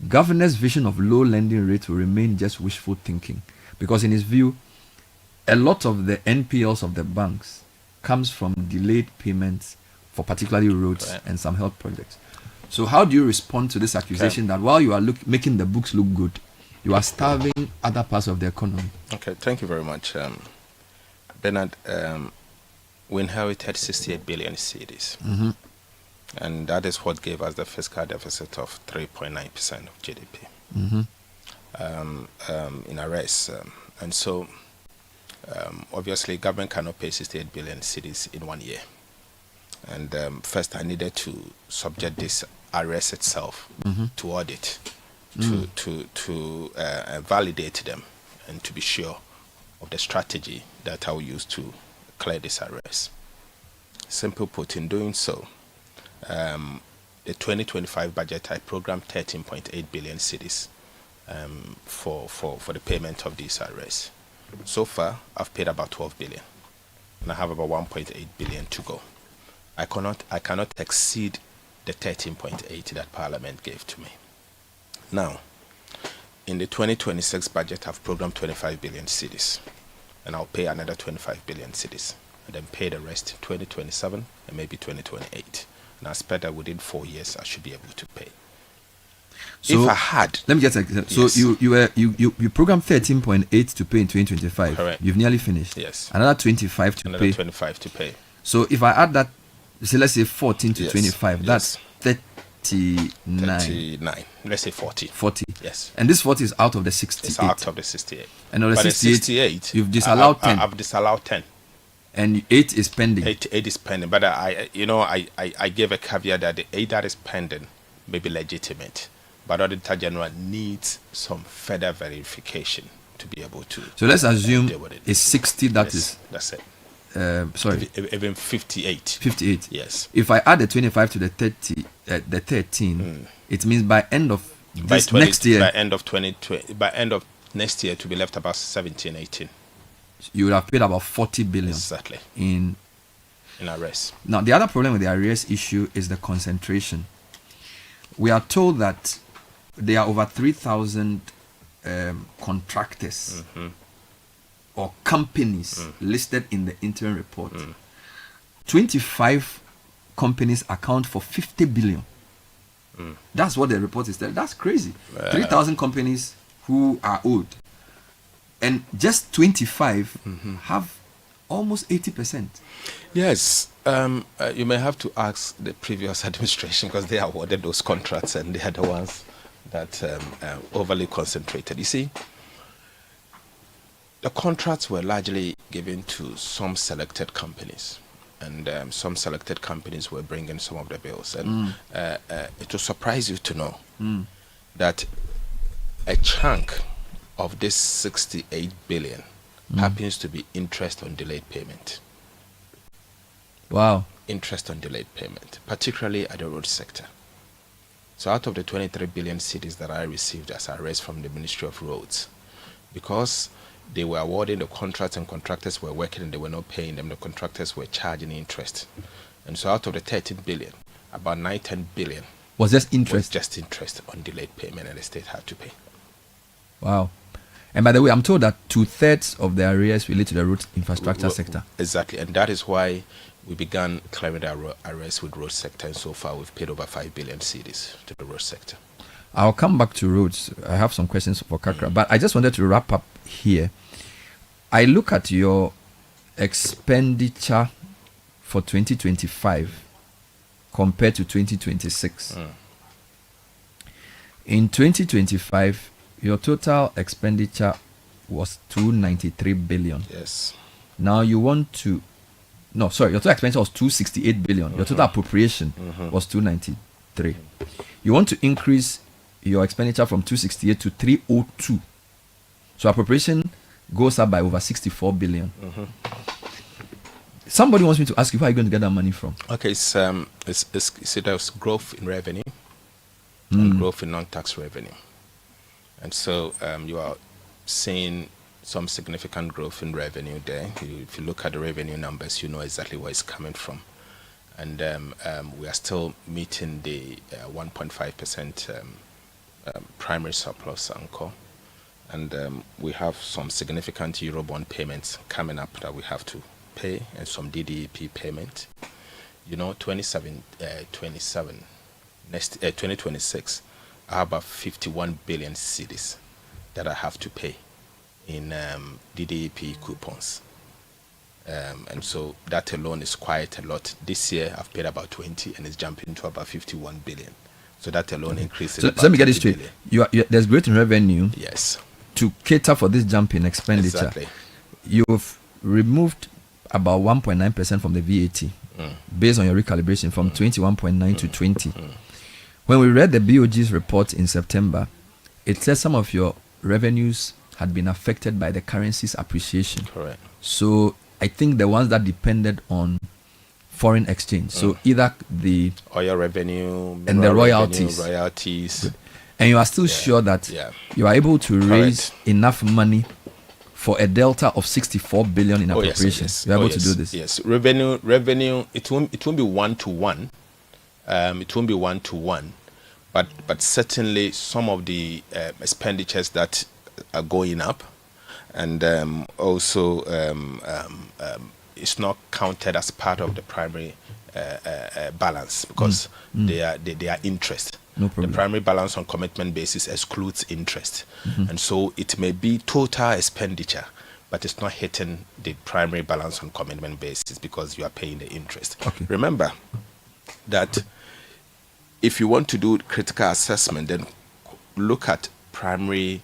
governor's vision of low lending rates will remain just wishful thinking. Because in his view, a lot of the NPLs of the banks comes from delayed payments for particularly roads and some health projects. So how do you respond to this accusation that while you are making the books look good, you are starving other parts of the economy? Okay, thank you very much. Bernard, we inherited 68 billion cedis. And that is what gave us the fiscal deficit of 3.9% of GDP in arrears. And so, obviously, government cannot pay 68 billion cedis in 1 year. And first, I needed to subject this arrears itself to audit, to validate them, and to be sure of the strategy that I will use to clear this arrears. Simple put, in doing so, the 2025 budget, I programmed 13.8 billion cedis for the payment of these arrears. So far, I've paid about 12 billion, and I have about 1.8 billion to go. I cannot exceed the 13.8 that Parliament gave to me. Now, in the 2026 budget, I've programmed 25 billion cedis, and I'll pay another 25 billion cedis, and then pay the rest in 2027 and maybe 2028. And I expect that within 4 years, I should be able to pay. So if I had, let me just so yes. you programmed 13.8 to pay in 2025. Correct. You've nearly finished. Yes. Another 25 to pay. 25 to pay. So if I add that, so let's say 14 to 25, that's 39. 39. Let's say 40. 40. Yes. And this 40 is out of the 68. It's out of the 68. And on the 68, you've disallowed 10. I've disallowed 10. And 8 is pending. 8 is pending. But I gave a caveat that the 8 that is pending may be legitimate. But Auditor General needs some further verification to be able to. So let's assume it's 60 that is. That's it. Sorry. Even 58. 58. Yes. If I add the 25 to the 30, the 13, it means by end of this next year. By end of 2020, by end of next year, to be left about 17, 18. You would have paid about 40 billion. Exactly. In arrears. Now, the other problem with the arrears issue is the concentration. We are told that there are over 3,000 contractors or companies listed in the interim report. 25 companies account for 50 billion. That's what the report is telling. That's crazy. 3,000 companies who are owed. And just 25 have almost 80%. Yes. You may have to ask the previous administration, because they awarded those contracts and they are the ones that overly concentrated. You see, the contracts were largely given to some selected companies, and some selected companies were bringing some of the bills. And it will surprise you to know that a chunk of this 68 billion happens to be interest on delayed payment. Wow. Interest on delayed payment, particularly at the road sector. So out of the 23 billion cedis that I received as arrears from the Ministry of Roads, because they were awarding the contracts and contractors were working and they were not paying them, the contractors were charging interest. And so out of the 13 billion, about 9-10 billion was just interest. Was just interest on delayed payment, and the state had to pay. Wow. And by the way, I'm told that 2/3 of the arrears relate to the road infrastructure sector. Exactly. And that is why we began clearing the arrears with road sector, and so far we've paid over 5 billion cedis to the road sector. I'll come back to roads. I have some questions for Kakra, but I just wanted to wrap up here. I look at your expenditure for 2025 compared to 2026. In 2025, your total expenditure was 293 billion. Yes. Now you want to, no, sorry, your total expenditure was 268 billion. Your total appropriation was 293. You want to increase your expenditure from 268 to 302. So appropriation goes up by over 64 billion. Somebody wants me to ask you, where are you going to get that money from? Okay, there's growth in revenue and growth in non-tax revenue. And so you are seeing some significant growth in revenue there. If you look at the revenue numbers, you know exactly where it's coming from. And we are still meeting the 1.5% primary surplus anchor. And we have some significant Eurobond payments coming up that we have to pay, and some DDEP payment. You know, 2026, I have about 51 billion cedis that I have to pay in DDEP coupons. And so that alone is quite a lot. This year I've paid about 20 and it's jumping to about 51 billion. So that alone increases. So let me get this straight. There's growth in revenue. Yes. To cater for this jump in expenditure. Exactly. You've removed about 1.9% from the VAT based on your recalibration from 21.9 to 20. When we read the BOG's report in September, it says some of your revenues had been affected by the currency's appreciation. Correct. So I think the ones that depended on foreign exchange. So either the oil revenue and the royalties. Royalties. And you are still sure that you are able to raise enough money for a delta of 64 billion in appropriations. You're able to do this. Yes, revenue. It won't be 1-to-1. It won't be 1-to-1, but certainly some of the expenditures that are going up, and also it's not counted as part of the primary balance because they are interest. No problem. The primary balance on commitment basis excludes interest, and so it may be total expenditure, but it's not hitting the primary balance on commitment basis because you are paying the interest. Okay. Remember that if you want to do critical assessment, then look at primary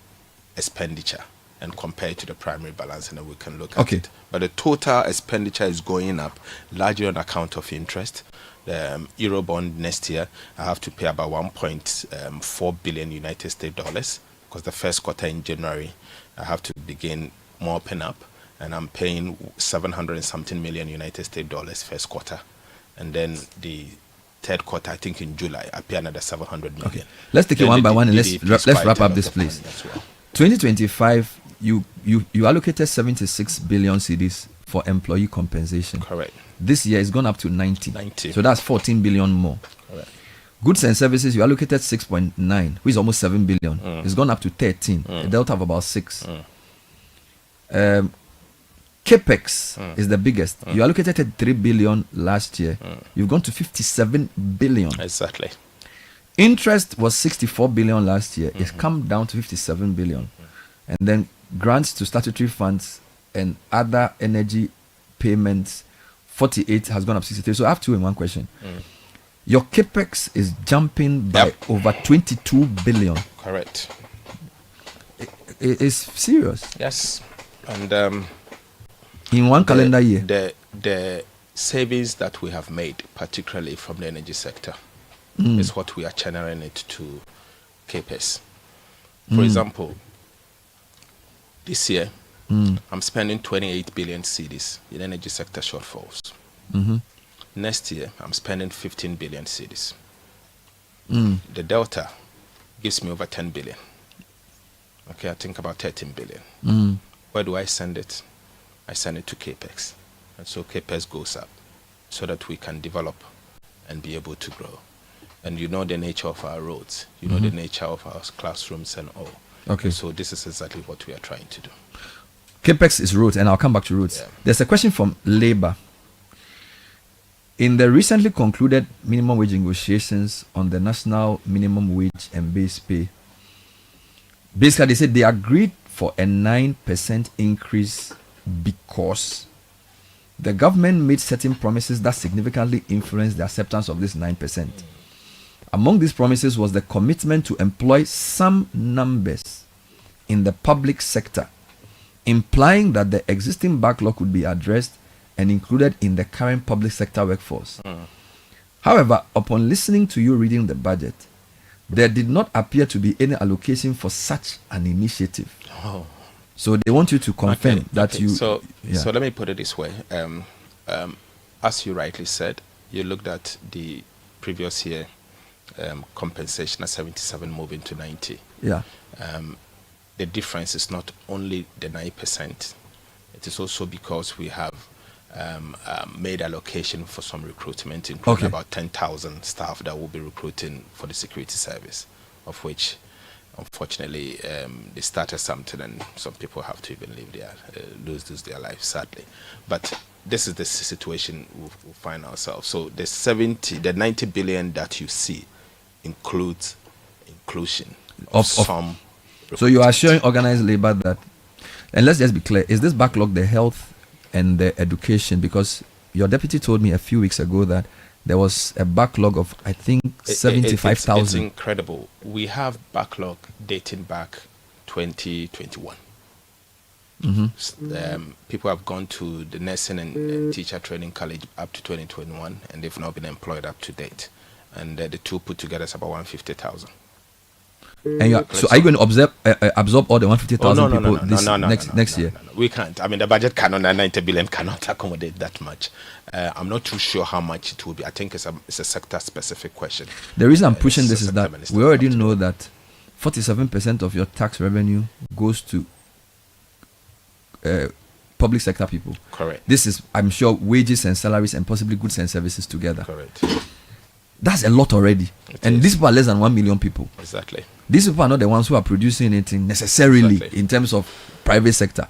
expenditure and compare it to the primary balance, and then we can look at it. But the total expenditure is going up largely on account of interest. The Eurobond next year, I have to pay about 1.4 billion United States dollars because the first quarter in January, I have to begin mopping up, and I'm paying 700 and something million United States dollars first quarter, and then the third quarter, I think in July, I pay another 700 million. Okay. Let's take it one by one and let's wrap up this, please. 2025, you allocated 76 billion cedis for employee compensation. Correct. This year it's gone up to 90. So that's 14 billion more. Correct. Goods and services, you allocated 6.9, which is almost 7 billion. It's gone up to 13, a delta of about 6. Capex is the biggest. You allocated 3 billion last year. You've gone to 57 billion. Exactly. Interest was 64 billion last year. It's come down to 57 billion. And then grants to statutory funds and other energy payments, 48 has gone up 63. So I have two in one question. Your capex is jumping by over 22 billion. Correct. It's serious. Yes. And in one calendar year, the savings that we have made, particularly from the energy sector, is what we are channeling it to capex. For example, this year, I'm spending 28 billion cedis in energy sector shortfalls. Next year, I'm spending 15 billion cedis. The delta gives me over 10 billion. Okay, I think about 13 billion. Where do I send it? I send it to capex. And so capex goes up so that we can develop and be able to grow. And you know the nature of our roads. You know the nature of our classrooms and all. Okay. And so this is exactly what we are trying to do. capex is roads, and I'll come back to roads. There's a question from Labour. In the recently concluded minimum wage negotiations on the national minimum wage and base pay, basically they said they agreed for a 9% increase because the government made certain promises that significantly influenced the acceptance of this 9%. Among these promises was the commitment to employ some numbers in the public sector, implying that the existing backlog could be addressed and included in the current public sector workforce. However, upon listening to you reading the budget, there did not appear to be any allocation for such an initiative. Oh. So they want you to confirm that you... So let me put it this way. As you rightly said, you looked at the previous year compensation at 77 moving to 90. Yeah. The difference is not only the 9%. It is also because we have made allocation for some recruitment, including about 10,000 staff that will be recruiting for the security service, of which, unfortunately, they started something and some people have to even lose their lives, sadly. But this is the situation we'll find ourselves. So the 90 billion that you see includes inclusion of some. So you are showing organized labor that, and let's just be clear, is this backlog the health and the education? Because your deputy told me a few weeks ago that there was a backlog of, I think, 75,000. It's incredible. We have backlog dating back 2021. People have gone to the nursing and teacher training college up to 2021, and they've not been employed up to date. And the two put together is about 150,000. And so are you going to absorb all the 150,000 people next year? No. We can't. I mean, the budget cannot, 90 billion cannot accommodate that much. I'm not too sure how much it will be. I think it's a sector-specific question. The reason I'm pushing this is that we already know that 47% of your tax revenue goes to public sector people. Correct. This is, I'm sure, wages and salaries and possibly goods and services together. Correct. That's a lot already. These people are less than 1 million people. Exactly. These people are not the ones who are producing anything necessarily in terms of private sector.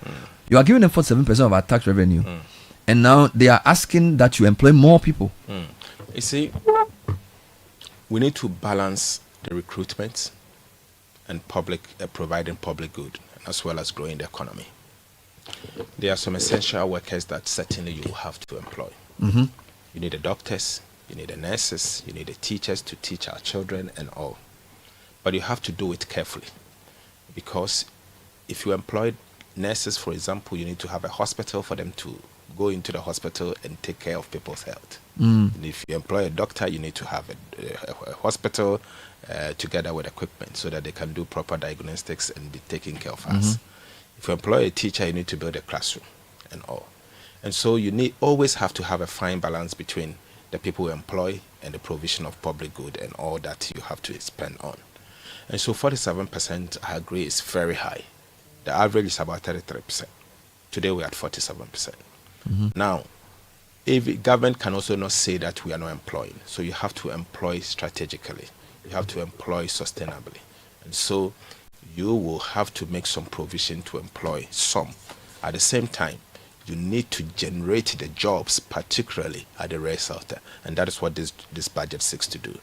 You are giving them 47% of our tax revenue. And now they are asking that you employ more people. You see, we need to balance the recruitment and providing public good, as well as growing the economy. There are some essential workers that certainly you will have to employ. You need the doctors, you need the nurses, you need the teachers to teach our children and all. But you have to do it carefully, because if you employ nurses, for example, you need to have a hospital for them to go into the hospital and take care of people's health. And if you employ a doctor, you need to have a hospital together with equipment so that they can do proper diagnostics and be taking care of us. If you employ a teacher, you need to build a classroom and all. And so you always have to have a fine balance between the people you employ and the provision of public good and all that you have to spend on. And so 47%, I agree, is very high. The average is about 33%. Today we're at 47%. Now, if government can also not say that we are not employing, so you have to employ strategically. You have to employ sustainably. And so you will have to make some provision to employ some. At the same time, you need to generate the jobs, particularly at the rail sector, and that is what this budget seeks to do.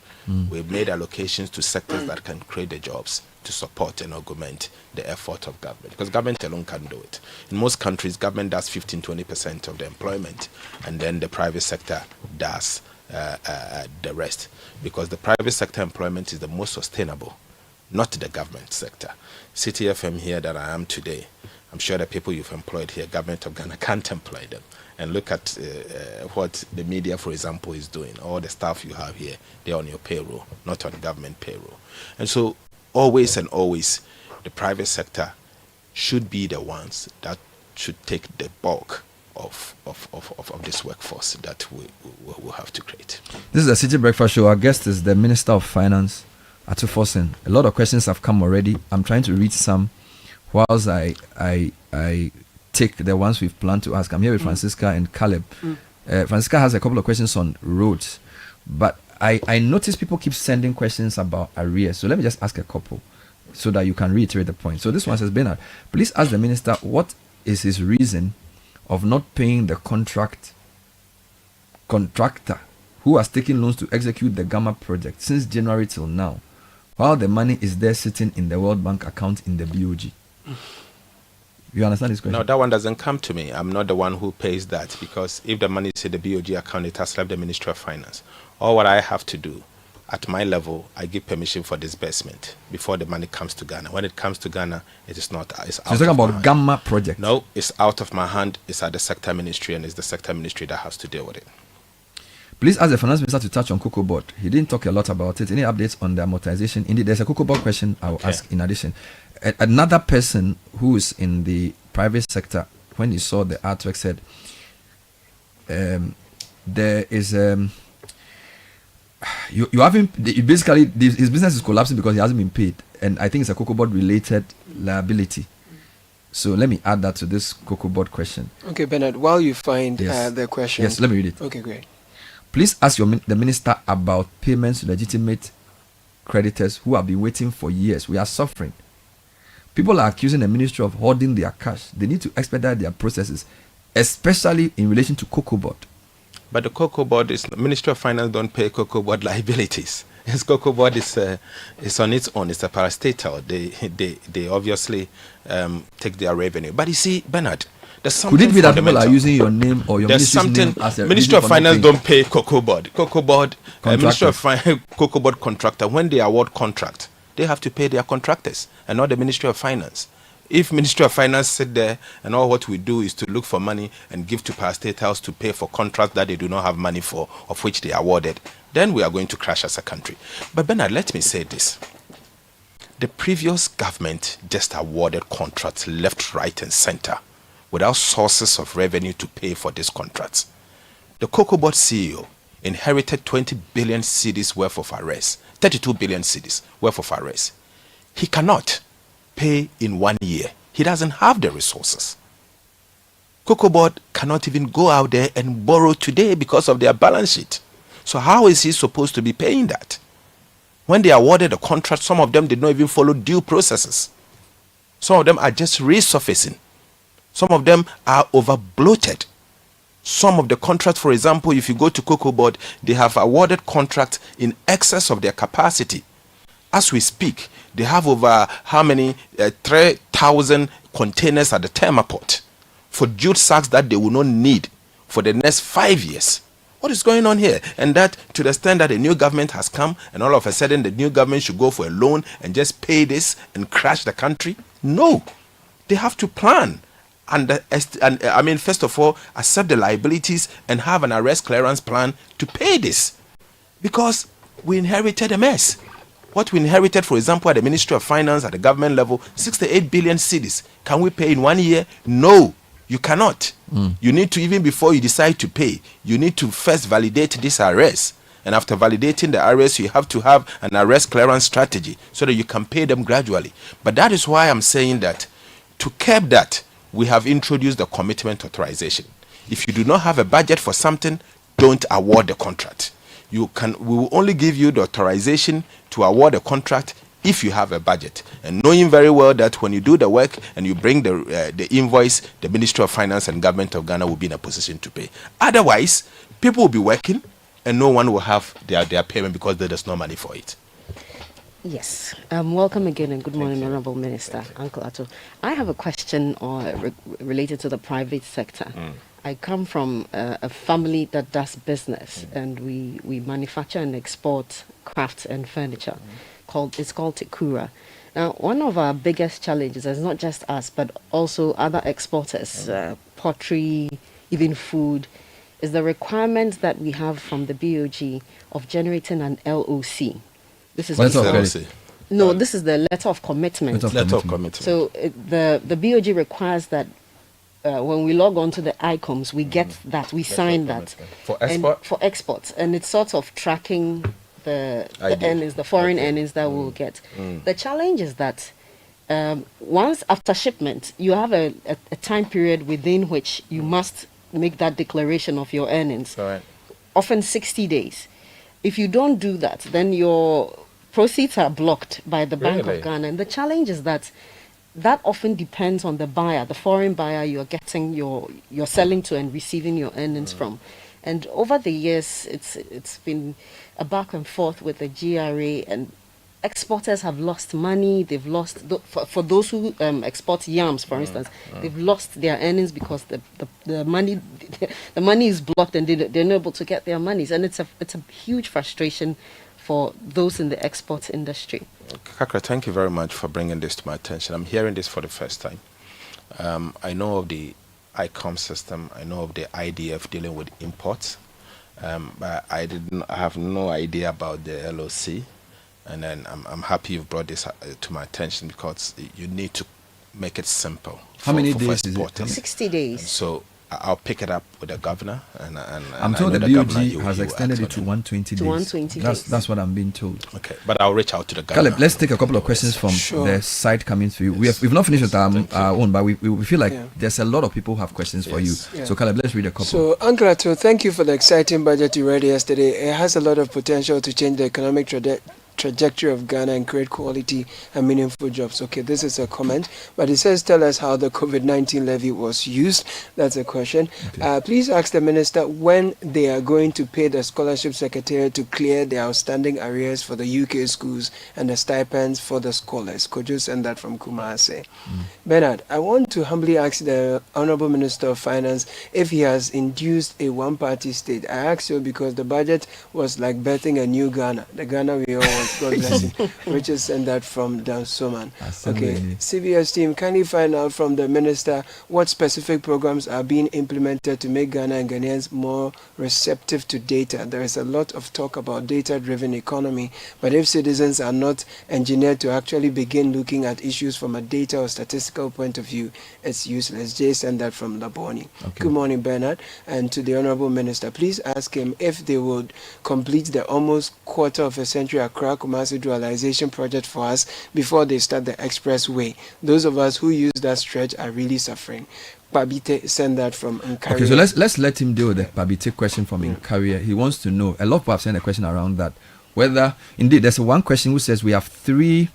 We've made allocations to sectors that can create the jobs to support and augment the effort of government, because government alone can't do it. In most countries, government does 15-20% of the employment, and then the private sector does the rest, because the private sector employment is the most sustainable, not the government sector. Citi FM here that I am today, I'm sure the people you've employed here, government of Ghana can't employ them. And look at what the media, for example, is doing. All the staff you have here, they're on your payroll, not on government payroll. And so always and always, the private sector should be the ones that should take the bulk of this workforce that we will have to create. This is the Citi Breakfast Show. Our guest is the Minister of Finance, Ato Forson. A lot of questions have come already. I'm trying to read some whilst I take the ones we've planned to ask. I'm here with Francisca and Caleb. Francisca has a couple of questions on roads, but I notice people keep sending questions about arrears. So let me just ask a couple so that you can reiterate the point. So this one says, Bernard, please ask the minister what is his reason of not paying the contractor who has taken loans to execute the Gamma project since January till now, while the money is there sitting in the World Bank account in the BOG. You understand this question? No, that one doesn't come to me. I'm not the one who pays that, because if the money is in the BOG account, it has left the Ministry of Finance. All what I have to do, at my level, I give permission for disbursement before the money comes to Ghana. When it comes to Ghana, it is not. It's out. So you're talking about Gamma project? No, it's out of my hand. It's at the sector ministry, and it's the sector ministry that has to deal with it. Please ask the finance minister to touch on Cocoa Board. He didn't talk a lot about it. Any updates on the amortization? Indeed, there's a Cocoa Board question I will ask in addition. Another person who is in the private sector, when he saw the artwork, said there is you haven't basically his business is collapsing because he hasn't been paid, and I think it's a Cocoa Board related liability. So let me add that to this Cocoa Board question. Okay, Bernard, while you find Yes. the question. Yes, let me read it. Okay, great. Please ask the minister about payments to legitimate creditors who have been waiting for years. We are suffering. People are accusing the ministry of hoarding their cash. They need to expedite their processes, especially in relation to Cocoa Board. But the Cocoa Board is Ministry of Finance don't pay Cocoa Board liabilities. Yes, Cocoa Board is on its own. It's a parastatal. They obviously take their revenue. But you see, Bernard, there's something. Could it be that people are using your name or your there's ministry's name as a Ministry of Finance don't pay Cocoa Board. Cocoa Board, Ministry of Contractors. Finance, Cocoa Board contractor, when they award contract, they have to pay their contractors and not the Ministry of Finance. If Ministry of Finance sit there and all what we do is to look for money and give to parastatals to pay for contracts that they do not have money for, of which they awarded, then we are going to crash as a country. But Bernard, let me say this. The previous government just awarded contracts left, right, and center without sources of revenue to pay for these contracts. The Cocoa Board CEO inherited 20 billion cedis worth of arrests, 32 billion cedis worth of arrests. He cannot pay in 1 year. He doesn't have the resources. Cocoa Board cannot even go out there and borrow today because of their balance sheet. So how is he supposed to be paying that? When they awarded the contract, some of them did not even follow due processes. Some of them are just resurfacing. Some of them are over bloated. Some of the contracts, for example, if you go to Cocoa Board, they have awarded contracts in excess of their capacity. As we speak, they have over how many 3,000 containers at the Tema port for jute sacks that they will not need for the next 5 years. What is going on here? And that to the extent that a new government has come and all of a sudden the new government should go for a loan and just pay this and crash the country? No. They have to plan. And I mean, first of all, accept the liabilities and have an arrest clearance plan to pay this. Because we inherited a mess. What we inherited, for example, at the Ministry of Finance, at the government level, 68 billion cedis. Can we pay in 1 year? No, you cannot. You need to, even before you decide to pay, you need to first validate this arrest. And after validating the arrest, you have to have an arrest clearance strategy so that you can pay them gradually. But that is why I'm saying that to curb that, we have introduced the commitment authorization. If you do not have a budget for something, don't award the contract. We will only give you the authorization to award a contract if you have a budget. And knowing very well that when you do the work and you bring the invoice, the Ministry of Finance and Government of Ghana will be in a position to pay. Otherwise, people will be working and no one will have their payment because there is no money for it. Yes. Welcome again and good morning, Honorable Minister, Uncle Ato. I have a question related to the private sector. I come from a family that does business, and we manufacture and export crafts and furniture. It's called Tekura. Now, one of our biggest challenges is not just us, but also other exporters, pottery, even food, is the requirement that we have from the BOG of generating an LOC. This is no, this is the letter of commitment. Letter of commitment. So the BOG requires that when we log on to the ICOMS, we get that, we sign that. For export? For exports. And it's sort of tracking the earnings, the foreign earnings that we'll get. The challenge is that once after shipment, you have a time period within which you must make that declaration of your earnings. Right. Often 60 days. If you don't do that, then your proceeds are blocked by the Bank of Ghana. And the challenge is that often depends on the buyer, the foreign buyer you're getting you're selling to and receiving your earnings from. And over the years, it's been a back and forth with the GRA, and exporters have lost money. They've lost for those who export yams, for instance. They've lost their earnings because the money the money is blocked and they're not able to get their monies, and it's a huge frustration for those in the export industry. Kakra, thank you very much for bringing this to my attention. I'm hearing this for the first time. I know of the ICOM system. I know of the IDF dealing with imports, but I have no idea about the LOC. And then I'm happy you've brought this to my attention, because you need to make it simple. How many days is it? 60 days. And so I'll pick it up with the governor. And I'm told the BOG has extended it to 120 days. 120 days. That's what I'm being told. Okay, but I'll reach out to the governor. Caleb, let's take a couple of questions from the side coming to you. We've not finished with our own, but we feel like there's a lot of people who have questions for you. Yeah. So Caleb, let's read a couple. So, Uncle Ato, thank you for the exciting budget you read yesterday. It has a lot of potential to change the economic trajectory of Ghana and create quality and meaningful jobs. Okay, this is a comment, but it says, tell us how the COVID-19 levy was used. That's a question. Okay. Please ask the minister when they are going to pay the scholarship secretariat to clear the outstanding arrears for the UK schools and the stipends for the scholars. Could you send that from Kumasi? Bernard, I want to humbly ask the Honorable Minister of Finance if he has induced a one-party state. I ask you because the budget was like birthing a new Ghana, the Ghana we all want. God bless him. Richard sent that from Dan Soman. Okay, CBS team, can you find out from the minister what specific programs are being implemented to make Ghana and Ghanaians more receptive to data? There is a lot of talk about data-driven economy, but if citizens are not engineered to actually begin looking at issues from a data or statistical point of view, it's useless. Jay sent that from Laboni. Okay. Good morning, Bernard. And to the Honorable Minister, please ask him if they would complete the almost quarter of a century Accra Kumasi dualization project for us before they start the expressway. Those of us who use that stretch are really suffering. Pabite sent that from Nkaria. Okay, so let's let him deal with the Pabite question from Nkaria. He wants to know, a lot of people have sent a question around that, whether indeed there's one question who says we have 3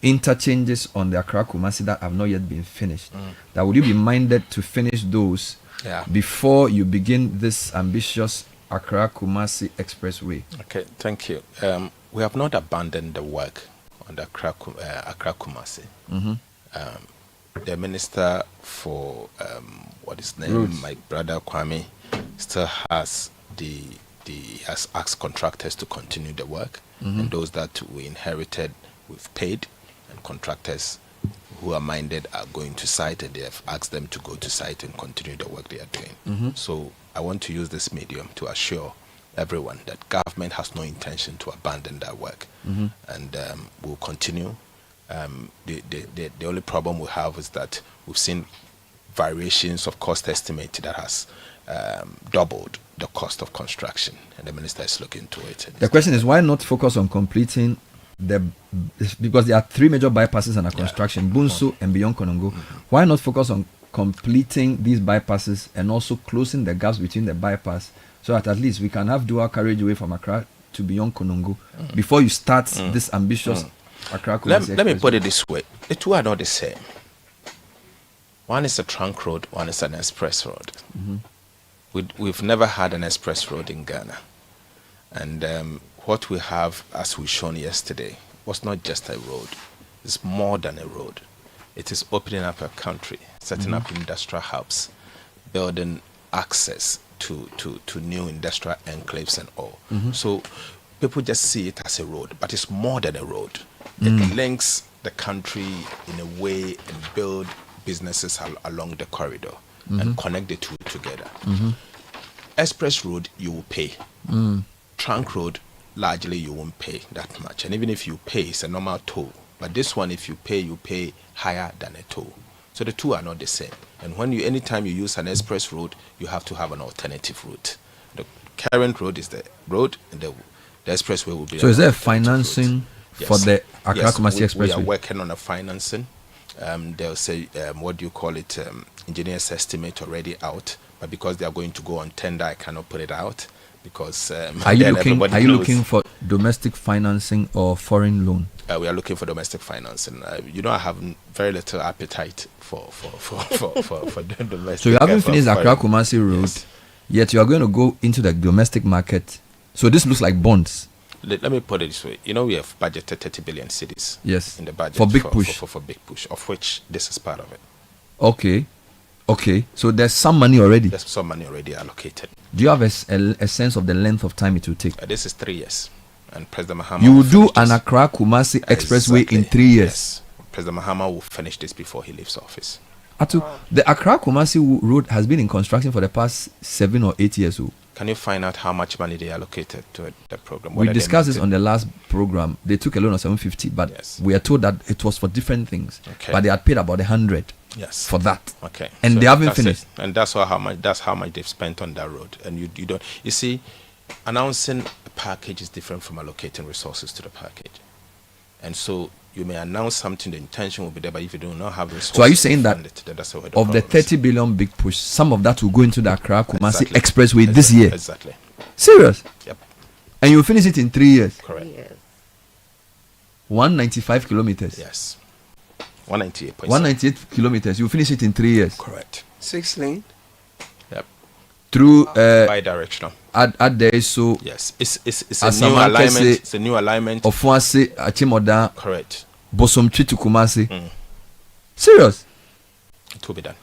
interchanges on the Accra Kumasi that have not yet been finished. That would you be minded to finish those before you begin this ambitious Accra Kumasi expressway? Okay, thank you. We have not abandoned the work on the Accra Kumasi. The minister for what is named my brother Kwame still has has asked contractors to continue the work, and those that we inherited we've paid, and contractors who are minded are going to site, and they have asked them to go to site and continue the work they are doing. So I want to use this medium to assure everyone that government has no intention to abandon that work, and we'll continue. The only problem we have is that we've seen variations of cost estimate that has doubled the cost of construction, and the minister is looking into it. The question is, why not focus on completing because there are 3 major bypasses under construction, Bunsu and beyond Konongo. Why not focus on completing these bypasses and also closing the gaps between the bypass, so that at least we can have dual carriageway from Accra to beyond Konongo before you start this ambitious Accra Kumasi? Let me put it this way. The 2 are not the same. One is a trunk road, one is an express road. We've never had an express road in Ghana. And what we have, as we shown yesterday, was not just a road. It's more than a road. It is opening up a country, setting up industrial hubs, building access to new industrial enclaves and all. So people just see it as a road, but it's more than a road. It links the country in a way and build businesses along the corridor and connect the 2 together. Express road, you will pay. Trunk road, largely you won't pay that much. And even if you pay, it's a normal toll. But this one, if you pay higher than a toll. So the 2 are not the same. And anytime you use an express road, you have to have an alternative route. The current road is the road, and the expressway will be. So is there financing for the Accra Kumasi expressway? We are working on a financing. They'll say, engineer's estimate already out, but because they are going to go on tender, I cannot put it out. Because are you looking for domestic financing or foreign loan? We are looking for domestic financing. I have very little appetite for the domestic. So you haven't finished Accra Kumasi road, yet you are going to go into the domestic market. So this looks like bonds. let me put it this way. You know, we have budgeted 30 billion cities. Yes. In the budget for big push. For big push, of which this is part of it. Okay. So there's some money already. There's some money already allocated. Do you have a sense of the length of time it will take? This is 3 years, and President Mahama. You will do an Accra Kumasi Expressway in 3 years. Yes. President Mahama will finish this before he leaves office. Ato, the Accra Kumasi road has been in construction for the past 7 or 8 years. Can you find out how much money they allocated to the program? We discussed this on the last program. They took a loan of 750, but we are told that it was for different things. Okay. But they had paid about 100 for that. Okay. And so they haven't finished. It. And that's how much they've spent on that road. And you don't. You see, announcing a package is different from allocating resources to the package. And so you may announce something, the intention will be there, but if you do not have resources, so are you saying that that's of the 30 billion big push, some of that will go into the Accra Kumasi Expressway this year? Exactly. Serious? Yep. And you will finish it in 3 years? Correct. 195 kilometers? Yes. 198. 198 kilometers. You will finish it in 3 years? Correct. 6 lane? Yep. Through bi-directional. Add there, so yes, it's a new alignment. It's a new alignment. Of Fuase, Achimoda. Correct. Bosomchi to Kumasi. Serious? It will be done.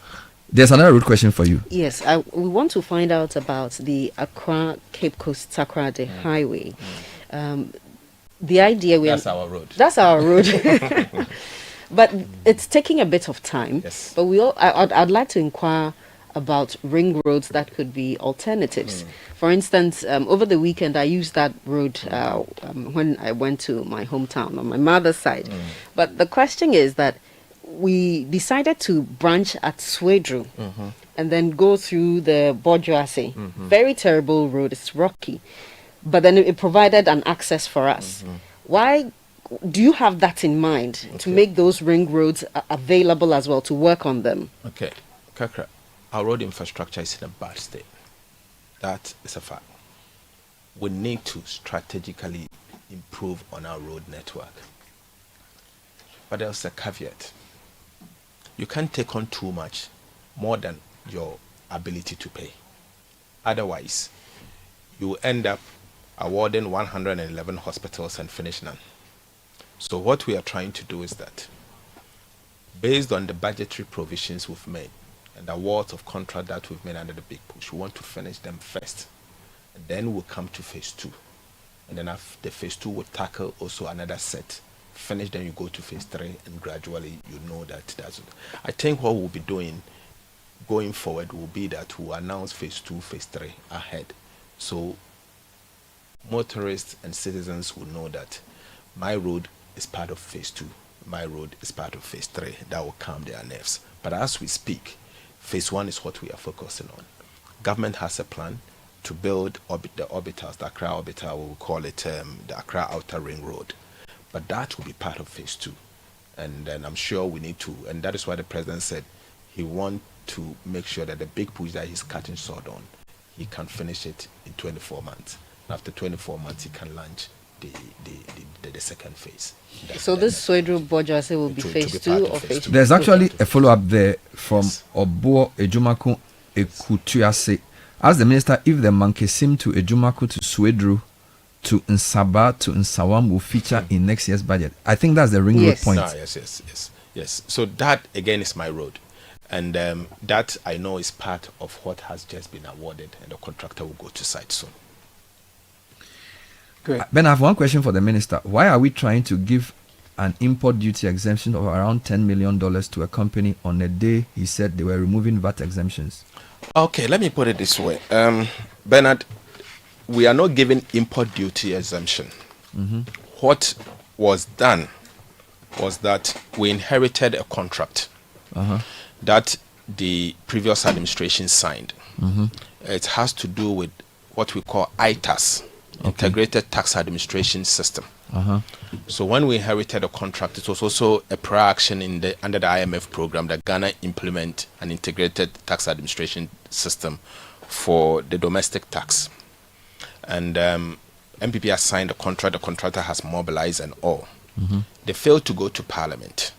There's another road question for you. Yes, we want to find out about the Accra Cape Coast Takoradi Highway. The idea that's our road. That's our road. But it's taking a bit of time. Yes. But I'd like to inquire about ring roads that could be alternatives. For instance, over the weekend I used that road when I went to my hometown on my mother's side. But the question is that we decided to branch at Swedru and then go through the Bojoase. Very terrible road, it's rocky. But then it provided an access for us. Why do you have that in mind to make those ring roads available as well, to work on them? Okay, Kakra, our road infrastructure is in a bad state. That is a fact. We need to strategically improve on our road network. But there's a caveat. You can't take on too much, more than your ability to pay. Otherwise, you will end up awarding 111 hospitals and finish none. So what we are trying to do is that, based on the budgetary provisions we've made and the awards of contract that we've made under the big push, we want to finish them first. And then we'll come to phase 2. And then after the phase 2 will tackle also another set. Finish, then you go to phase 3, and gradually you know that that's it. I think what we'll be doing going forward will be that we'll announce phase 2, phase 3 ahead. So motorists and citizens will know that my road is part of phase 2, my road is part of phase 3. That will calm their nerves. But as we speak, phase 1 is what we are focusing on. Government has a plan to build the orbitals, the Accra orbital, we will call it the Accra Outer Ring Road. But that will be part of phase 2. And then I'm sure we need to, and that is why the president said he wants to make sure that the big push that he's cutting short on, he can finish it in 24 months. After 24 months, he can launch the second phase. So this Swedru Bojoase will be phase 2 or phase 2? There's actually a follow-up there from Obo Ejumaku Ekutuase. Ask the minister if the Mankesim to Ejumaku to Swedru to Nsaba to Nsawam will feature in next year's budget. I think that's the ring road point. Yes. So that again is my road. And that I know is part of what has just been awarded, and the contractor will go to site soon. Great. Ben, I have one question for the minister. Why are we trying to give an import duty exemption of around $10 million to a company on a day he said they were removing VAT exemptions? Okay, let me put it this way. Bernard, we are not giving import duty exemption. What was done was that we inherited a contract that the previous administration signed. It has to do with what we call ITAS, Integrated Tax Administration System. So when we inherited a contract, it was also a prior action under the IMF program that Ghana implement an integrated tax administration system for the domestic tax. And MPP has signed a contract, the contractor has mobilized and all. They failed to go to Parliament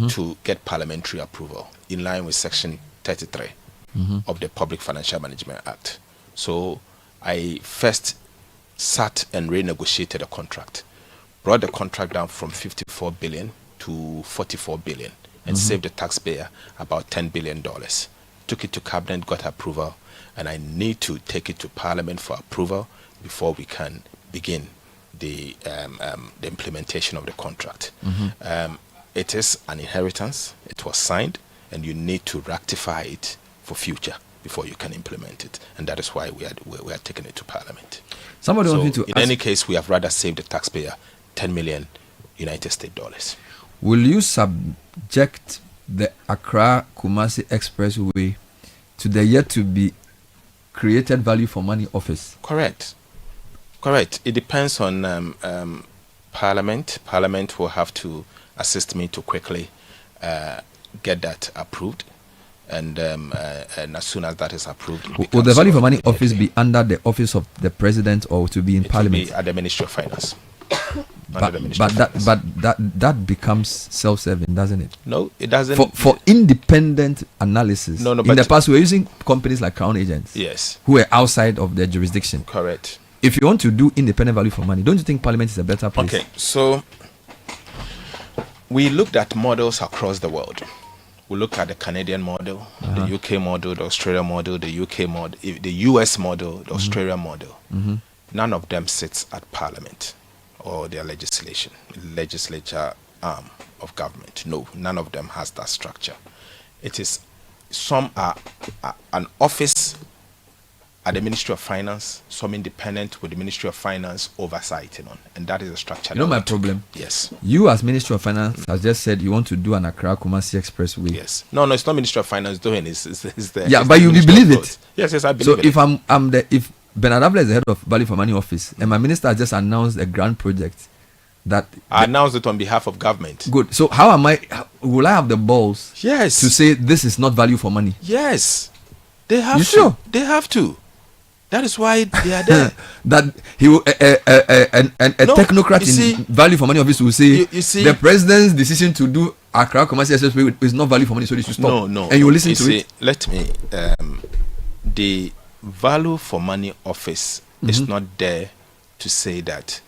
to get parliamentary approval in line with Section 33 of the Public Financial Management Act. So I first sat and renegotiated a contract, brought the contract down from 54 billion to 44 billion, and saved the taxpayer about $10 billion. Took it to cabinet, got approval, and I need to take it to Parliament for approval before we can begin the implementation of the contract. It is an inheritance. It was signed, and you need to rectify it for future before you can implement it, and that is why we are taking it to Parliament. Somebody so wants me to in any case, we have rather saved the taxpayer $10 million United States dollars. Will you subject the Accra-Kumasi Expressway to the yet to be created value for money office? Correct. It depends on Parliament. Parliament will have to assist me to quickly get that approved. And as soon as that is approved, will the value for money office be under the office of the president or to be in Parliament? Be at the Ministry of Finance. But that becomes self-serving, doesn't it? No, it doesn't. For independent analysis. No, in the past, we were using companies like Crown Agents. Yes. Who were outside of their jurisdiction. Correct. If you want to do independent value for money, don't you think Parliament is a better place? Okay, so we looked at models across the world. We look at the Canadian model, the UK model, the Australia model, the UK model, the US model, the Australia model. None of them sits at Parliament or their legislature arm of government. No, none of them has that structure. It is, some are an office at the Ministry of Finance, some independent with the Ministry of Finance oversighting on, and that is the structure. You know my problem? Yes. You as Ministry of Finance has just said you want to do an Accra-Kumasi Expressway. Yes. No, it's not Ministry of Finance doing it. It's the, yeah, it's but the you Ministry believe of it. Roads. Yes, I believe it. So if Bernard Avle is the head of Value for Money Office, and my minister just announced a grand project that I announced it on behalf of government. Good. So will I have the balls? Yes. To say this is not value for money? Yes. They have you to. Sure? They have to. That is why they are there. That he will, technocrat in value for money office will say, you see, the president's decision to do Accra Commercial Expressway is not value for money, so they should stop. No. And you will listen to it. Let me. The value for money office is not there to say that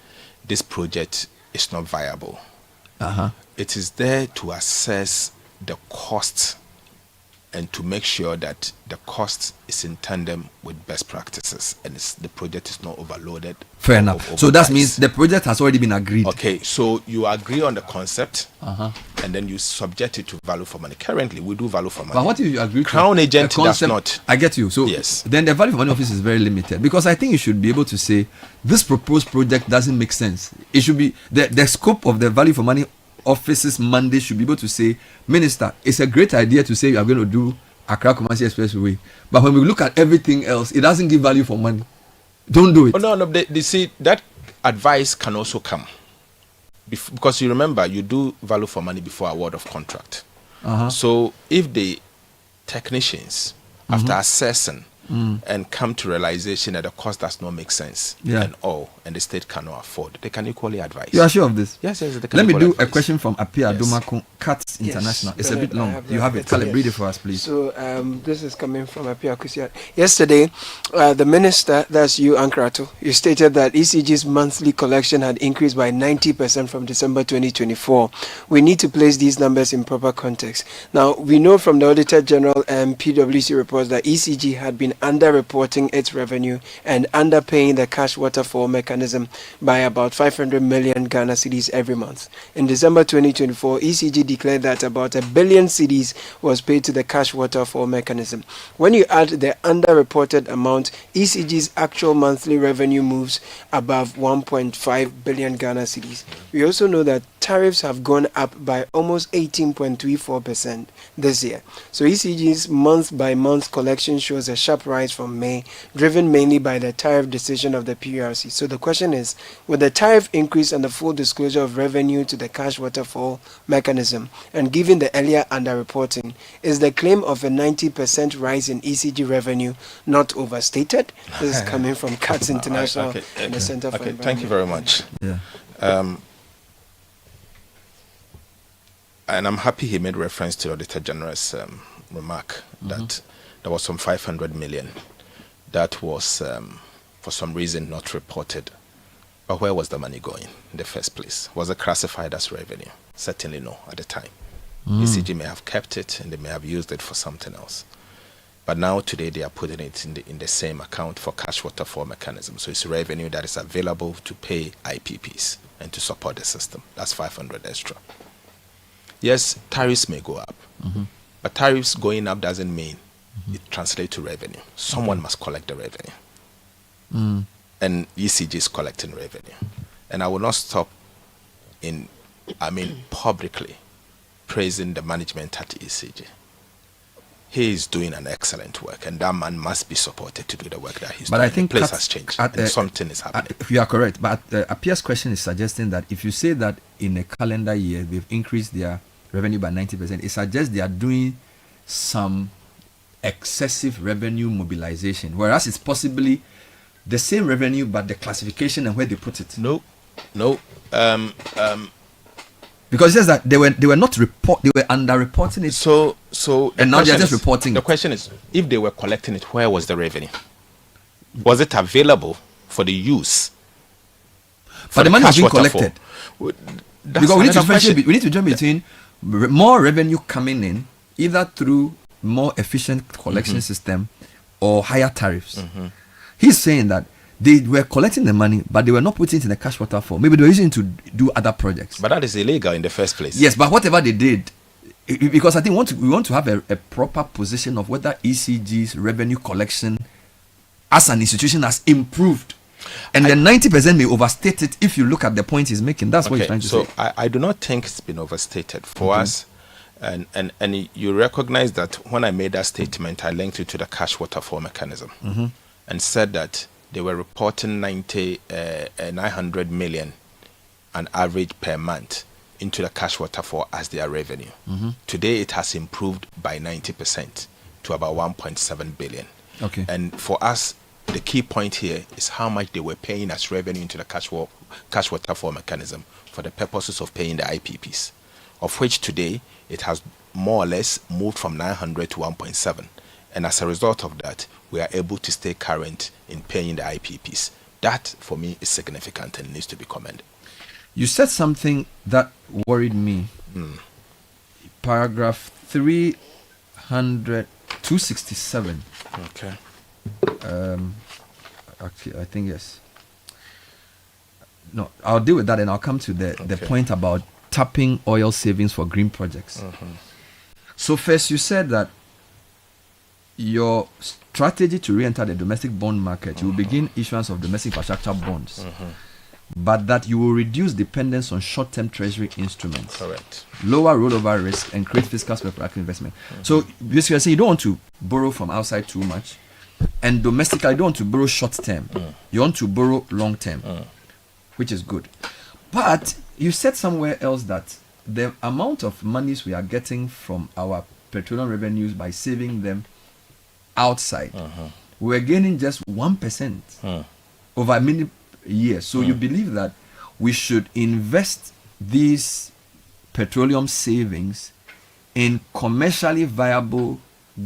this project is not viable. It is there to assess the cost and to make sure that the cost is in tandem with best practices and the project is not overloaded. Fair enough. So that means the project has already been agreed. Okay, so you agree on the concept and then you subject it to value for money. Currently, we do value for money. But what if you agree Crown Agent concept, does not. I get you. So yes. Then the value for money office is very limited, because I think you should be able to say this proposed project doesn't make sense. It should be the scope of the value for money office's mandate should be able to say, Minister, it's a great idea to say you are going to do Accra Kumasi Expressway, but when we look at everything else, it doesn't give value for money. Don't do it. Oh no, they see that advice can also come because you remember you do value for money before award of contract. So if the technicians, after assessing and come to realization that the cost does not make sense and the state cannot afford, they can equally advise. You are sure of this? Yes, they can. Let me do advise. a question from Apia Domako, Cats International. It's a bit long. You have it. Caleb, read it for us, please. So this is coming from Apia Kusia. Yesterday, the minister, that's you, Ankrato, you stated that ECG's monthly collection had increased by 90% from December 2024. We need to place these numbers in proper context. Now, we know from the Auditor General and PwC reports that ECG had been underreporting its revenue and underpaying the cash waterfall mechanism by about 500 million Ghana cedis every month. In December 2024, ECG declared that about 1 billion cedis was paid to the cash waterfall mechanism. When you add the underreported amount, ECG's actual monthly revenue moves above 1.5 billion Ghana cedis. We also know that tariffs have gone up by almost 18.34% this year. So ECG's month-by-month collection shows a sharp rise from May, driven mainly by the tariff decision of the PRC. So the question is, with the tariff increase and the full disclosure of revenue to the cash waterfall mechanism, and given the earlier underreporting, is the claim of a 90% rise in ECG revenue not overstated? This is coming from CATS International and the Center for Environment. Thank you very much. And I'm happy he made reference to the Auditor General's remark that there was some 500 million that was for some reason not reported But where was the money going in the first place? Was it classified as revenue? Certainly no at the time. ECG may have kept it and they may have used it for something else. But now today they are putting it in the same account for cash waterfall mechanism. So it's revenue that is available to pay IPPs and to support the system. That's 500 extra. Yes, tariffs may go up, but tariffs going up doesn't mean it translates to revenue. Someone must collect the revenue. And ECG is collecting revenue. And I will not stop publicly praising the management at ECG. He is doing an excellent work, and that man must be supported to do the work that he's doing. But I think the place has changed, and something is happening. You are correct, but Apia's question is suggesting that if you say that in a calendar year they've increased their revenue by 90%, it suggests they are doing some excessive revenue mobilization, whereas it's possibly the same revenue, but the classification and where they put it. No. Because it says that they were underreporting it. So and now they're just reporting. The question is, if they were collecting it, where was the revenue? Was it available for the use? But the money was being collected. Because we need to differentiate between more revenue coming in, either through more efficient collection system or higher tariffs. He's saying that they were collecting the money, but they were not putting it in the cash waterfall. Maybe they were using it to do other projects. But that is illegal in the first place. Yes, but whatever they did, because I think we want to have a proper position of whether ECG's revenue collection as an institution has improved. And then 90% may overstate it if you look at the point he's making. That's what he's trying to say. So I do not think it's been overstated for us. And you recognize that when I made that statement, I linked it to the cash waterfall mechanism and said that they were reporting 900 million an average per month into the cash waterfall as their revenue. Today it has improved by 90% to about 1.7 billion. Okay. And for us, the key point here is how much they were paying as revenue into the cash waterfall mechanism for the purposes of paying the IPPs, of which today it has more or less moved from 900 to 1.7. And as a result of that, we are able to stay current in paying the IPPs. That, for me, is significant and needs to be commended. You said something that worried me. Paragraph 267. Okay. Actually, I think yes. No, I'll deal with that and I'll come to the point about tapping oil savings for green projects. So first, you said that your strategy to re-enter the domestic bond market, you will begin issuance of domestic infrastructure bonds, but that you will reduce dependence on short-term treasury instruments, correct, lower rollover risk, and create fiscal space for investment. So basically, saying you don't want to borrow from outside too much, and domestically, you don't want to borrow short-term. You want to borrow long-term, which is good. But you said somewhere else that the amount of monies we are getting from our petroleum revenues by saving them outside, we're gaining just 1% over many years. So you believe that we should invest these petroleum savings in commercially viable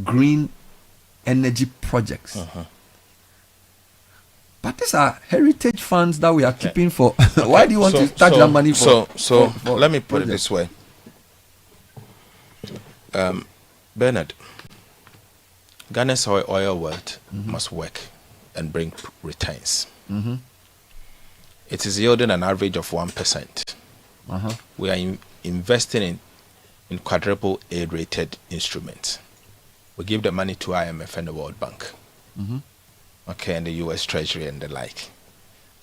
green energy projects. But these are heritage funds that we are keeping for. Why do you want to touch that money for? So let me put it this way. Bernard, Ghana's oil wealth must work and bring returns. It is yielding an average of 1%. We are investing in quadruple A-rated instruments. We give the money to IMF and the World Bank, and the U.S. Treasury and the like.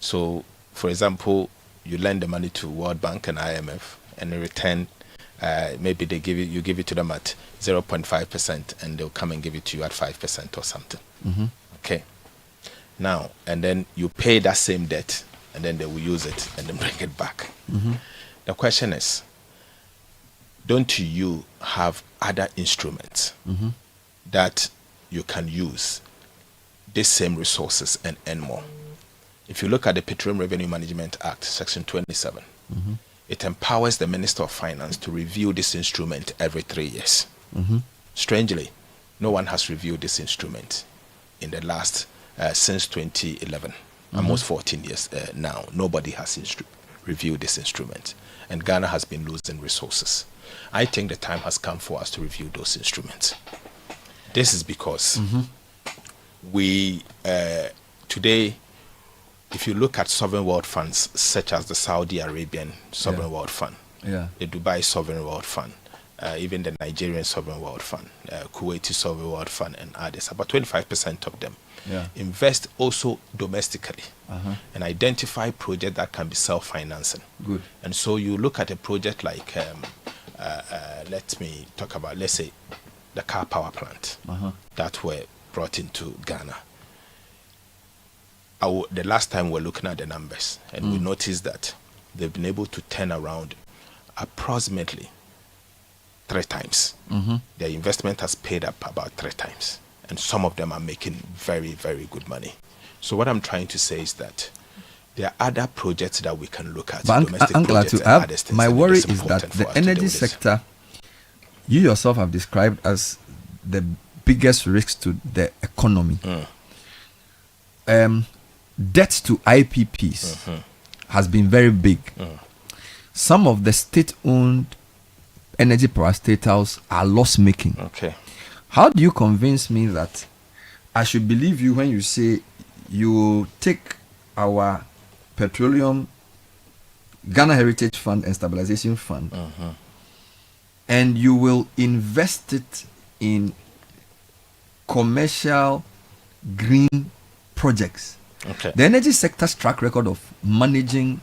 So, for example, you lend the money to World Bank and IMF, and in return, maybe you give it to them at 0.5%, and they'll come and give it to you at 5% or something. Okay. Now, and then you pay that same debt, and then they will use it and then bring it back. The question is, don't you have other instruments that you can use these same resources and earn more? If you look at the Petroleum Revenue Management Act, Section 27, it empowers the Minister of Finance to review this instrument every 3 years. Strangely, no one has reviewed this instrument in the last since 2011. almost 14 years now. Nobody has reviewed this instrument, and Ghana has been losing resources. I think the time has come for us to review those instruments. This is because we today, if you look at sovereign wealth funds such as the Saudi Arabian Sovereign Wealth Fund, the Dubai Sovereign Wealth Fund, even the Nigerian Sovereign Wealth Fund, Kuwaiti Sovereign Wealth Fund, and others, about 25% of them invest also domestically and identify projects that can be self-financing. Good. And so you look at a project like, let me talk about, let's say, the car power plant that were brought into Ghana. The last time we're looking at the numbers, and we noticed that they've been able to turn around approximately 3 times. Their investment has paid up about 3 times, and some of them are making very, very good money. So what I'm trying to say is that there are other projects that we can look at. But domestic Uncle projects Ato, and other things, my and it worry is is that important for the us to deal energy with this. sector, you yourself have described as the biggest risk to the economy. Debt to IPPs has been very big. Some of the state-owned energy parastatals are loss-making. Okay. How do you convince me that I should believe you when you say you will take our petroleum, Ghana Heritage Fund and Stabilization Fund and you will invest it in commercial green projects? Okay. The energy sector's track record of managing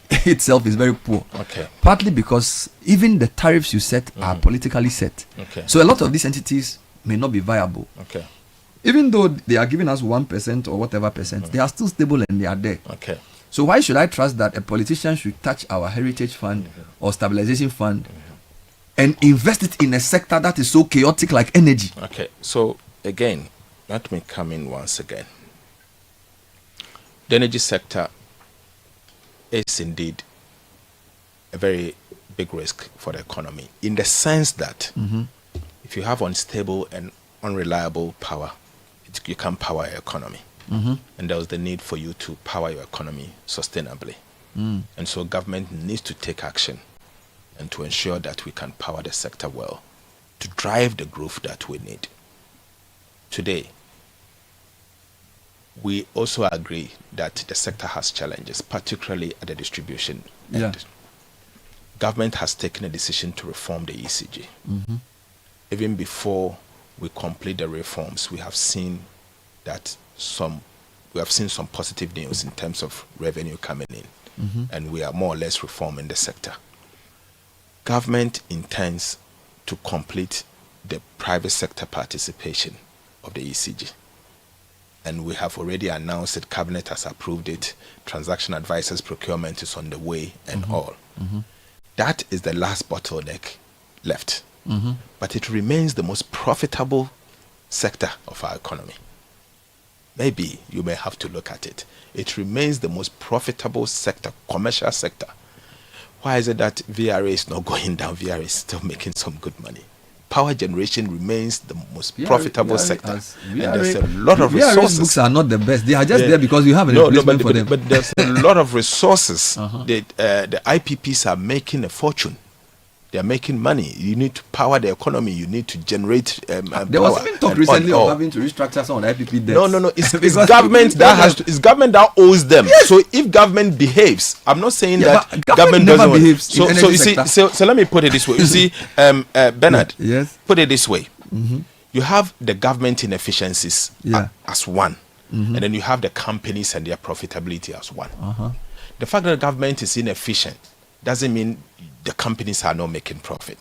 itself is very poor. Okay. Partly because even the tariffs you set are politically set. Okay. So a lot of these entities may not be viable. Okay. Even though they are giving us 1% or whatever percent, they are still stable and they are there. Okay. So why should I trust that a politician should touch our heritage fund or stabilization fund and invest it in a sector that is so chaotic like energy? Okay. So again, let me come in once again. The energy sector is indeed a very big risk for the economy, in the sense that if you have unstable and unreliable power, you can't power your economy. And there was the need for you to power your economy sustainably. And so government needs to take action and to ensure that we can power the sector well to drive the growth that we need. Today, we also agree that the sector has challenges, particularly at the distribution end. Government has taken a decision to reform the ECG. Even before we complete the reforms, we have seen that some positive news in terms of revenue coming in, and we are more or less reforming the sector. Government intends to complete the private sector participation of the ECG. And we have already announced that Cabinet has approved it. Transaction advisors procurement is on the way and all. That is the last bottleneck left. But it remains the most profitable sector of our economy. Maybe you may have to look at it. It remains the most profitable sector, commercial sector. Why is it that VRA is not going down? VRA is still making some good money. Power generation remains the most profitable sector. And there's a lot of resources. Books are not the best. They are just there because you have a replacement for them. But there's a lot of resources. The IPPs are making a fortune. They are making money. You need to power the economy. You need to generate there was even talk recently of having to restructure some of the IPP debts. No. It's government that it's government that owes them. Yes. So if government behaves, I'm not saying that government never doesn't behaves. So you see, so let me put it this way. You see, Bernard. Yes. Put it this way. You have the government inefficiencies as one, and then you have the companies and their profitability as one. The fact that the government is inefficient doesn't mean the companies are not making profit.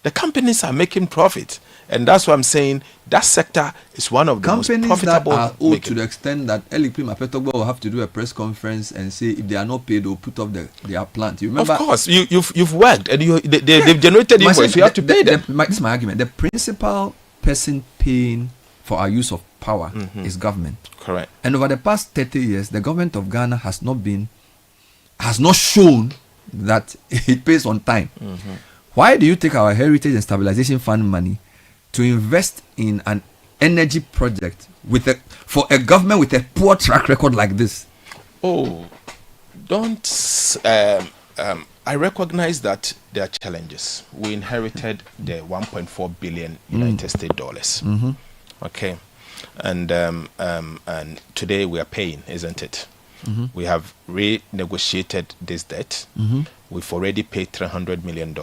The companies are making profit, and that's what I'm saying. That sector is one of the companies most profitable. That are owed to the extent that LP Mapetogbo will have to do a press conference and say if they are not paid, they'll put up their plant. You remember? Of course, you've worked and they've generated invoice. You have to pay them. This is my argument. The principal person paying for our use of power is government. Correct. And over the past 30 years, the government of Ghana has not shown that it pays on time. Why do you take our heritage and stabilization fund money to invest in an energy project for a government with a poor track record like this? Oh, don't. I recognize that there are challenges. We inherited the 1.4 billion United States dollars. Okay, and today we are paying, isn't it? We have renegotiated this debt. We've already paid $300 million.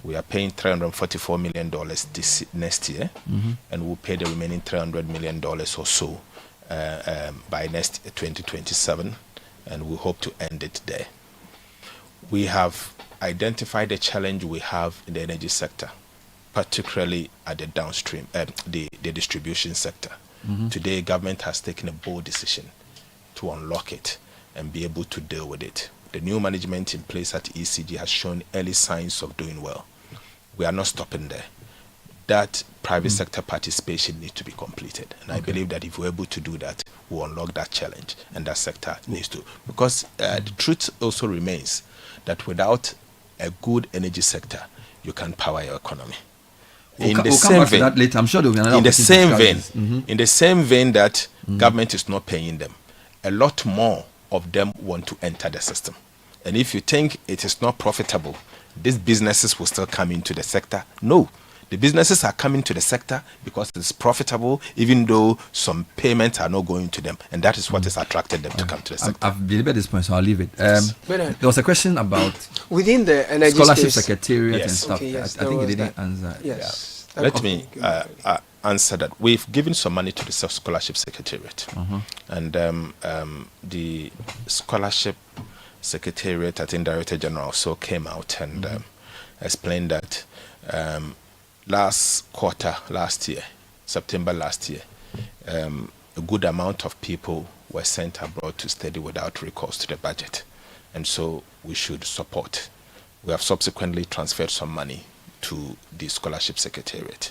We are paying $344 million this next year, and we'll pay the remaining $300 million or so by next 2027, and we hope to end it there. We have identified the challenge we have in the energy sector, particularly at the downstream, the distribution sector. Today, government has taken a bold decision to unlock it and be able to deal with it. The new management in place at ECG has shown early signs of doing well. We are not stopping there. That private sector participation needs to be completed. And I believe that if we're able to do that, we'll unlock that challenge, and that sector needs to. Because the truth also remains that without a good energy sector, you can't power your economy. We'll come back to that later. I'm sure there will be another in the same vein that government is not paying them, a lot more of them want to enter the system. And if you think it is not profitable, these businesses will still come into the sector. No, the businesses are coming to the sector because it's profitable, even though some payments are not going to them. And that is what has attracted them to come to the sector. I've delivered this point, so I'll leave it. There was a question about within the energy scholarship space. secretariat and stuff. Yes, I think you didn't answer. Yes. Yeah. Let me answer that. We've given some money to the scholarship secretariat. And the scholarship secretariat, I think Director General also came out and explained that last year, September last year, a good amount of people were sent abroad to study without recourse to the budget. And so we should support. We have subsequently transferred some money to the scholarship secretariat.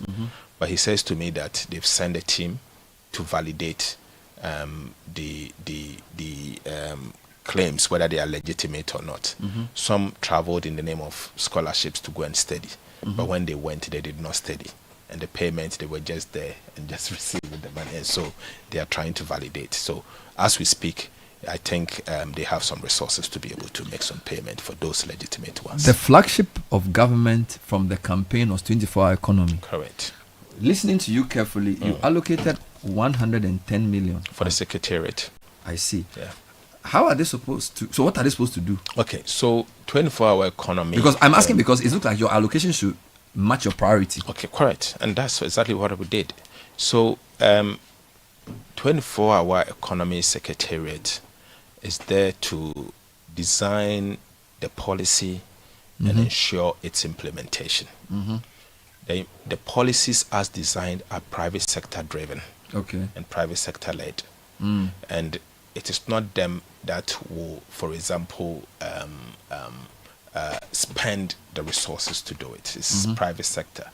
But he says to me that they've sent a team to validate the claims, whether they are legitimate or not. Some traveled in the name of scholarships to go and study. But when they went, they did not study. And the payments, they were just there and just receiving the money. And so they are trying to validate. So as we speak, I think they have some resources to be able to make some payment for those legitimate ones. The flagship of government from the campaign was 24-hour economy. Correct. Listening to you carefully, you allocated 110 million for the secretariat. I see. Yeah. How are they supposed to? So what are they supposed to do? Okay, so 24-hour economy. Because I'm asking because it looks like your allocation should match your priority. Okay, correct. And that's exactly what we did. So 24-hour economy secretariat is there to design the policy and ensure its implementation. The policies as designed are private sector driven and private sector led. And it is not them that will, for example, spend the resources to do it. It's private sector.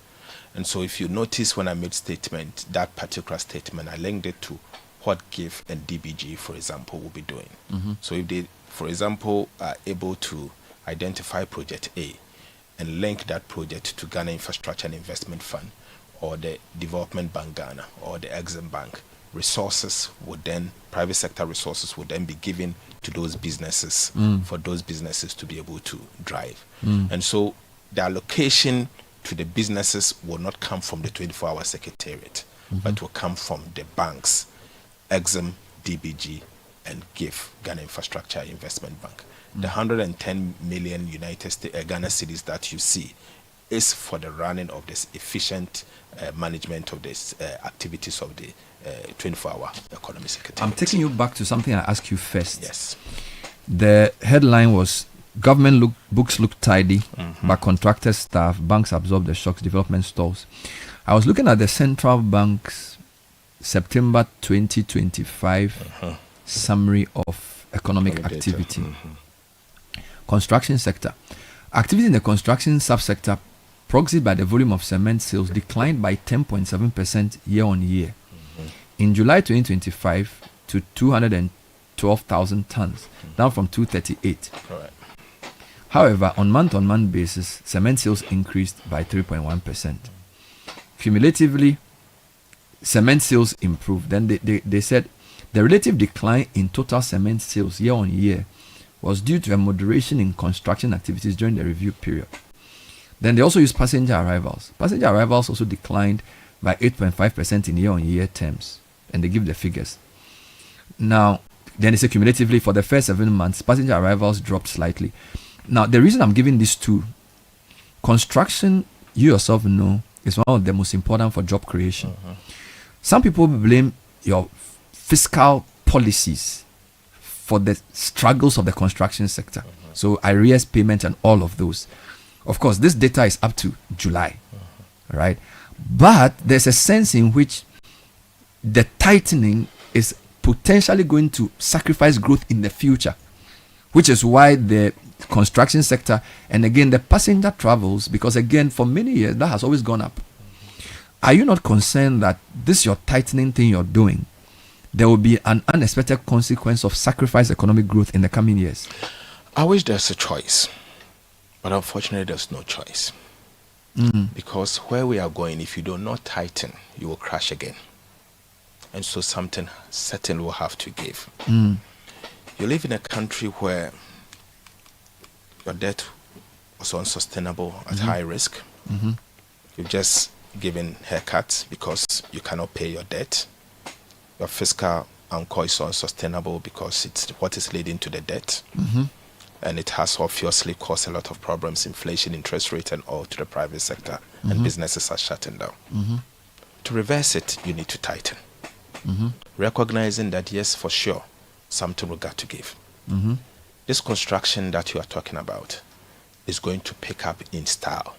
And so if you notice when I made statement, that particular statement, I linked it to what GIF and DBG, for example, will be doing. So if they, for example, are able to identify project A and link that project to Ghana Infrastructure and Investment Fund or the Development Bank Ghana or the Exim Bank, resources would then, private sector resources would then be given to those businesses for those businesses to be able to drive. And so the allocation to the businesses will not come from the 24-hour secretariat, but will come from the banks, Exim, DBG, and GIF, Ghana Infrastructure Investment Bank. The 110 million United States Ghana cedis that you see is for the running of this efficient management of this activities of the 24-hour economy secretariat. I'm taking you back to something I asked you first. Yes. The headline was government books look tidy, but contracted staff, banks absorb the shocks, development stalls. I was looking at the central bank's September 2025 summary of economic activity. Construction sector. Activity in the construction subsector, proxied by the volume of cement sales, declined by 10.7% year on year. In July 2025 to 212,000 tons, down from 238. Correct. However, on month-on-month basis, cement sales increased by 3.1%. Cumulatively, cement sales improved. Then they said the relative decline in total cement sales year on year was due to a moderation in construction activities during the review period. Then they also used passenger arrivals. Passenger arrivals also declined by 8.5% in year-on-year terms, and they give the figures. Now, then they say cumulatively for the first 7 months, passenger arrivals dropped slightly. Now, the reason I'm giving these two, construction, you yourself know, is one of the most important for job creation. Some people blame your fiscal policies for the struggles of the construction sector. So arrears payment and all of those. Of course, this data is up to July, right? But there's a sense in which the tightening is potentially going to sacrifice growth in the future, which is why the construction sector, and again, the passenger travels, because again, for many years, that has always gone up. Are you not concerned that this your tightening thing you're doing, there will be an unexpected consequence of sacrifice economic growth in the coming years? I wish there's a choice, but unfortunately there's no choice. Because where we are going, if you do not tighten, you will crash again. And so something certain will have to give. You live in a country where your debt was unsustainable at high risk. You've just given haircuts because you cannot pay your debt. Your fiscal anchor is unsustainable because it's what is leading to the debt. And it has obviously caused a lot of problems, inflation, interest rate, and all to the private sector. And businesses are shutting down. To reverse it, you need to tighten. Recognizing that, yes, for sure, something will got to give. This construction that you are talking about is going to pick up in style.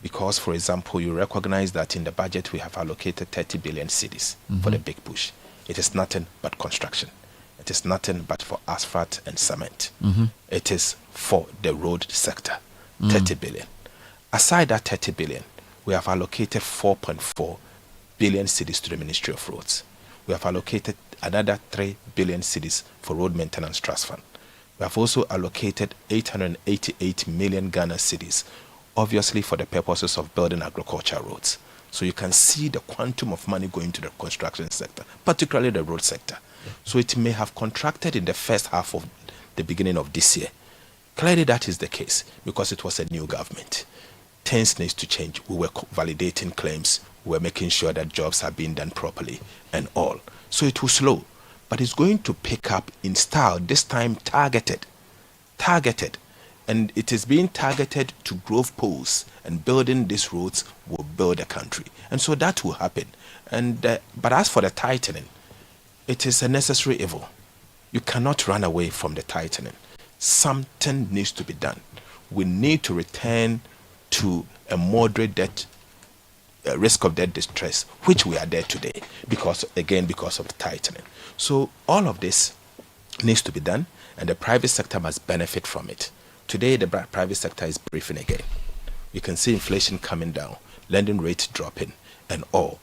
Because, for example, you recognize that in the budget we have allocated 30 billion cedis for the big push. It is nothing but construction. It is nothing but for asphalt and cement. It is for the road sector, 30 billion. Aside that 30 billion, we have allocated 4.4 billion cedis to the Ministry of Roads. We have allocated another 3 billion cedis for Road Maintenance Trust Fund. We have also allocated 888 million Ghana cedis, obviously for the purposes of building agricultural roads. So you can see the quantum of money going to the construction sector, particularly the road sector. So it may have contracted in the first half of the beginning of this year. Clearly that is the case because it was a new government. Things need to change. We were validating claims. We were making sure that jobs are being done properly and all. So it was slow, but it's going to pick up in style, this time targeted. And it is being targeted to growth poles, and building these roads will build a country. And so that will happen. And but as for the tightening, it is a necessary evil. You cannot run away from the tightening. Something needs to be done. We need to return to a moderate debt, risk of debt distress, which we are there today, because of the tightening. So all of this needs to be done, and the private sector must benefit from it. Today, the private sector is breathing again. You can see inflation coming down, lending rates dropping, and all.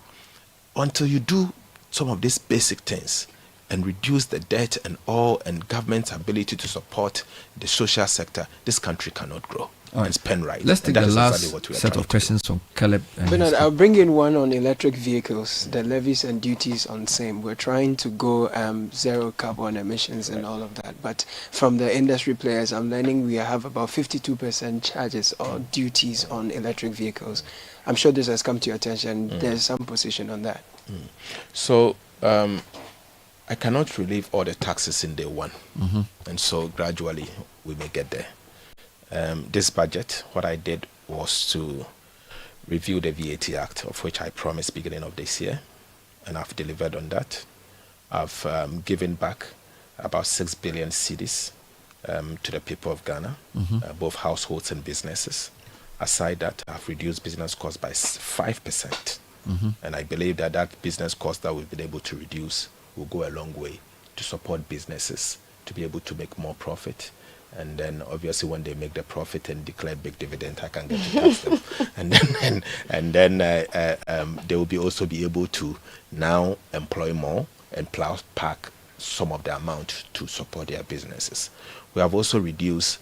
Until you do some of these basic things and reduce the debt and all, and government's ability to support the social sector, this country cannot grow and spend right. Let's take the last set of questions from Caleb. Bernard, I'll bring in one on electric vehicles, the levies and duties on same. We're trying to go zero carbon emissions and all of that. But from the industry players, I'm learning we have about 52% charges or duties on electric vehicles. I'm sure this has come to your attention. There's some position on that. So I cannot relieve all the taxes in day one. And so gradually we may get there. This budget, what I did was to review the VAT Act, of which I promised beginning of this year, and I've delivered on that. I've given back about 6 billion cedis to the people of Ghana, both households and businesses. Aside that, I've reduced business costs by 5%. And I believe that that business cost that we've been able to reduce will go a long way to support businesses to be able to make more profit. And then obviously when they make the profit and declare big dividend, I can get to tax them. and then they will also be able to now employ more and plow back some of the amount to support their businesses. We have also reduced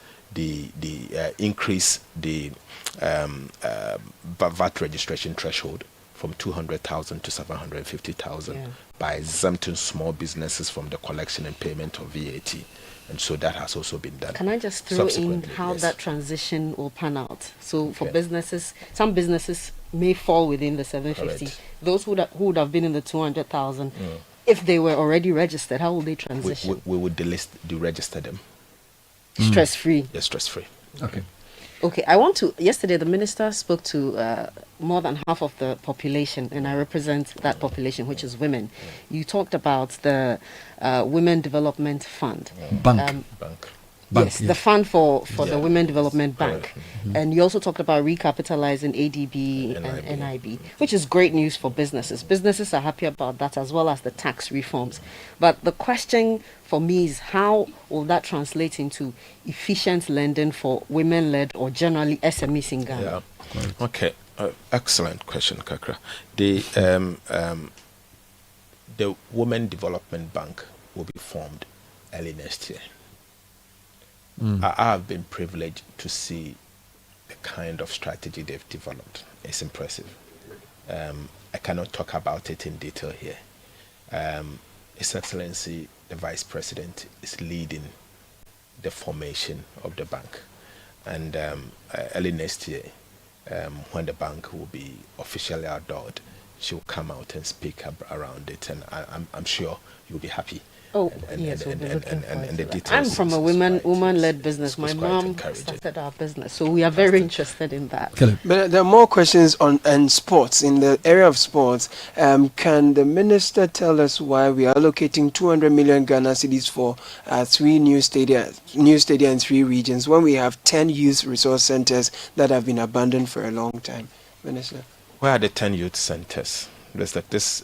increase the VAT registration threshold from 200,000 to 750,000 Yeah. by exempting small businesses from the collection and payment of VAT. And so that has also been done. Can I just throw in Subsequently, how yes. that transition will pan out? So for Okay. businesses, some businesses may fall within the 750. Correct. Those who would have been in the 200,000, Mm. if they were already registered, how will they transition? We would deregister them. Stress free. Yes, stress free. Okay. Okay, yesterday the minister spoke to more than half of the population, and I represent that population, which is women. You talked about the Women Development Fund. Bank. Yes, yeah. the fund for Yeah. the Women Development Bank. And you also talked about recapitalizing ADB and NIB, which is great news for businesses. Businesses are happy about that, as well as the tax reforms. But the question for me is, how will that translate into efficient lending for women-led or generally SMEs in Ghana? Yeah. Okay. Excellent question, Kakra. The Women Development Bank will be formed early next year. I have been privileged to see the kind of strategy they've developed. It's impressive. I cannot talk about it in detail here. His Excellency, the Vice President, is leading the formation of the bank. And early next year, when the bank will be officially adored, she will come out and speak around it. And I'm sure you'll be happy. Oh, and, yes, and, we'll be and, looking and, and, forward and the to that. details. I'm from a woman-led business. My quite mom encouraging. started our business, so we are very interested in that. But there are more questions on sports. In the area of sports, can the minister tell us why we are allocating 200 million Ghana cedis for 3 new stadia in 3 regions when we have 10 youth resource centers that have been abandoned for a long time? Minister. Where are the 10 youth centers? There's like this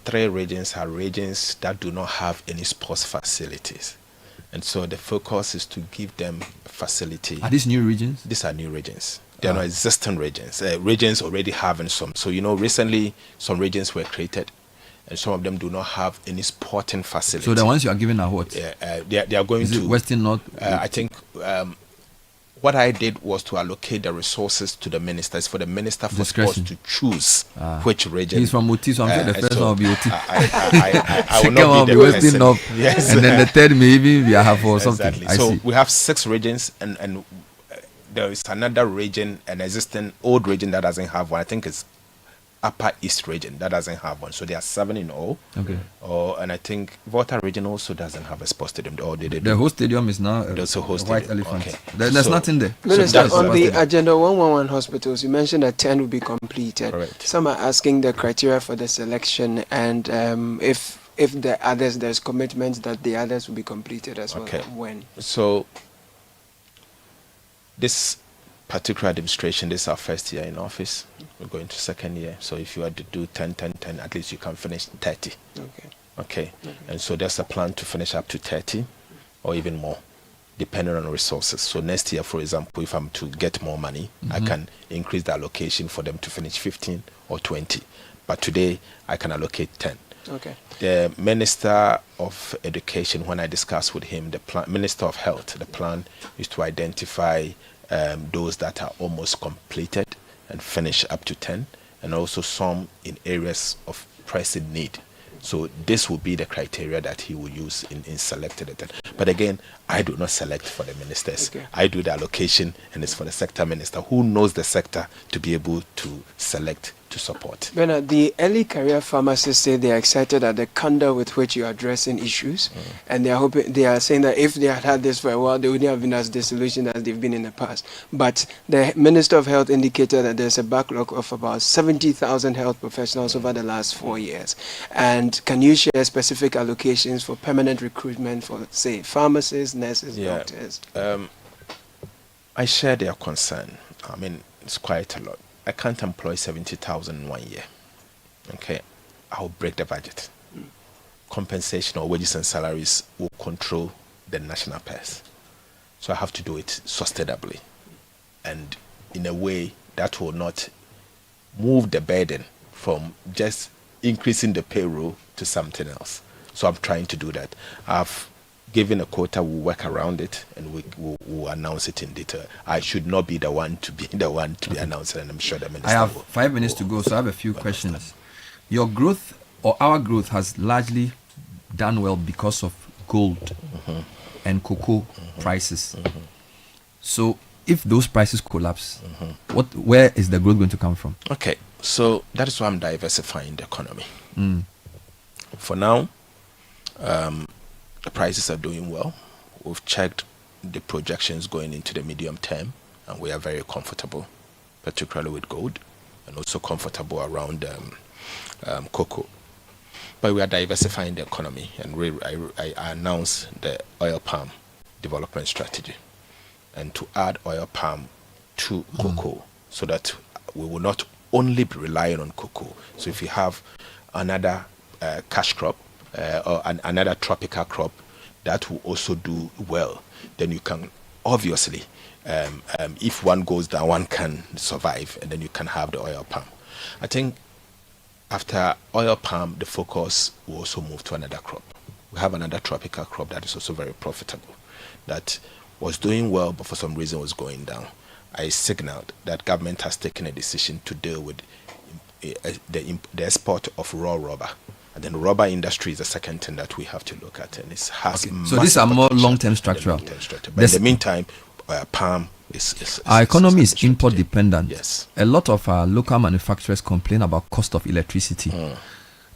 3 regions are regions that do not have any sports facilities. And so the focus is to give them a facility. Are these new regions? These are new regions. They are not existing regions. Regions already having some. So, recently some regions were created and some of them do not have any sporting facility. So the ones you are giving are what? They are going Is to... it Western, North? I think... what I did was to allocate the resources to the ministers for the minister for sports to choose which region. He's from Oti, so I'm sure the first one will be Oti. I will not be the Western person. North. Yes. And then the third maybe we have or something. Exactly. So we have 6 regions and there is another region, an existing old region that doesn't have one. I think it's Upper East region that doesn't have one. So there are 7 in all. Okay. And I think Volta region also doesn't have a sports stadium. The whole stadium is now a white elephant. Okay. There's nothing there. Minister, on the agenda 111 hospitals, you mentioned that 10 will be completed. Correct. Some are asking the criteria for the selection and if the others, there's commitment that the others will be completed as well. When? So this particular administration, this is our first year in office. We're going to 2nd year. So if you had to do 10, at least you can finish 30. Okay. And so there's a plan to finish up to 30 or even more, depending on resources. So next year, for example, if I'm to get more money, I can increase the allocation for them to finish 15 or 20. But today, I can allocate 10. Okay. The Minister of Education, when I discussed with him, Minister of Health, the plan is to identify those that are almost completed and finish up to 10, and also some in areas of pressing need. So this will be the criteria that he will use in selecting it. But again, I do not select for the ministers. I do the allocation, and it's for the sector minister who knows the sector to be able to select to support. Bernard, the early career pharmacists say they are excited at the candor with which you are addressing issues, and they are saying that if they had had this for a while, they wouldn't have been as disillusioned as they've been in the past. But the Minister of Health indicated that there's a backlog of about 70,000 health professionals over the last 4 years. And can you share specific allocations for permanent recruitment for, say, pharmacists, nurses, doctors? I share their concern. I mean, it's quite a lot. I can't employ 70,000 in 1 year. Okay, I'll break the budget. Compensation or wages and salaries will control the national purse. So I have to do it sustainably and in a way that will not move the burden from just increasing the payroll to something else. So I'm trying to do that. I've given a quota, we'll work around it and we'll announce it in detail. I should not be the one to be announcing, and I'm sure the minister I have will. 5 minutes to go, so I have a few questions. Your growth or our growth has largely done well because of gold and cocoa prices. So if those prices collapse, where is the growth going to come from? Okay, so that is why I'm diversifying the economy. For now, the prices are doing well. We've checked the projections going into the medium term, and we are very comfortable, particularly with gold, and also comfortable around cocoa. But we are diversifying the economy, and I announced the oil palm development strategy, and to add oil palm to cocoa, so that we will not only be relying on cocoa. So if you have another cash crop or another tropical crop that will also do well, then you can obviously, if one goes down, one can survive, and then you can have the oil palm. I think after oil palm, the focus will also move to another crop. We have another tropical crop that is also very profitable, that was doing well, but for some reason was going down. I signaled that government has taken a decision to deal with the export of raw rubber. And then rubber industry is the second thing that we have to look at, and it has. So these are more long-term structural. But in the meantime, palm is our economy is import dependent. Yes. A lot of our local manufacturers complain about cost of electricity,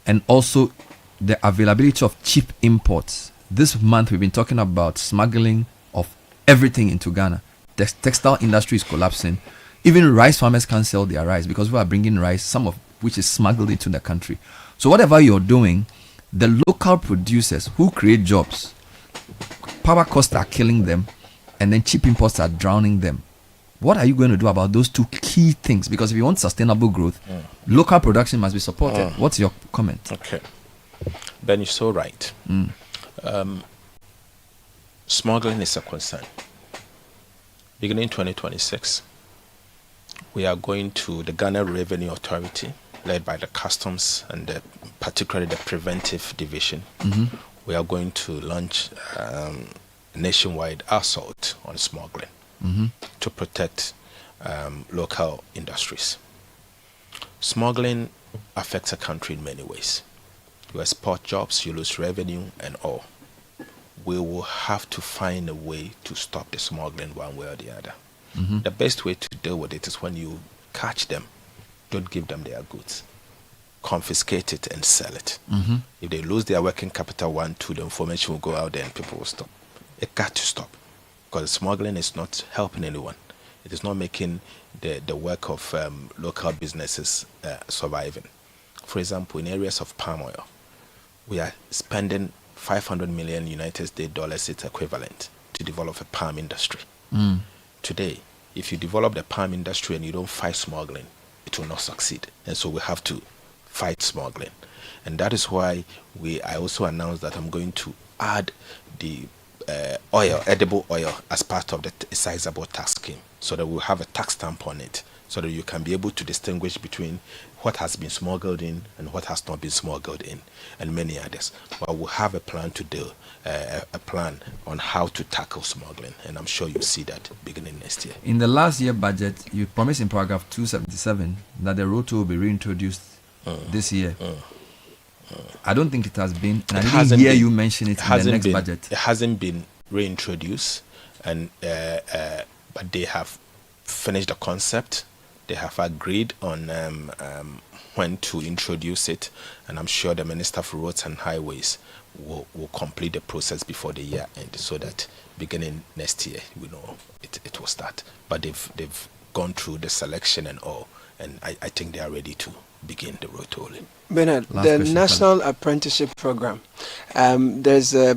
and also the availability of cheap imports. This month we've been talking about smuggling of everything into Ghana. The textile industry is collapsing. Even rice farmers can't sell their rice because we are bringing rice, some of which is smuggled into the country. So whatever you're doing, the local producers who create jobs, power costs are killing them, and then cheap imports are drowning them. What are you going to do about those two key things? Because if you want sustainable growth, local production must be supported. What's your comment? Okay. Ben, you're so right. Smuggling is a concern. Beginning 2026, we are going to the Ghana Revenue Authority, led by the customs and particularly the preventive division. We are going to launch a nationwide assault on smuggling to protect local industries. Smuggling affects a country in many ways. You export jobs, you lose revenue and all. We will have to find a way to stop the smuggling one way or the other. The best way to deal with it is when you catch them, don't give them their goods. Confiscate it and sell it. If they lose their working capital, the information will go out there and people will stop. It got to stop, because smuggling is not helping anyone. It is not making the work of local businesses surviving. For example, in areas of palm oil, we are spending 500 million United States dollars, its equivalent, to develop a palm industry. Today, if you develop the palm industry and you don't fight smuggling, it will not succeed. And so we have to fight smuggling. And that is why I also announced that I'm going to add the edible oil, as part of the sizable tax scheme, so that we'll have a tax stamp on it, so that you can be able to distinguish between what has been smuggled in and what has not been smuggled in, and many others. But we'll have a plan to do a plan on how to tackle smuggling, and I'm sure you'll see that beginning next year. In the last year budget, you promised in paragraph 277 that the road toll will be reintroduced this year. I don't think it has been, and I didn't hear you mention it in the next budget. It hasn't been reintroduced, and but they have finished the concept. They have agreed on when to introduce it, and I'm sure the Minister for Roads and Highways will complete the process before the year end, so that beginning next year we know it will start. But they've gone through the selection and all, and I think they are ready to begin the road tolling. Bernard, the National Apprenticeship Program, there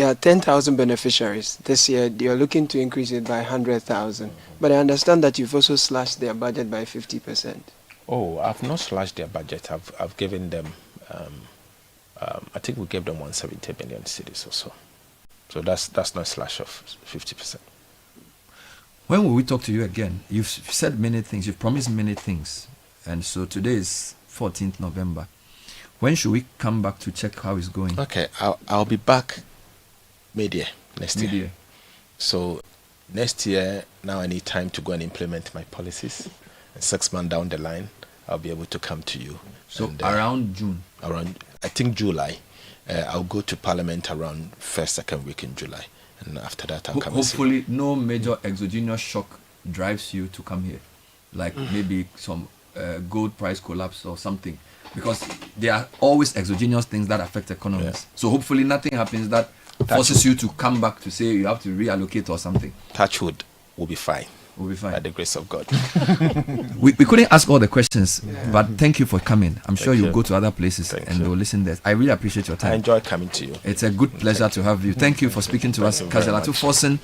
are 10,000 beneficiaries. This year, you're looking to increase it by 100,000. But I understand that you've also slashed their budget by 50%. Oh, I've not slashed their budget. I've given them, I think we gave them 170 million cedis or so. So that's not a slash of 50%. When will we talk to you again? You've said many things. You've promised many things. And so today is 14th November. When should we come back to check how it's going? Okay, I'll be back Mid-year, next year. So next year, now I need time to go and implement my policies. And 6 months down the line, I'll be able to come to you. So and, around June? Around, I think July. I'll go to Parliament around first, second week in July. And after that, I'll come hopefully no major exogenous shock drives you to come here. Like maybe some gold price collapse or something. Because there are always exogenous things that affect economies. Yeah. So hopefully nothing happens that forces you to come back to say you have to reallocate or something. Touch wood, will be fine. We'll be fine. By the grace of God. we couldn't ask all the questions, but thank you for coming. I'm sure you'll go to other places and they'll listen there. I really appreciate your time. I enjoy coming to you. It's a good pleasure to have you. Thank you for speaking to us. Ato Forson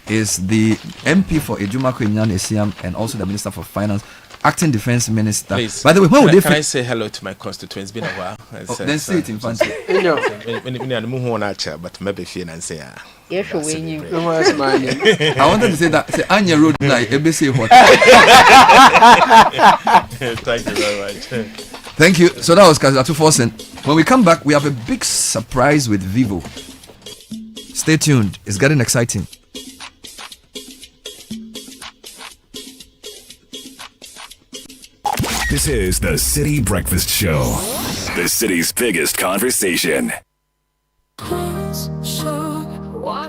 is the MP for Ejumako Inyan Esiam and also the Minister for Finance, Acting Defense Minister. Please, by the way, when would can I say hello to my constituents? It's been a while. Then say it in fancy. But maybe fear and say, yes, I wanted to say that. Say Anya Road like ABC what? Thank you very much. Thank you. So that was Ato Forson. When we come back, we have a big surprise with Vivo. Stay tuned. It's getting exciting. This is the Citi Breakfast Show, the city's biggest conversation.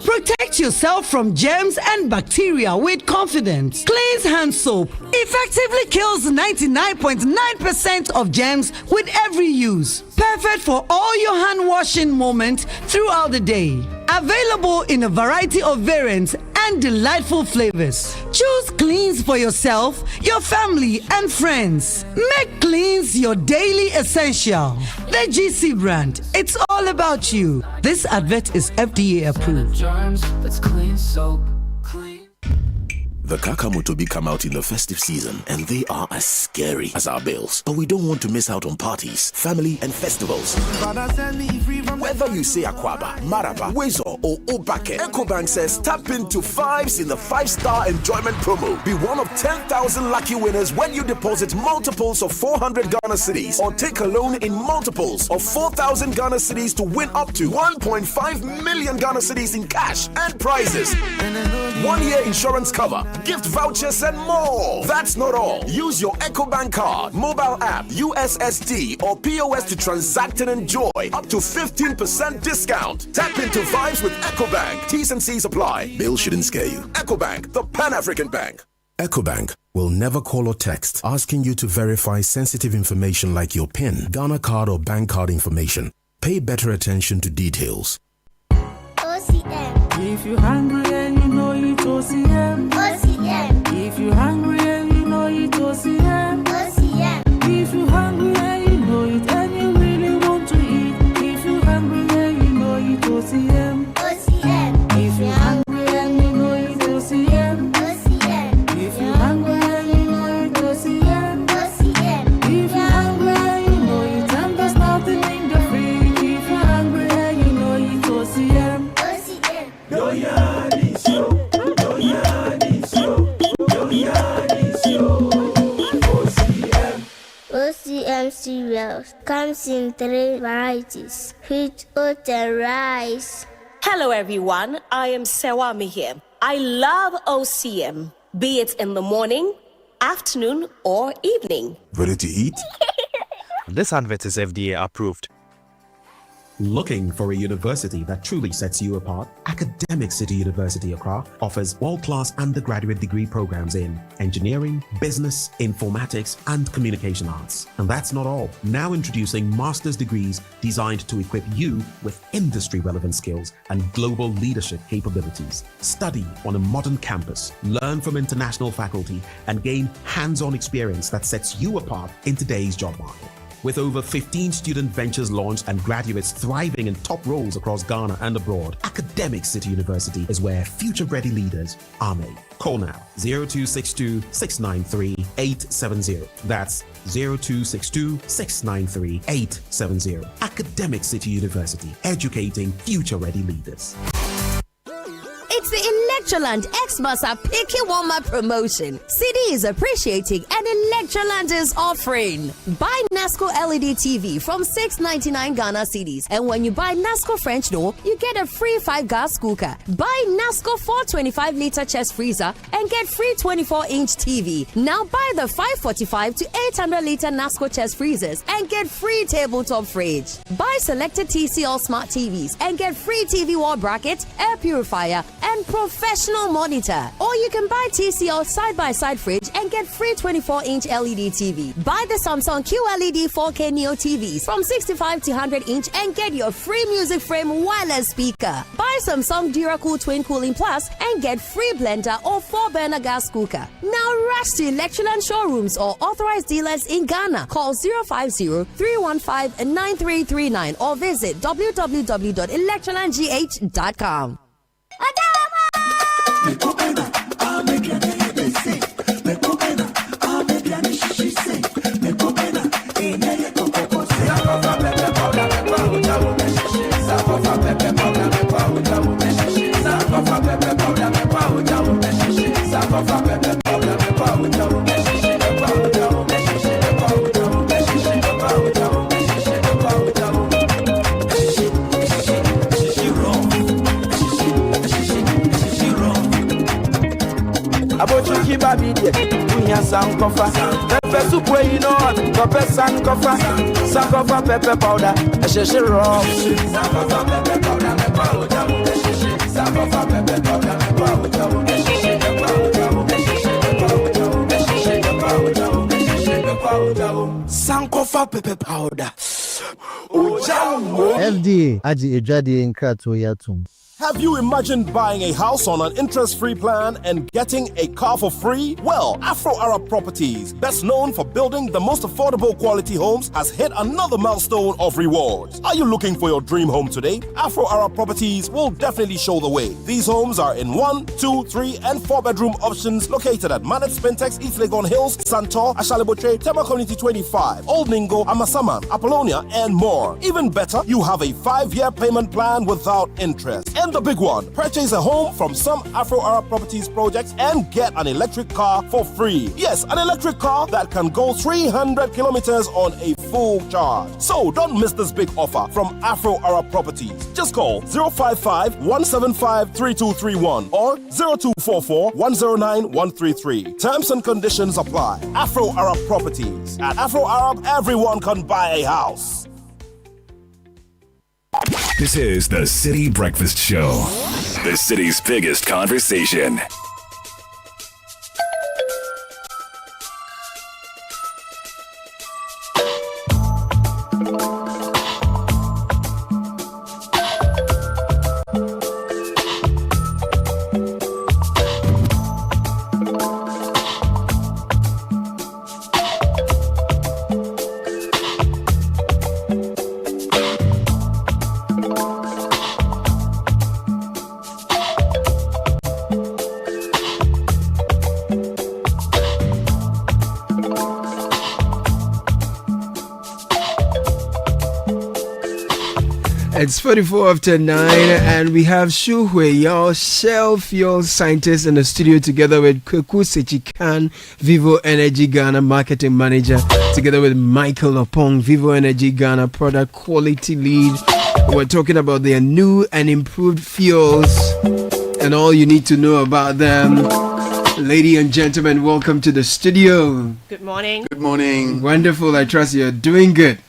Protect yourself from germs and bacteria with confidence. Cleanse hand soap effectively kills 99.9% of germs with every use. Perfect for all your hand washing moments throughout the day. Available in a variety of variants and delightful flavors. Choose Cleanse for yourself, your family, and friends. Make Cleanse your daily essential. The GC brand. It's all about you. This advert is FDA approved. Let's clean soap. The Kakamotobi come out in the festive season, and they are as scary as our bills. But we don't want to miss out on parties, family, and festivals. Whether you say Akwaba, Maraba, Wezo, or Obake, EcoBank says tap into fives in the 5-star enjoyment promo. Be one of 10,000 lucky winners when you deposit multiples of 400 Ghana cedis or take a loan in multiples of 4,000 Ghana cedis to win up to 1.5 million Ghana cedis in cash and prizes. 1-year insurance cover, gift vouchers, and more. That's not all. Use your EcoBank card, mobile app, USSD, or POS to transact and enjoy up to 15% discount. Tap into vibes with EcoBank. T's and C's apply. Bill shouldn't scare you. EcoBank, the Pan-African Bank. EcoBank will never call or text asking you to verify sensitive information like your PIN, Ghana card, or bank card information. Pay better attention to details. OCM. If you're hungry and you know it, OCM. OCM. If you're hungry and you know it, OCM. OCM. If you're hungry and you know it and you really want to eat. If you're hungry and you know it, OCM. OCM. If you're hungry and you know it, OCM. OCM. If you're hungry and you know it, OCM. OCM. If you're hungry and you know it and there's nothing in the fridge. If you're hungry and you know it, OCM. OCM cereals comes in 3 varieties: wheat, oat, and rice. Hello everyone, I am Sewami here. I love OCM, be it in the morning, afternoon, or evening. Ready to eat? This advert is FDA approved. Looking for a university that truly sets you apart? Academic Citi University Accra offers world-class undergraduate degree programs in engineering, business, informatics, and communication arts. And that's not all. Now introducing master's degrees designed to equip you with industry-relevant skills and global leadership capabilities. Study on a modern campus, learn from international faculty, and gain hands-on experience that sets you apart in today's job market. With over 15 student ventures launched and graduates thriving in top roles across Ghana and abroad, Academic Citi University is where future-ready leaders are made. Call now 0262 693 870. That's 0262 693 870. Academic Citi University, educating future-ready leaders. It's the Electroland Xmas are picking warmer promotion. Citi is appreciating and Electroland is offering. Buy Nasco LED TV from 699 Ghana cedis, and when you buy Nasco French door, you get a free 5-gas cooker. Buy Nasco 425-liter chest freezer and get free 24-inch TV. Now buy the 545 to 800-liter Nasco chest freezers and get free tabletop fridge. Buy selected TCL smart TVs and get free TV wall bracket, air purifier, and professional monitor. Or you can buy TCL side-by-side fridge and get free 24-inch LED TV. Buy the Samsung QLED 4K Neo TVs from 65 to 100-inch and get your free music frame wireless speaker. Buy Samsung DuraCool Twin Cooling Plus and get free blender or 4-burner gas cooker. Now rush to Electroland showrooms or authorized dealers in Ghana. Call 050-315-9339 or visit www.electrolandgh.com. Abochuki baby de unya sankofa pepper soup wey you know pepper sankofa pepper powder sheshe raw sankofa pepper powder me powder sankofa pepper powder me powder sankofa pepper powder FDA aji ejade nkrato yatum. Have you imagined buying a house on an interest-free plan and getting a car for free? Well, Afro Arab Properties, best known for building the most affordable quality homes, has hit another milestone of rewards. Are you looking for your dream home today? Afro Arab Properties will definitely show the way. These homes are in 1, 2, 3, and 4-bedroom options located at Manet Spentex, East Legon Hills, Santor, Ashalibotre, Tema Community 25, Old Ningo, Amasaman, Apollonia, and more. Even better, you have a 5-year payment plan without interest. And the big one, purchase a home from some Afro Arab Properties projects and get an electric car for free. Yes, an electric car that can go 300 kilometers on a full charge. So don't miss this big offer from Afro Arab Properties. Just call 055-175-3231 or 0244-109-133. Terms and conditions apply. Afro Arab Properties. At Afro Arab, everyone can buy a house. This is the Citi Breakfast Show, the city's biggest conversation. It's 44 after 9, and we have Shu Hui Yao, Shell Fuel Scientist, in the studio together with Kweku Sechikan, Vivo Energy Ghana Marketing Manager, together with Michael Opong, Vivo Energy Ghana Product Quality Lead. We're talking about their new and improved fuels and all you need to know about them. Ladies and gentlemen, welcome to the studio. Good morning. Good morning. Wonderful. I trust you're doing good.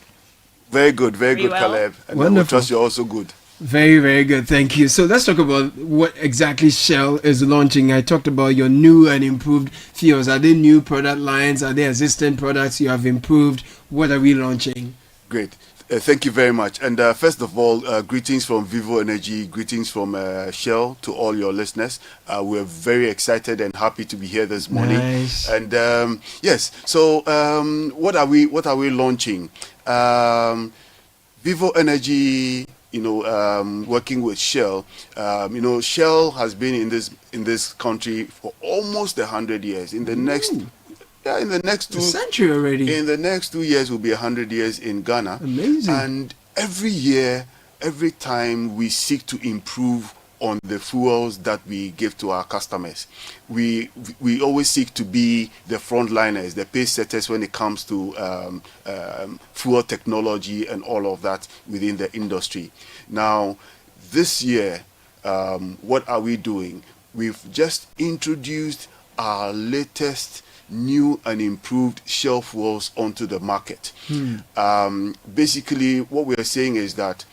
Very good, very good, well. Caleb. And Wonderful. I trust you're also good. Very, very good. Thank you. So let's talk about what exactly Shell is launching. I talked about your new and improved fuels. Are they new product lines? Are they existing products you have improved? What are we launching? Great. Thank you very much. And first of all, greetings from Vivo Energy, greetings from Shell to all your listeners. We're very excited and happy to be here this morning. Nice. And yes, so what are we launching? Vivo Energy, working with Shell. Shell has been in this country for almost 100 years. In the next century already. In the next 2 years will be 100 years in Ghana. Amazing. And every year, every time we seek to improve on the fuels that we give to our customers. We always seek to be the frontliners, the pace setters when it comes to fuel technology and all of that within the industry. Now, this year, what are we doing? We've just introduced our latest new and improved Shell fuels onto the market. Basically, what we are saying is that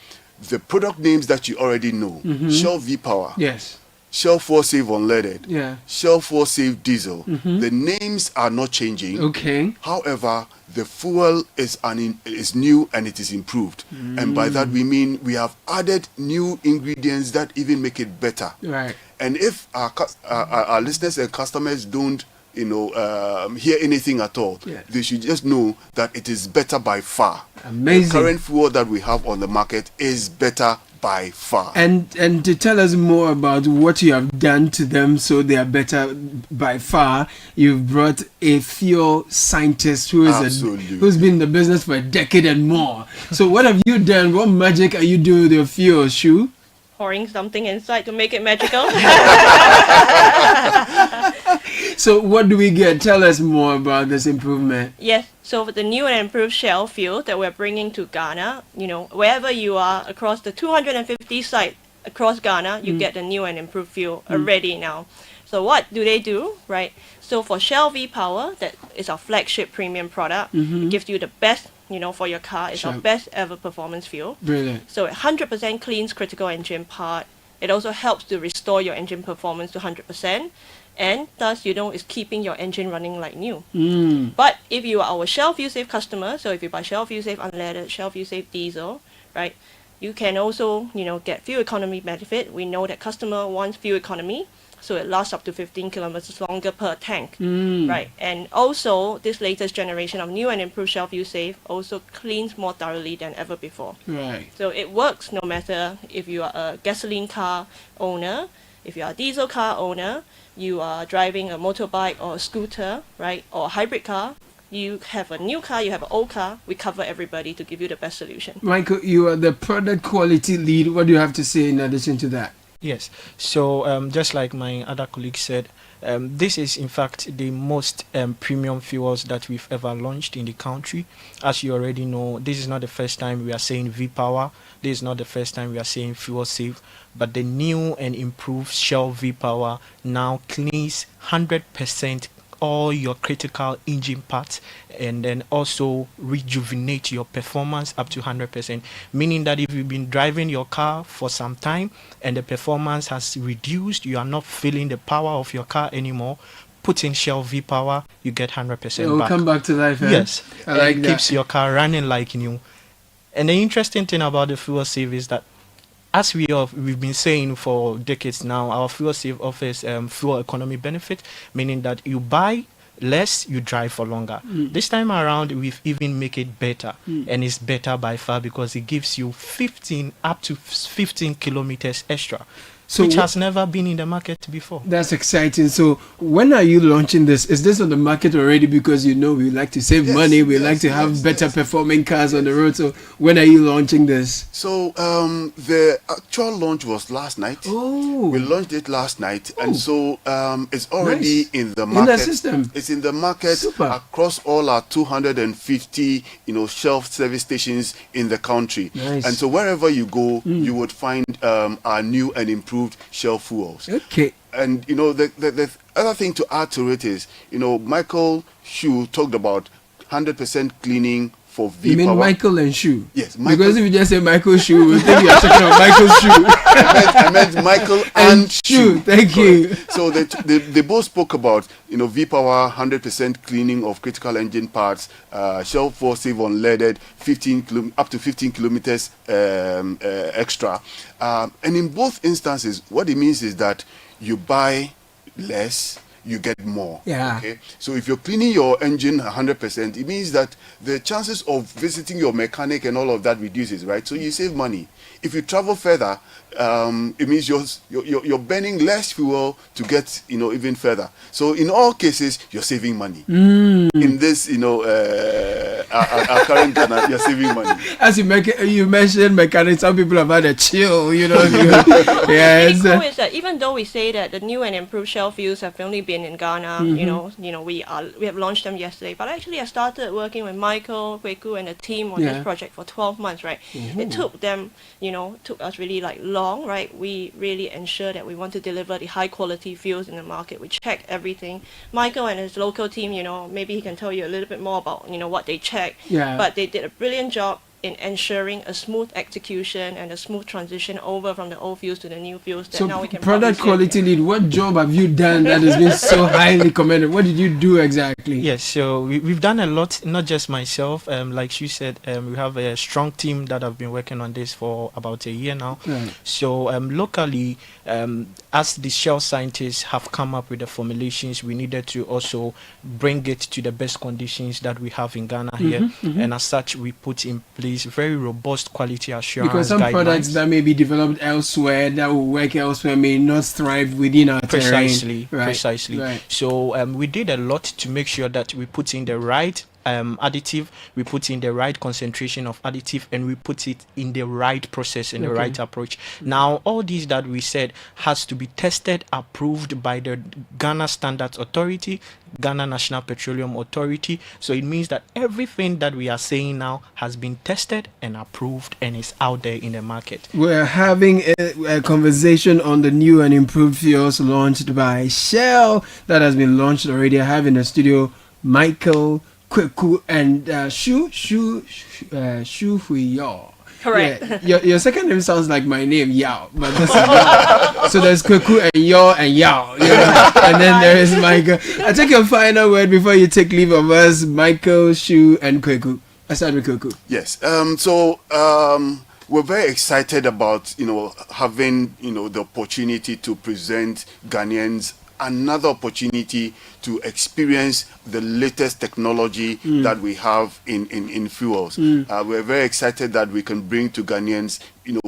the product names that you already know, Shell V-Power, yes, Shell 4Save Unleaded, yeah, Shell 4Save Diesel, the names are not changing. Okay. However, the fuel is new and it is improved. And by that we mean we have added new ingredients that even make it better. Right. And if our listeners and customers don't hear anything at all, they should just know that it is better by far. Amazing. The current fuel that we have on the market is better by far. And to tell us more about what you have done to them so they are better by far, you've brought a fuel scientist who's been in the business for a decade and more. So what have you done? What magic are you doing with your fuel, Shu? Pouring something inside to make it magical. So what do we get? Tell us more about this improvement. Yes, so for the new and improved Shell fuel that we're bringing to Ghana, wherever you are across the 250 sites across Ghana, you get the new and improved fuel already now. So what do they do, right? So for Shell V-Power, that is our flagship premium product. It gives you the best, for your car. It's our best ever performance fuel. Brilliant. So it 100% cleans critical engine part. It also helps to restore your engine performance to 100%. And thus, it's keeping your engine running like new. But if you are our Shell Fuel Safe customer, so if you buy Shell Fuel Safe Unleaded, Shell Fuel Safe Diesel, right, you can also, get fuel economy benefit. We know that customer wants fuel economy, so it lasts up to 15 kilometers longer per tank, right? And also, this latest generation of new and improved Shell Fuel Safe also cleans more thoroughly than ever before. Right. So it works no matter if you are a gasoline car owner, if you are a diesel car owner, you are driving a motorbike or a scooter, right, or a hybrid car, you have a new car, you have an old car, we cover everybody to give you the best solution. Michael, you are the product quality lead. What do you have to say in addition to that? Yes, so just like my other colleague said, this is in fact the most premium fuels that we've ever launched in the country. As you already know, this is not the first time we are saying V-Power. This is not the first time we are saying fuel safe. But the new and improved Shell V-Power now cleans 100% all your critical engine parts and then also rejuvenate your performance up to 100%. Meaning that if you've been driving your car for some time and the performance has reduced, you are not feeling the power of your car anymore, put in Shell V-Power, you get 100% It will back. come back to life. Yes, I like that. Keeps your car running like new. And the interesting thing about the fuel safe is that, as we've been saying for decades now, our fuel safe offers fuel economy benefit, meaning that you buy less, you drive for longer. This time around, we've even make it better, and it's better by far because it gives you up to 15 kilometers extra. Which has never been in the market before. That's exciting. So when are you launching this? Is this on the market already? Because we like to save money, we like to have better performing cars on the road. So when are you launching this? So the actual launch was last night. Oh, we launched it last night, and so it's already in the market. In the system. It's in the market across all our 250 Shell service stations in the country. Nice. And so wherever you go, you would find our new and improved Shell fuels. Okay. And the other thing to add to it is, Michael Shu talked about 100% cleaning for V-Power. You mean Michael and Shu? Yes, Michael. Because if you just say Michael Shu, we think you're talking about Michael Shu. I meant Michael and Shu. Thank you. So they both spoke about V-Power 100% cleaning of critical engine parts, Shell 4Save Unleaded, up to 15 kilometers extra, and in both instances, what it means is that you buy less, you get more. Yeah. Okay. So if you're cleaning your engine 100%, it means that the chances of visiting your mechanic and all of that reduces, right? So you save money. If you travel further, it means you're burning less fuel to get, even further. So in all cases, you're saving money. In this, our current Ghana, you're saving money. As you mentioned mechanics, some people have had a chill, Yes. Cool is that even though we say that the new and improved Shell fuels have only been in Ghana, we have launched them yesterday, but actually I started working with Michael, Kweku, and the team on this project for 12 months, right? It took them, took us really long, right? We really ensure that we want to deliver the high quality fuels in the market. We check everything. Michael and his local team, maybe he can tell you a little bit more about, what they check. Yeah. But they did a brilliant job in ensuring a smooth execution and a smooth transition over from the old fuels to the new fuels that So now we can product proudly say, quality lead, what job have you done that has been so highly commended? What did you do exactly? Yes, so we've done a lot, not just myself. Like she said, we have a strong team that have been working on this for about a year now. Right. So locally, as the Shell scientists have come up with the formulations, we needed to also bring it to the best conditions that we have in Ghana here. And as such, we put in place very robust quality assurance Because some guidelines. products that may be developed elsewhere, that will work elsewhere, may not thrive within our terrain. Precisely. Right. So we did a lot to make sure that we put in the right additive, we put in the right concentration of additive, and we put it in the right process and the right approach. Now, all these that we said has to be tested, approved by the Ghana Standards Authority, Ghana National Petroleum Authority. So it means that everything that we are saying now has been tested and approved and is out there in the market. We're having a conversation on the new and improved fuels launched by Shell that has been launched already. I have in the studio Michael, Kweku, and Shu Hui Yao. Correct. Yeah, your second name sounds like my name, Yao. But this is Yao. So there's Kweku and Yao and Yao. And then there is Michael. I take your final word before you take leave of us, Michael, Shu, and Kweku. I start with Kweku. Yes. We're very excited about, having, the opportunity to present Ghanaians another opportunity to experience the latest technology that we have in fuels. We're very excited that we can bring to Ghanaians,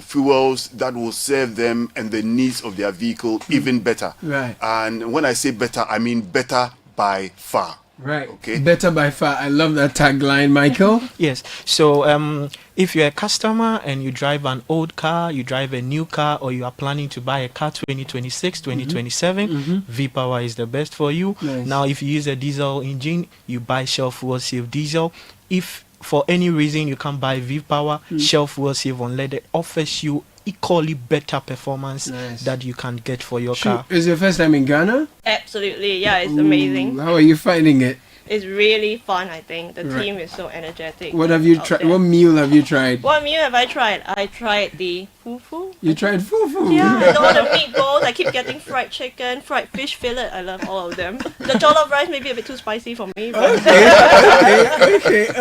fuels that will serve them and the needs of their vehicle even better. Right. And when I say better, I mean better by far. Right. Okay. Better by far. I love that tagline, Michael. Yes. So if you're a customer and you drive an old car, you drive a new car, or you are planning to buy a car 2026, 2027, V-Power is the best for you. Nice. Now, if you use a diesel engine, you buy Shell Fuel Save Diesel. If for any reason you can't buy V-Power, Shell Fuel Save Unleaded offers you equally better performance that you can get for your car. Is your first time in Ghana? Absolutely, yeah, it's amazing. How are you finding it? It's really fun, I think. The team is so energetic. What have you tried? What meal have you tried? What meal have I tried? I tried the fufu. You tried fufu? Yeah, and all the meatballs. I keep getting fried chicken, fried fish fillet. I love all of them. The jollof rice may be a bit too spicy for me. But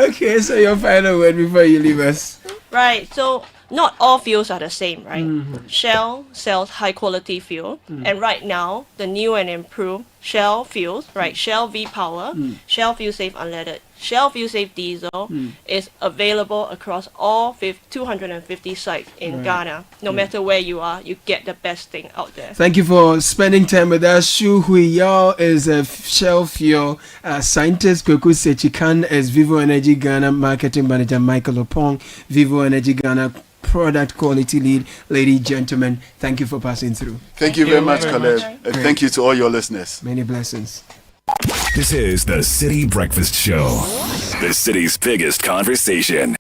Okay. So your final word before you leave us. Right, so not all fuels are the same, right? Shell sells high quality fuel, and right now the new and improved Shell fuels, right? Shell V-Power, Shell Fuel Save Unleaded, Shell Fuel Save Diesel is available across all 250 sites in Ghana. No matter where you are, you get the best thing out there. Thank you for spending time with us. Shu Hui Yao is a Shell Fuel scientist. Kweku Sechikan is Vivo Energy Ghana Marketing Manager. Michael Opong, Vivo Energy Ghana Product Quality Lead. Ladies and gentlemen, thank you for passing through. Thank you very much, Caleb. And thank you to all your listeners. Many blessings. This is the Citi Breakfast Show, the city's biggest conversation.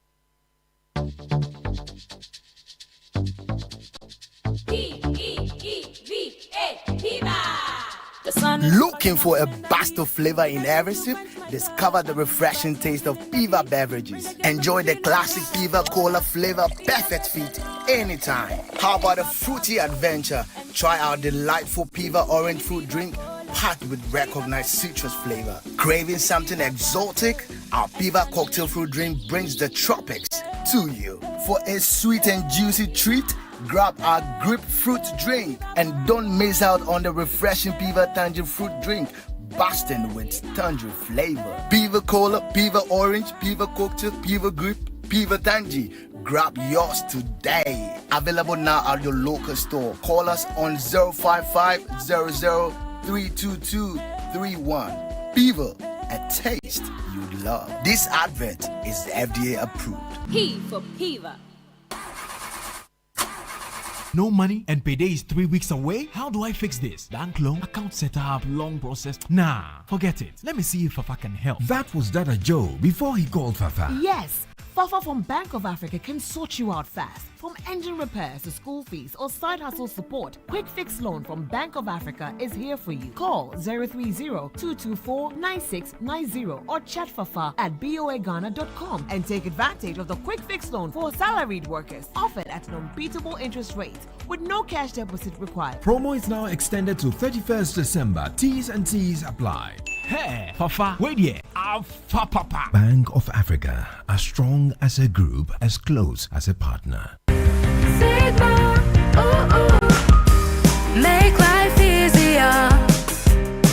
Looking for a burst of flavor in every sip? Discover the refreshing taste of Piva beverages. Enjoy the classic Piva Cola flavor, perfect fit anytime. How about a fruity adventure? Try our delightful Piva orange fruit drink packed with recognized citrus flavor. Craving something exotic? Our Piva cocktail fruit drink brings the tropics to you. For a sweet and juicy treat, grab our grapefruit drink. And don't miss out on the refreshing Piva Tangerine fruit drink, busting with tangerine flavor. Piva Cola, Piva Orange, Piva Cocktail, Piva Grape, Piva Tangy. Grab yours today. Available now at your local store. Call us on 055-00-322-31. Piva, a taste you love. This advert is FDA approved. P for Piva. No money and payday is 3 weeks away? How do I fix this? Bank loan, account setup, long process. Nah, forget it. Let me see if Fafa can help. That was Dada Joe before he called Fafa. Yes, Fafa from Bank of Africa can sort you out fast. From engine repairs to school fees or side hustle support, Quick Fix Loan from Bank of Africa is here for you. Call 030-224-9690 or chat Fafa at boaghana.com and take advantage of the Quick Fix Loan for salaried workers, offered at an unbeatable interest rate with no cash deposit required. Promo is now extended to 31st December. T's and C's apply. Hey, Fafa, wait here. Papa. Bank of Africa, as strong as a group, as close as a partner. Sigma, make life easier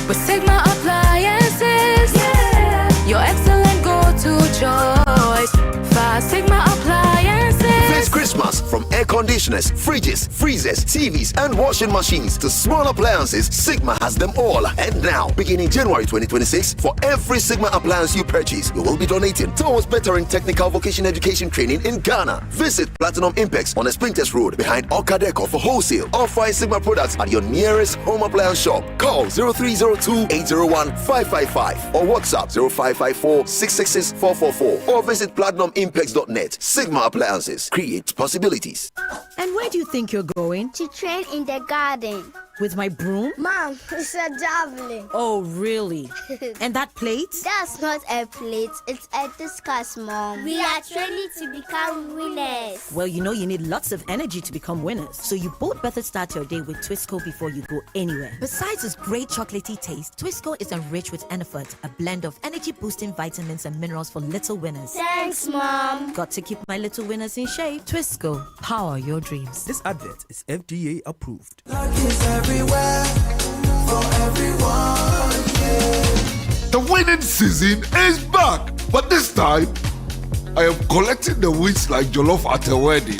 with Sigma appliances. Yeah. Your excellent go-to choice for Sigma appliances. This Christmas, from air conditioners, fridges, freezers, TVs, and washing machines to small appliances, Sigma has them all. And now, beginning January 2026, for every Sigma appliance you purchase, you will be donating towards bettering technical vocation education training in Ghana. Visit Platinum Impex on the Sprinters Road behind Okadeco for wholesale or find Sigma products at your nearest home appliance shop. Call 0302-801-555 or WhatsApp 0554-666-444 or visit platinumimpex.net. Sigma Appliances. Create possibilities. And where do you think you're going? To train in the garden. With my broom? Mom, it's a javelin. Oh, really? And that plate? That's not a plate, it's a discus, Mom. We are training to become winners. Well, you know you need lots of energy to become winners. So you both better start your day with Twisco before you go anywhere. Besides its great chocolatey taste, Twisco is enriched with Enerfort, a blend of energy-boosting vitamins and minerals for little winners. Thanks, Mom. Got to keep my little winners in shape. Twisco, power your dreams. This advert is FDA approved. Everywhere for everyone, yeah. The winning season is back, but this time I am collecting the wins like Jollof at a wedding.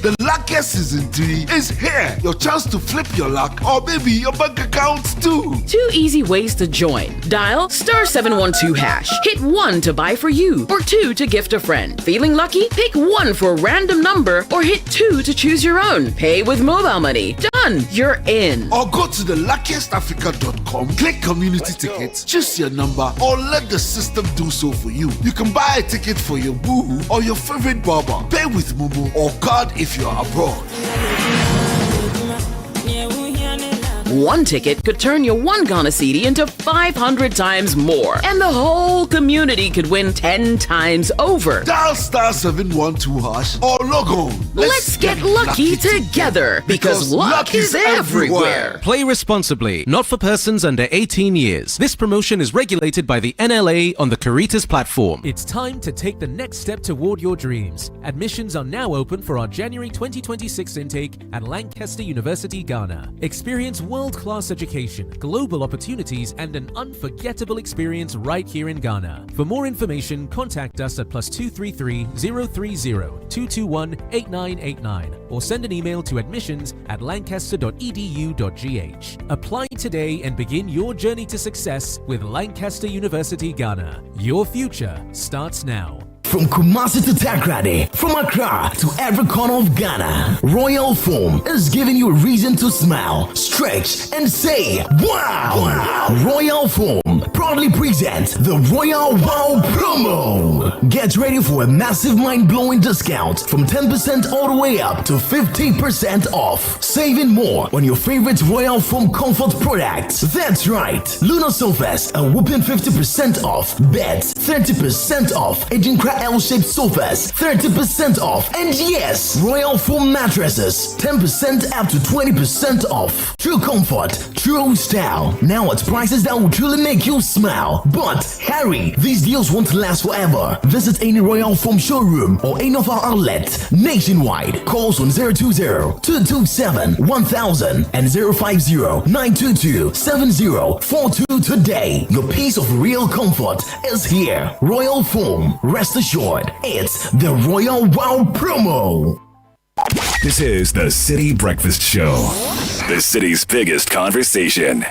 The luckiest season 3 is here. Your chance to flip your luck or maybe your bank accounts too. 2 easy ways to join. Dial *712#. Hit 1 to buy for you or 2 to gift a friend. Feeling lucky? Pick 1 for a random number or hit 2 to choose your own. Pay with mobile money. Done. You're in. Or go to theluckiestafrica.com, click community tickets, choose your number or let the system do so for you. You can buy a ticket for your boo or your favorite barber. Pay with Momo or card if you're abroad. 1 ticket could turn your 1 Ghana Citi into 500 times more, and the whole community could win 10 times over. Dial *712# or log on. Let's get lucky together because luck is everywhere. Play responsibly, not for persons under 18 years. This promotion is regulated by the NLA on the Caritas platform. It's time to take the next step toward your dreams. Admissions are now open for our January 2026 intake at Lancaster University, Ghana. Experience world-class education, global opportunities, and an unforgettable experience right here in Ghana. For more information, contact us at +233 030 221 8989 or send an email to admissions@lancaster.edu.gh. Apply today and begin your journey to success with Lancaster University, Ghana. Your future starts now. From Kumasi to Takrady, from Accra to every corner of Ghana, Royal Foam is giving you a reason to smile, stretch, and say, wow! Wow. Royal Foam proudly presents the Royal Wow promo. Get ready for a massive mind-blowing discount from 10% all the way up to 50% off. Saving more on your favorite Royal Foam comfort products. That's right, Lunar Sofas, a whooping 50% off, beds 30% off, Aging Crack L-shaped sofas, 30% off. And yes, Royal Foam mattresses, 10% up to 20% off. True comfort, true style. Now at prices that will truly make you smile. But hurry, these deals won't last forever. Visit any Royal Foam showroom or any of our outlets nationwide. Calls on 020-227-1000 and 050-922-7042 today. Your piece of real comfort is here. Royal Foam. Rest assured, it's the Royal Wow promo. This is the Citi Breakfast Show, the city's biggest conversation.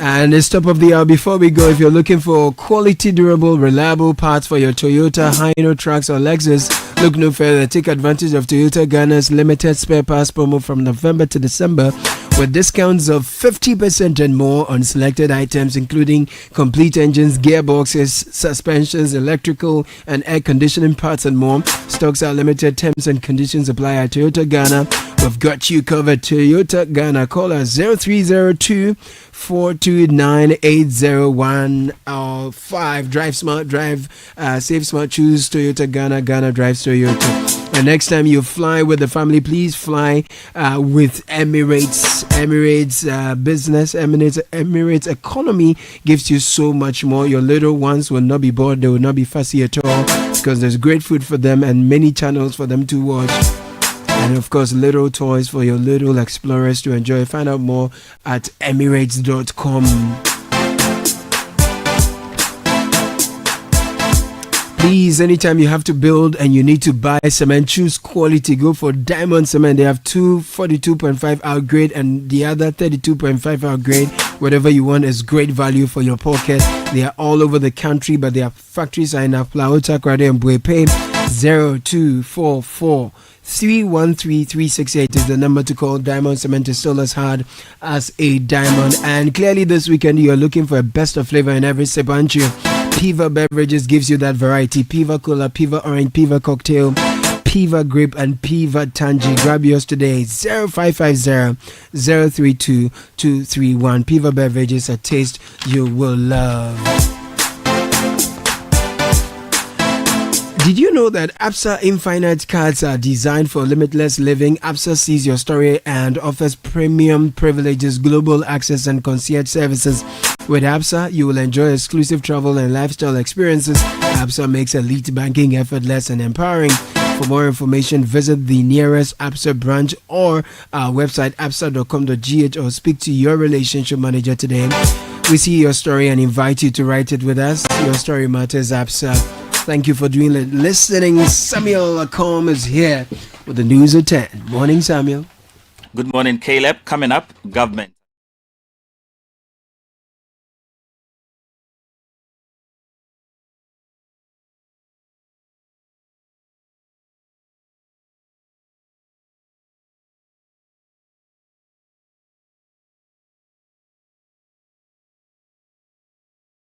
And it's top of the hour. Before we go, if you're looking for quality, durable, reliable parts for your Toyota, Hino trucks, or Lexus, look no further. Take advantage of Toyota Ghana's limited spare parts promo from November to December, with discounts of 50% and more on selected items, including complete engines, gearboxes, suspensions, electrical and air conditioning parts, and more. Stocks are limited. Terms and conditions apply at Toyota Ghana. We've got you covered. Toyota Ghana. Call us 0302-429-801 Drive smart, drive save smart. Choose Toyota Ghana. Ghana drives Toyota. And next time you fly with the family, please fly with Emirates. Emirates business, Emirates economy gives you so much more. Your little ones will not be bored. They will not be fussy at all, because there's great food for them and many channels for them to watch. And of course, little toys for your little explorers to enjoy. Find out more at Emirates.com. Please, anytime you have to build and you need to buy cement, choose quality. Go for Diamond Cement. They have two 42.5 out grade and the other 32.5 out grade. Whatever you want is great value for your pocket. They are all over the country, but their factories are in Aflao, Takoradi, and Buepe. 0244 313-368 is the number to call. Diamond Cement is still as hard as a diamond. And clearly this weekend you are looking for a best of flavor in every sip, aren't you? Piva Beverages gives you that variety. Piva Cola, Piva Orange, Piva Cocktail, Piva Grape, and Piva Tangy. Grab yours today. 0550-032-231. Piva Beverages, a taste you will love. Did you know that Absa Infinite cards are designed for limitless living? Absa sees your story and offers premium privileges, global access, and concierge services. With Absa, you will enjoy exclusive travel and lifestyle experiences. Absa makes elite banking effortless and empowering. For more information, visit the nearest Absa branch or our website absa.com.gh or speak to your relationship manager today. We see your story and invite you to write it with us. Your story matters, Absa. Thank you for doing it. Listening. Samuel Acom is here with the news at 10. Morning, Samuel. Good morning, Caleb. Coming up, government.